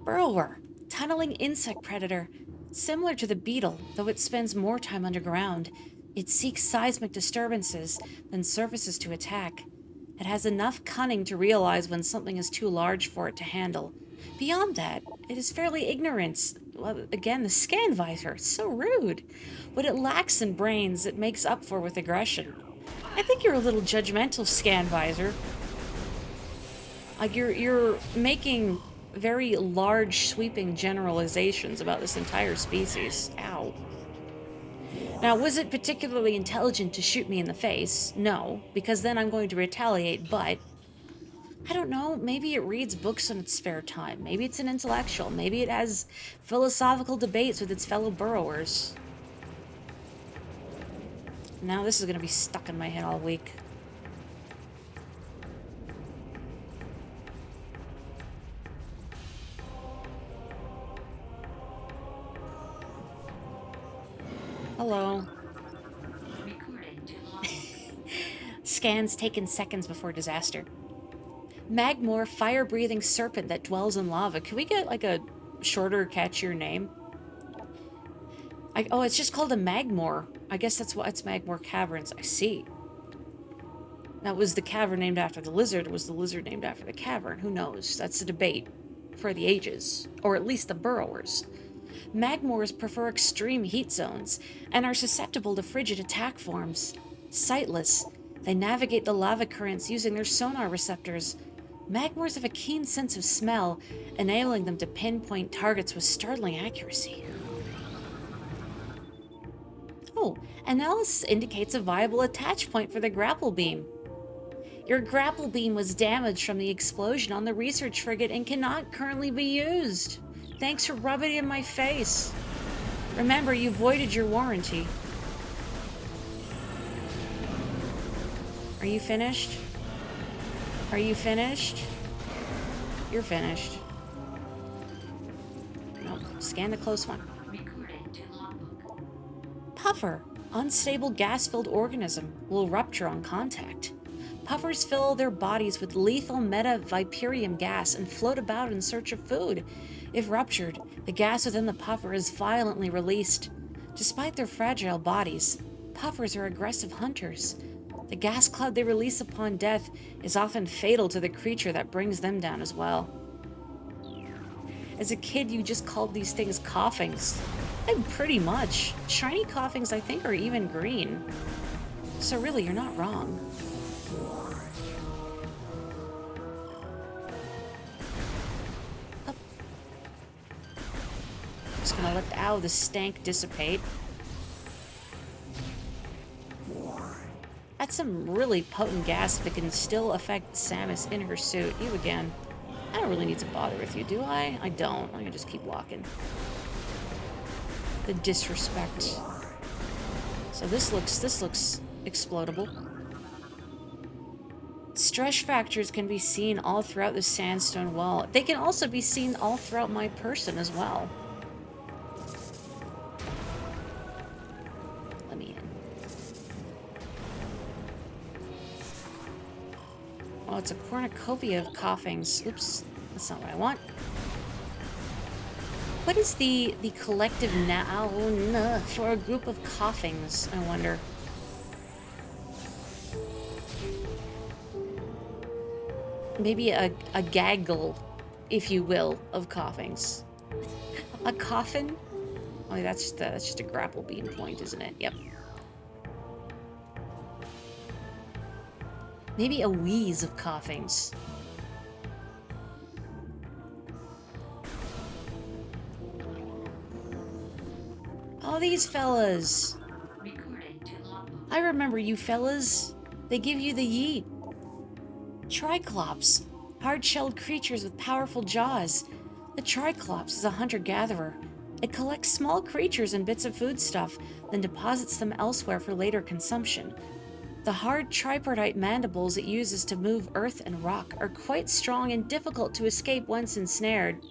Burrower, tunneling insect predator. Similar to the beetle, though it spends more time underground, it seeks seismic disturbances than surfaces to attack. It has enough cunning to realize when something is too large for it to handle. Beyond that, it is fairly ignorant. Well, again, the scan visor, so rude. What it lacks in brains, it makes up for with aggression. I think you're a little judgmental, scan visor. Like you're making very large, sweeping generalizations about this entire species. Ow. Now, was it particularly intelligent to shoot me in the face? No, because then I'm going to retaliate, but I don't know, maybe it reads books in its spare time. Maybe it's an intellectual. Maybe it has philosophical debates with its fellow burrowers. Now this is going to be stuck in my head all week. Hello. Recorded to logbook. Scans taken seconds before disaster. Magmore, fire-breathing serpent that dwells in lava. Can we get, like, a shorter, catchier name? Oh, it's just called a Magmore. I guess that's why it's Magmore Caverns. I see. That was the cavern named after the lizard. Was the lizard named after the cavern? Who knows? That's a debate for the ages. Or at least the burrowers. Magmores prefer extreme heat zones and are susceptible to frigid attack forms. Sightless, they navigate the lava currents using their sonar receptors. Magmores have a keen sense of smell, enabling them to pinpoint targets with startling accuracy. Oh, analysis indicates a viable attach point for the grapple beam. Your grapple beam was damaged from the explosion on the research frigate and cannot currently be used. Thanks for rubbing it in my face. Remember, you voided your warranty. Are you finished? Are you finished? You're finished. Nope. Scan the close one. Recorded to logbook. Puffer. Unstable gas-filled organism. Will rupture on contact. Puffers fill their bodies with lethal metaviperium gas and float about in search of food. If ruptured, the gas within the puffer is violently released. Despite their fragile bodies, puffers are aggressive hunters. The gas cloud they release upon death is often fatal to the creature that brings them down as well. As a kid, you just called these things coughings. And pretty much. Shiny coughings, I think, are even green. So really, you're not wrong. Up. Just gonna let the stank dissipate. That's some really potent gas if it can still affect Samus in her suit. You again. I don't really need to bother with you, do I? I don't. I can just keep walking. The disrespect. So this looks explodable. Stress fractures can be seen all throughout the sandstone wall. They can also be seen all throughout my person as well. Let me in. Oh, it's a cornucopia of coughings. Oops, that's not what I want. What is the collective noun for a group of coughings, I wonder? Maybe a gaggle, if you will, of coughings. A coffin? Oh, that's just a grapple beam point, isn't it? Yep. Maybe a wheeze of coughings. Oh, these fellas. Recorded to logbook. I remember you fellas. They give you the yeet. Triclops. Hard-shelled creatures with powerful jaws. The Triclops is a hunter-gatherer. It collects small creatures and bits of foodstuff, then deposits them elsewhere for later consumption. The hard tripartite mandibles it uses to move earth and rock are quite strong and difficult to escape once ensnared.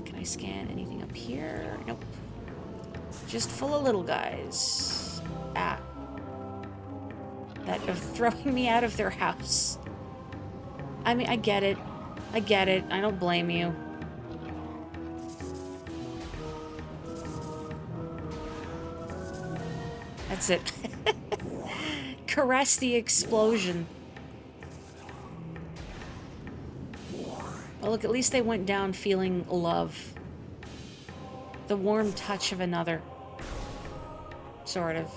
Can I scan anything up here? Nope. Just full of little guys. threat of throwing me out of their house. I mean, I get it. I get it. I don't blame you. That's it. Caress the explosion. Well, look, at least they went down feeling love. The warm touch of another. Sort of.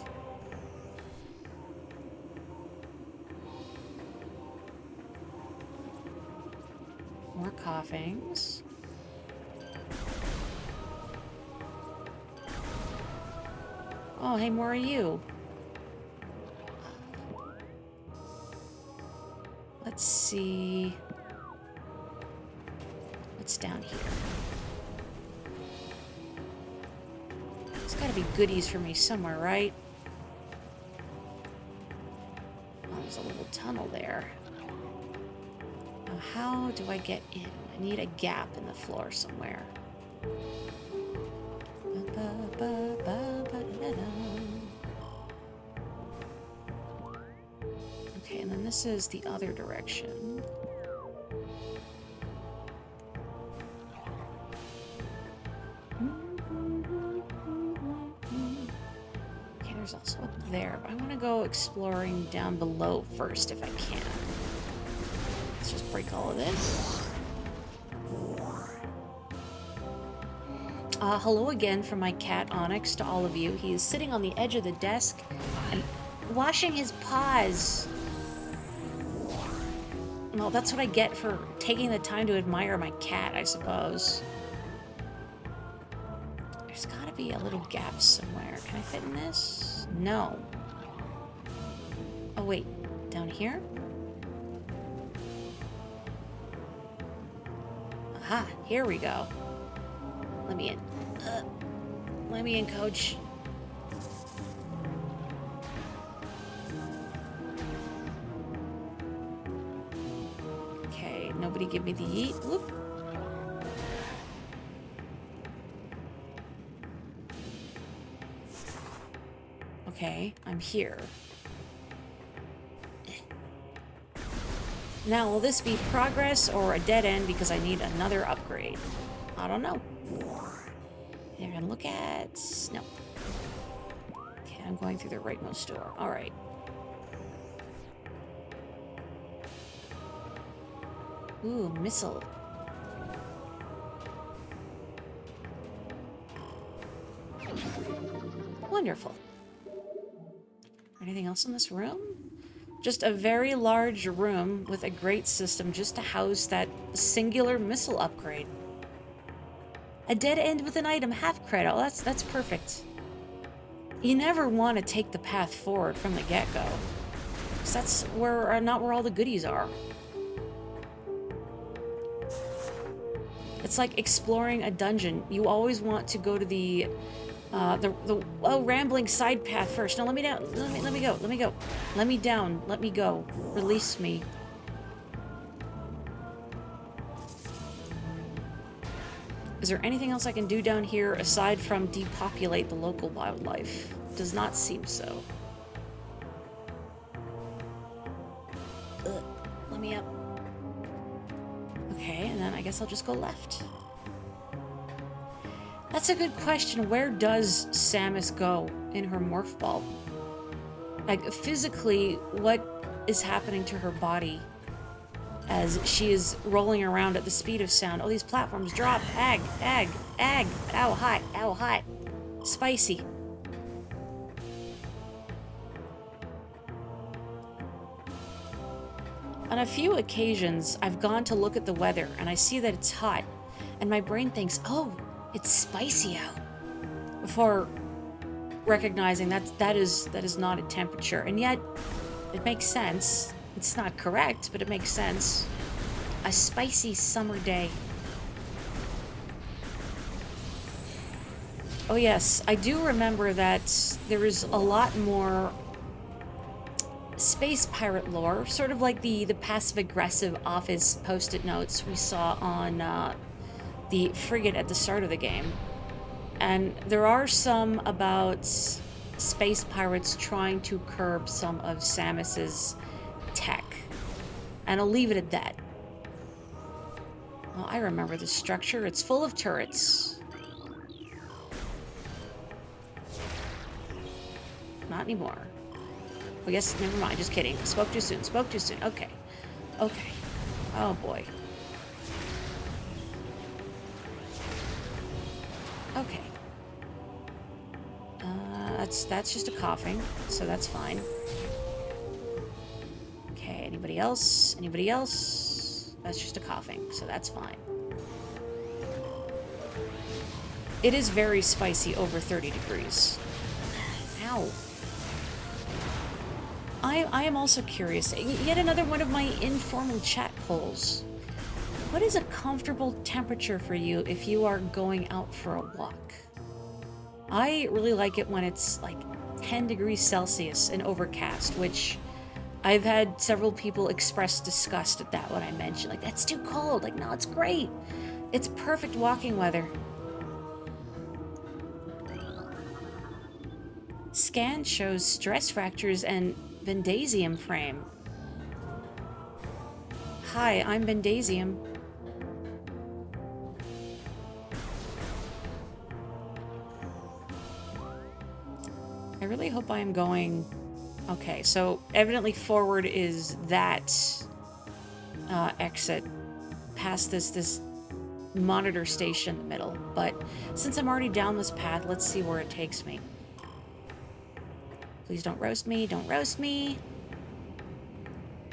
More coughings. Oh, hey, more of you. Let's see. What's down here? There's gotta be goodies for me somewhere, right? Oh, there's a little tunnel there. Now, how do I get in? I need a gap in the floor somewhere. Okay, and then this is the other direction. Okay, there's also up there, but I want to go exploring down below first if I can. Let's just break all of this. Hello again from my cat Onyx to all of you. He is sitting on the edge of the desk and washing his paws. Well, that's what I get for taking the time to admire my cat, I suppose. There's gotta be a little gap somewhere. Can I fit in this? No. Oh, wait. Down here? Aha, here we go. Let me in. Let me in, coach. Okay, nobody give me the yeet. Whoop. Okay, I'm here. Now, will this be progress or a dead end because I need another upgrade? I don't know. They're gonna look at... No. Okay, I'm going through the rightmost door. Alright. Ooh, missile. Wonderful. Anything else in this room? Just a very large room with a great system just to house that singular missile upgrade. A dead end with an item, half credit. Oh, that's perfect. You never want to take the path forward from the get-go. Because that's where not where all the goodies are. It's like exploring a dungeon. You always want to go to the rambling side path first. No, let me down. Let me go. Let me go. Let me down. Let me go. Release me. Is there anything else I can do down here aside from depopulate the local wildlife? Does not seem so. Let me up. Okay, and then I guess I'll just go left. That's a good question. Where does Samus go in her morph ball? Like, physically, what is happening to her body as she is rolling around at the speed of sound? Oh, these platforms drop. Ag, ag, ag. Ow, hot, ow, hot. Spicy. On a few occasions, I've gone to look at the weather and I see that it's hot, and my brain thinks, oh, it's spicy out, before recognizing that is not a temperature. And yet, it makes sense. It's not correct, but it makes sense. A spicy summer day. Oh yes, I do remember that there is a lot more space pirate lore, sort of like the passive-aggressive office post-it notes we saw on the frigate at the start of the game. And there are some about space pirates trying to curb some of Samus's tech. And I'll leave it at that. Well, I remember this structure. It's full of turrets. Not anymore. I guess, never mind, just kidding. Spoke too soon, spoke too soon. Okay. Okay. Oh boy. Okay. That's just a coughing, so that's fine. Okay, anybody else? Anybody else? That's just a coughing, so that's fine. It is very spicy over 30 degrees. Ow. I am also curious. Yet another one of my informal chat polls. What is a comfortable temperature for you if you are going out for a walk? I really like it when it's like 10 degrees Celsius and overcast, which I've had several people express disgust at that when I mentioned, like, that's too cold. Like, no, it's great. It's perfect walking weather. Scan shows stress fractures and Bendasium frame. Hi, I'm Bendasium. I really hope I am going... Okay, so evidently forward is that exit past this monitor station in the middle. But since I'm already down this path, let's see where it takes me. Please don't roast me, don't roast me.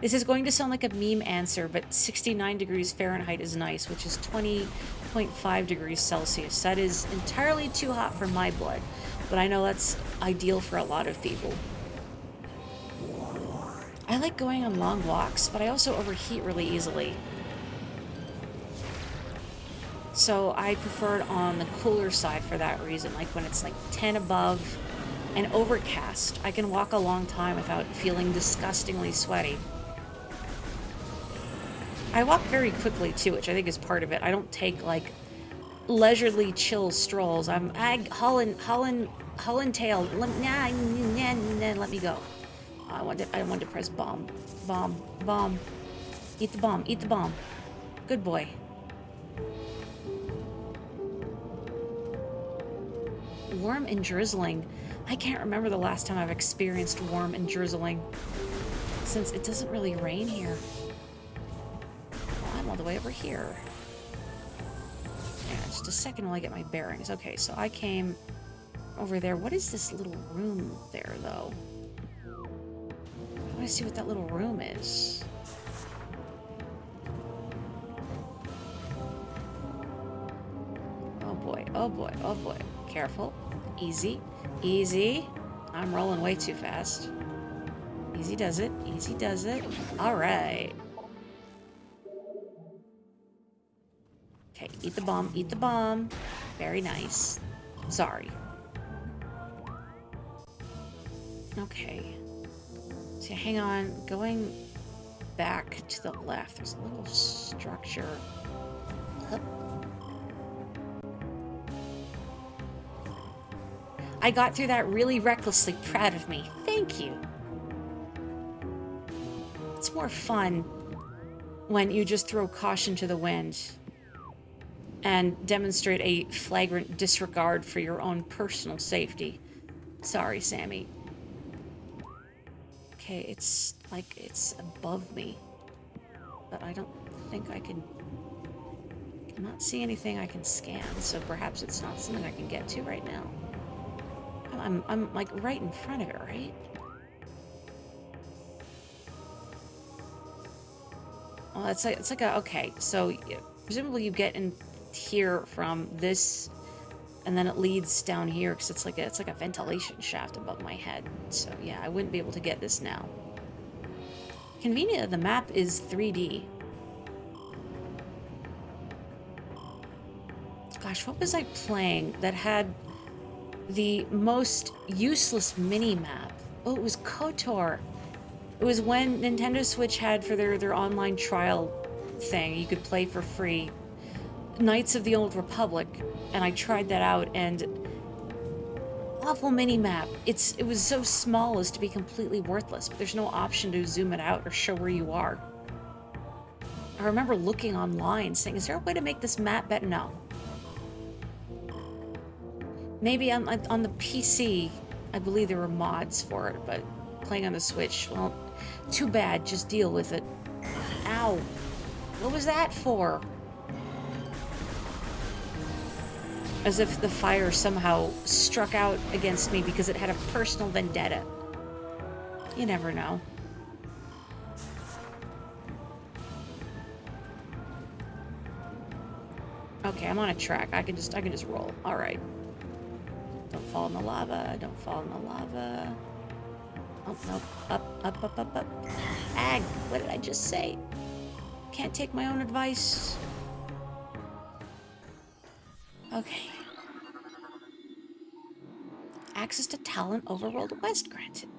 This is going to sound like a meme answer, but 69 degrees Fahrenheit is nice, which is 20.5 degrees Celsius. That is entirely too hot for my blood, but I know that's ideal for a lot of people. I like going on long walks, but I also overheat really easily. So I prefer it on the cooler side for that reason, like when it's like 10 above and overcast. I can walk a long time without feeling disgustingly sweaty. I walk very quickly too, which I think is part of it. I don't take like leisurely chill strolls. I'm Holland tail. Let me go. I wanted to press bomb. Bomb. Eat the bomb. Eat the bomb. Good boy. Warm and drizzling. I can't remember the last time I've experienced warm and drizzling, since it doesn't really rain here. Well, I'm all the way over here. Yeah, just a second while I get my bearings. Okay, so I came over there. What is this little room there, though? I want to see what that little room is. Oh boy, oh boy, oh boy. Careful. Easy. Easy. I'm rolling way too fast. Easy does it. Easy does it. Alright. Okay, eat the bomb. Eat the bomb. Very nice. Sorry. Okay. So hang on. Going back to the left. There's a little structure. Up. I got through that really recklessly. Proud of me. Thank you. It's more fun when you just throw caution to the wind and demonstrate a flagrant disregard for your own personal safety. Sorry, Sammy. Okay, it's like it's above me, but I don't think I can... I'm not seeing anything I can scan, so perhaps it's not something I can get to right now. I'm like right in front of it, right? Well, it's like a... Okay, so presumably you get in here from this, and then it leads down here because it's like a ventilation shaft above my head. So yeah, I wouldn't be able to get this now. Convenient, the map is 3D. Gosh, what was I playing that had the most useless mini-map? Oh, it was KOTOR. It was when Nintendo Switch had for their online trial thing, you could play for free, Knights of the Old Republic, and I tried that out, and awful mini-map. It was so small as to be completely worthless, but there's no option to zoom it out or show where you are. I remember looking online saying, is there a way to make this map better? No. Maybe on the PC, I believe there were mods for it, but playing on the Switch, well, too bad, just deal with it. Ow. What was that for? As if the fire somehow struck out against me because it had a personal vendetta. You never know. Okay, I'm on a track. I can just roll. All right. Don't fall in the lava. Don't fall in the lava. Oh, nope. Up, up, up, up, up. Ag! What did I just say? Can't take my own advice. Okay. Access to Talent Overworld West granted.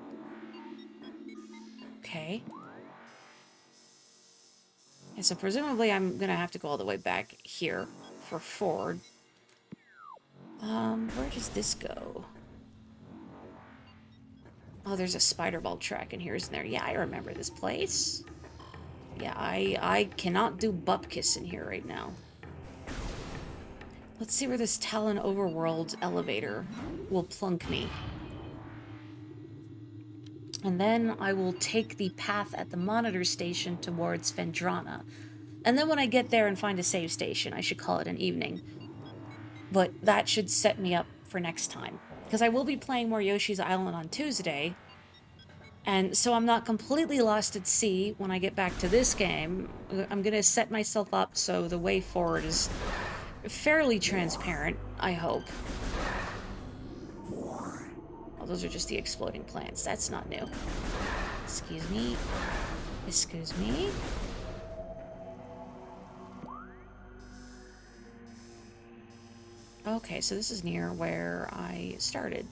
Okay. Yeah, so presumably I'm gonna have to go all the way back here for Ford. Where does this go? Oh, there's a spider ball track in here, isn't there? Yeah, I remember this place. Yeah, I cannot do bupkis in here right now. Let's see where this Talon Overworld elevator will plunk me. And then I will take the path at the monitor station towards Vendrana. And then when I get there and find a save station, I should call it an evening. But that should set me up for next time. Because I will be playing more Yoshi's Island on Tuesday. And so I'm not completely lost at sea when I get back to this game. I'm going to set myself up so the way forward is fairly transparent, I hope. Oh, those are just the exploding plants. That's not new. Excuse me. Excuse me. Okay, so this is near where I started.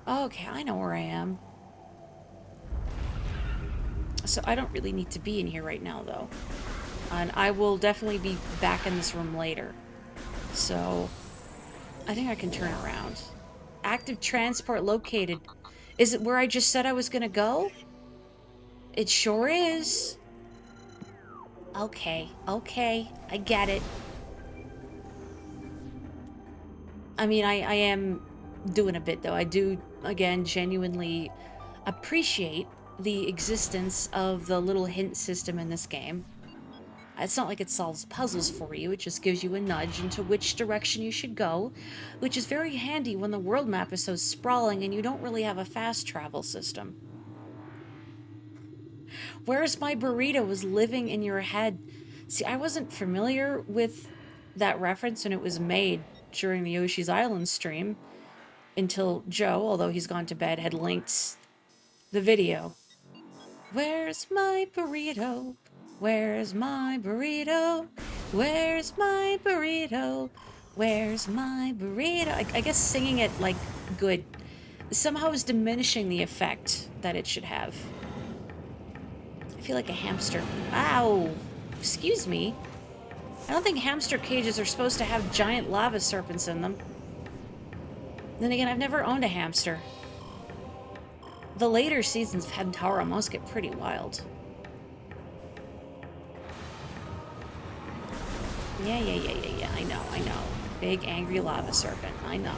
Okay, I know where I am. So I don't really need to be in here right now, though. And I will definitely be back in this room later. So I think I can turn around. Active transport located. Is it where I just said I was gonna go? It sure is. Okay, okay, I get it. I mean, I am doing a bit, though. I do, again, genuinely appreciate the existence of the little hint system in this game. It's not like it solves puzzles for you, it just gives you a nudge into which direction you should go, which is very handy when the world map is so sprawling and you don't really have a fast travel system. Where's My Burrito was living in your head. See, I wasn't familiar with that reference when it was made during the Yoshi's Island stream until Joe, although he's gone to bed, had linked the video. Where's my burrito? Where's my burrito? Where's my burrito? Where's my burrito? I guess singing it like good somehow is diminishing the effect that it should have. I feel like a hamster. Ow! Excuse me. I don't think hamster cages are supposed to have giant lava serpents in them. Then again, I've never owned a hamster. The later seasons of Hentara must get pretty wild. Yeah, I know. Big angry lava serpent, I know.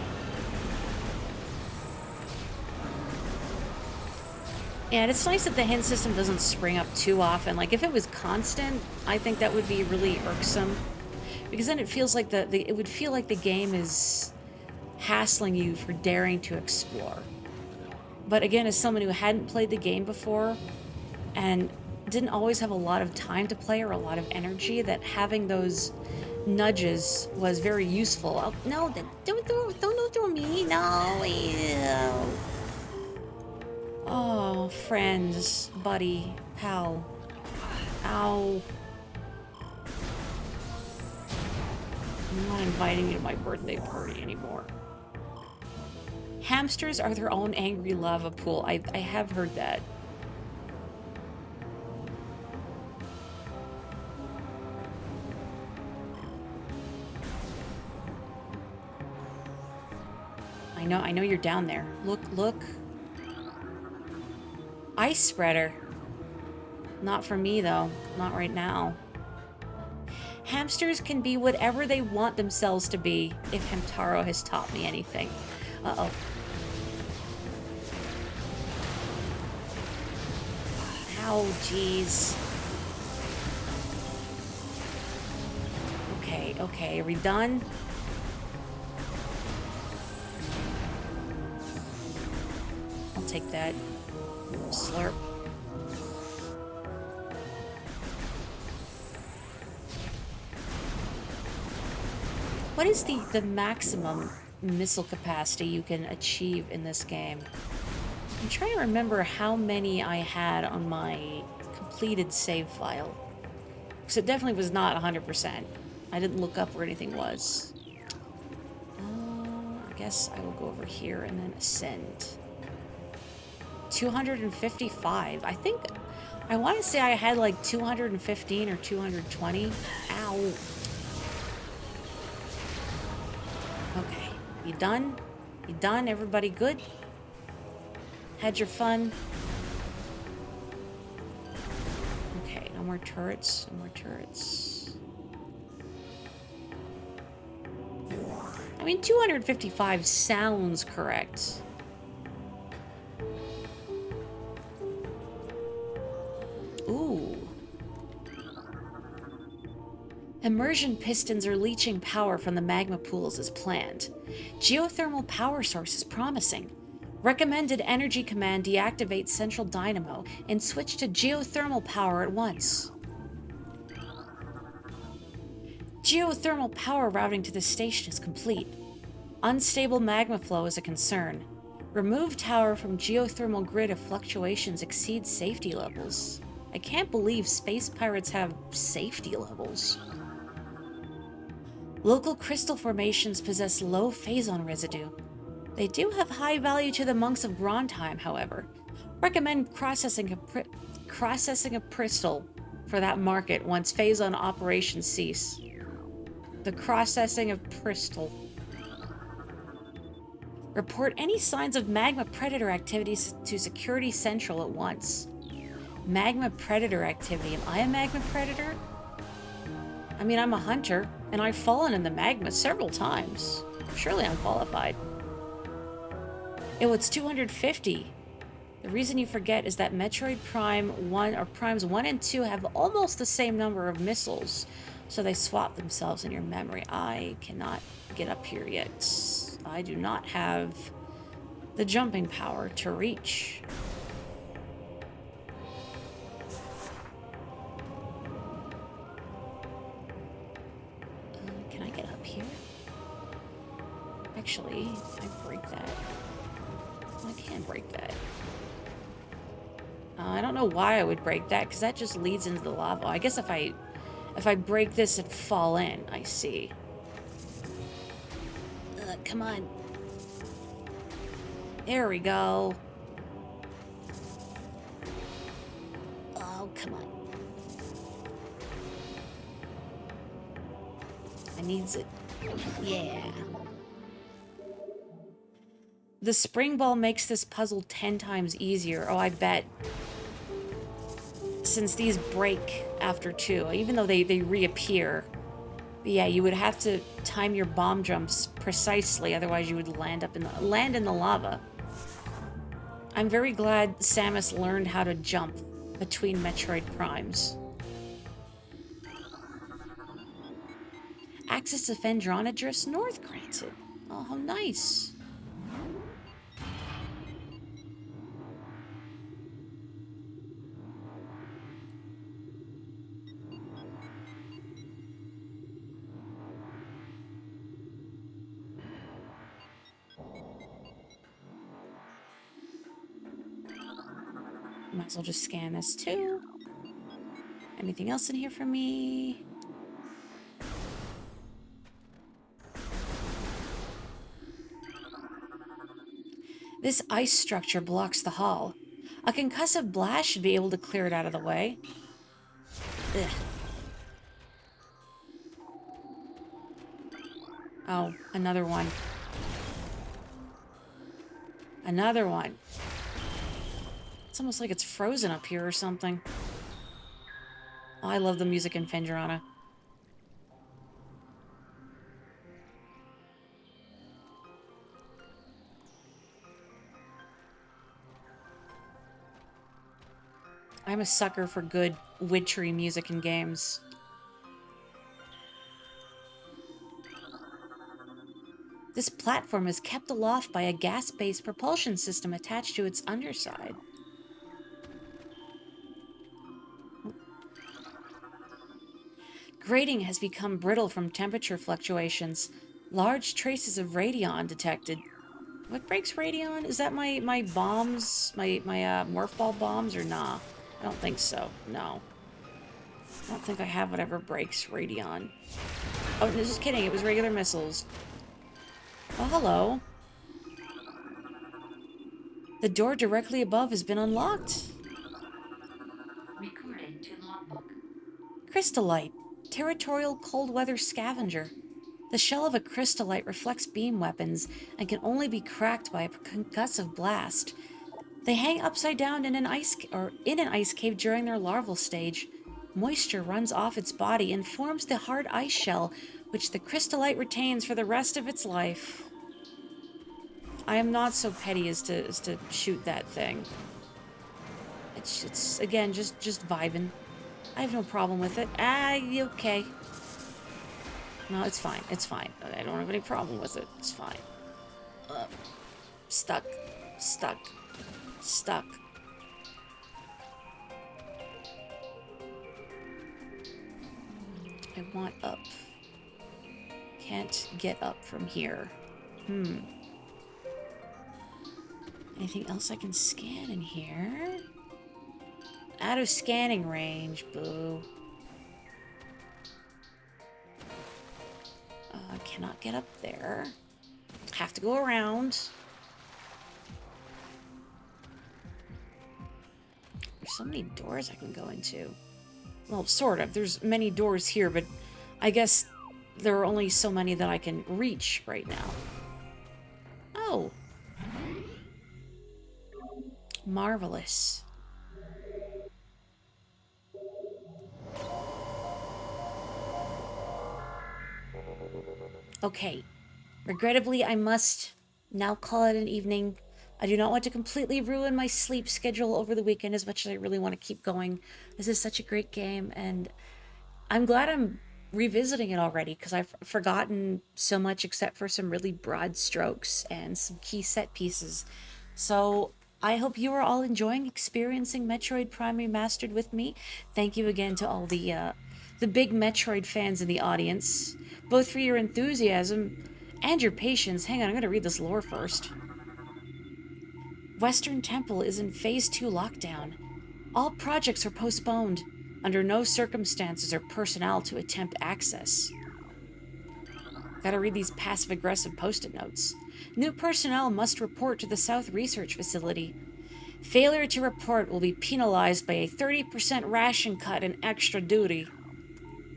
Yeah, and it's nice that the hint system doesn't spring up too often. Like, if it was constant, I think that would be really irksome. Because then it feels like it would feel like the game is hassling you for daring to explore. But again, as someone who hadn't played the game before and didn't always have a lot of time to play or a lot of energy, that having those nudges was very useful. Oh, no, don't do me, no. Ew. Oh, friends, buddy, pal. Ow. I'm not inviting you to my birthday party anymore. Hamsters are their own angry lava pool. I have heard that. I know you're down there. Look, look. Ice spreader. Not for me, though. Not right now. Hamsters can be whatever they want themselves to be, if Hamtaro has taught me anything. Uh-oh. Ow, jeez. Okay, okay, are we done? I'll take that. Slurp. What is the maximum missile capacity you can achieve in this game? I'm trying to remember how many I had on my completed save file. Because it definitely was not 100%. I didn't look up where anything was. I guess I will go over here and then ascend. 255. I think... I want to say I had like 215 or 220. Ow. Okay. You done? You done? Everybody good? Had your fun? Okay, no more turrets. No more turrets. I mean, 255 sounds correct. Ooh. Immersion pistons are leaching power from the magma pools as planned. Geothermal power source is promising. Recommended energy command deactivate central dynamo and switch to geothermal power at once. Geothermal power routing to the station is complete. Unstable magma flow is a concern. Remove tower from geothermal grid if fluctuations exceed safety levels. I can't believe space pirates have safety levels. Local crystal formations possess low phazon residue. They do have high value to the monks of Grondheim, however. Recommend processing a crystal for that market once phazon operations cease. The processing of crystal. Report any signs of magma predator activities to Security Central at once. Magma predator activity. Am I a magma predator? I mean, I'm a hunter, and I've fallen in the magma several times. Surely I'm qualified. Oh, it's 250. The reason you forget is that Metroid Prime 1, or Primes 1 and 2 have almost the same number of missiles, so they swap themselves in your memory. I cannot get up here yet. I do not have the jumping power to reach. Can I get up here? Actually, I break that. I can break that. I don't know why I would break that, because that just leads into the lava. I guess if I break this and fall in, I see. Come on. There we go. Oh, come on. I needs it. Yeah. The spring ball makes this puzzle 10 times easier. Oh, I bet. Since these break after 2, even though they reappear. But yeah, you would have to time your bomb jumps precisely, otherwise you would land in the lava. I'm very glad Samus learned how to jump between Metroid Primes. Access to Phendrana drifts north granted. Oh, how nice. Might as well just scan this too. Anything else in here for me? This ice structure blocks the hall. A concussive blast should be able to clear it out of the way. Ugh. Oh, another one. Another one. It's almost like it's frozen up here or something. Oh, I love the music in Fendrana. I'm a sucker for good witchery music in games. This platform is kept aloft by a gas-based propulsion system attached to its underside. Grating has become brittle from temperature fluctuations. Large traces of radion detected. What breaks radion? Is that my bombs? My morph ball bombs or nah? I don't think so. No. I don't think I have whatever breaks radion. Oh, no, just kidding. It was regular missiles. Oh, hello. The door directly above has been unlocked. Recorded to logbook. Crystallite. Territorial cold weather scavenger. The shell of a crystallite reflects beam weapons and can only be cracked by a concussive blast. They hang upside down in an ice cave during their larval stage. Moisture runs off its body and forms the hard ice shell, which the crystallite retains for the rest of its life. I am not so petty as to shoot that thing. It's again just vibing. I have no problem with it. Okay. No, it's fine. It's fine. I don't have any problem with it. It's fine. Stuck. Stuck. Stuck. I want up. Can't get up from here. Anything else I can scan in here? Out of scanning range, boo. Cannot get up there. Have to go around. There's so many doors I can go into. Well, sort of. There's many doors here, but I guess there are only so many that I can reach right now. Oh. Marvelous. Okay. Regrettably, I must now call it an evening. I do not want to completely ruin my sleep schedule over the weekend as much as I really want to keep going. This is such a great game, and I'm glad I'm revisiting it already because I've forgotten so much except for some really broad strokes and some key set pieces. So I hope you are all enjoying experiencing Metroid Prime Remastered with me. Thank you again to all the big Metroid fans in the audience, both for your enthusiasm and your patience. Hang on, I'm going to read this lore first. Western Temple is in Phase 2 lockdown. All projects are postponed. Under no circumstances are personnel to attempt access. Gotta read these passive-aggressive post-it notes. New personnel must report to the South Research Facility. Failure to report will be penalized by a 30% ration cut and extra duty.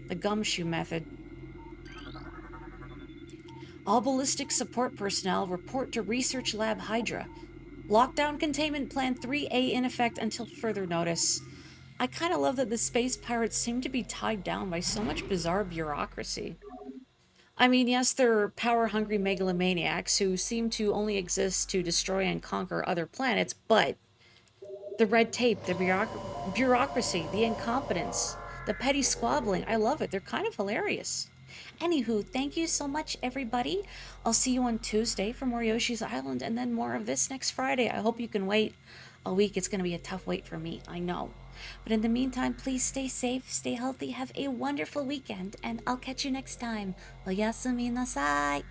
The gumshoe method. All ballistic support personnel report to Research Lab Hydra. Lockdown Containment Plan 3A in effect until further notice. I kind of love that the space pirates seem to be tied down by so much bizarre bureaucracy. I mean, yes, they're power-hungry megalomaniacs who seem to only exist to destroy and conquer other planets, but the red tape, the bureaucracy, the incompetence, the petty squabbling, I love it. They're kind of hilarious. Anywho, thank you so much, everybody. I'll see you on Tuesday for more Yoshi's Island and then more of this next Friday. I hope you can wait a week. It's going to be a tough wait for me, I know. But in the meantime, please stay safe, stay healthy, have a wonderful weekend, and I'll catch you next time. Oyasumi nasai.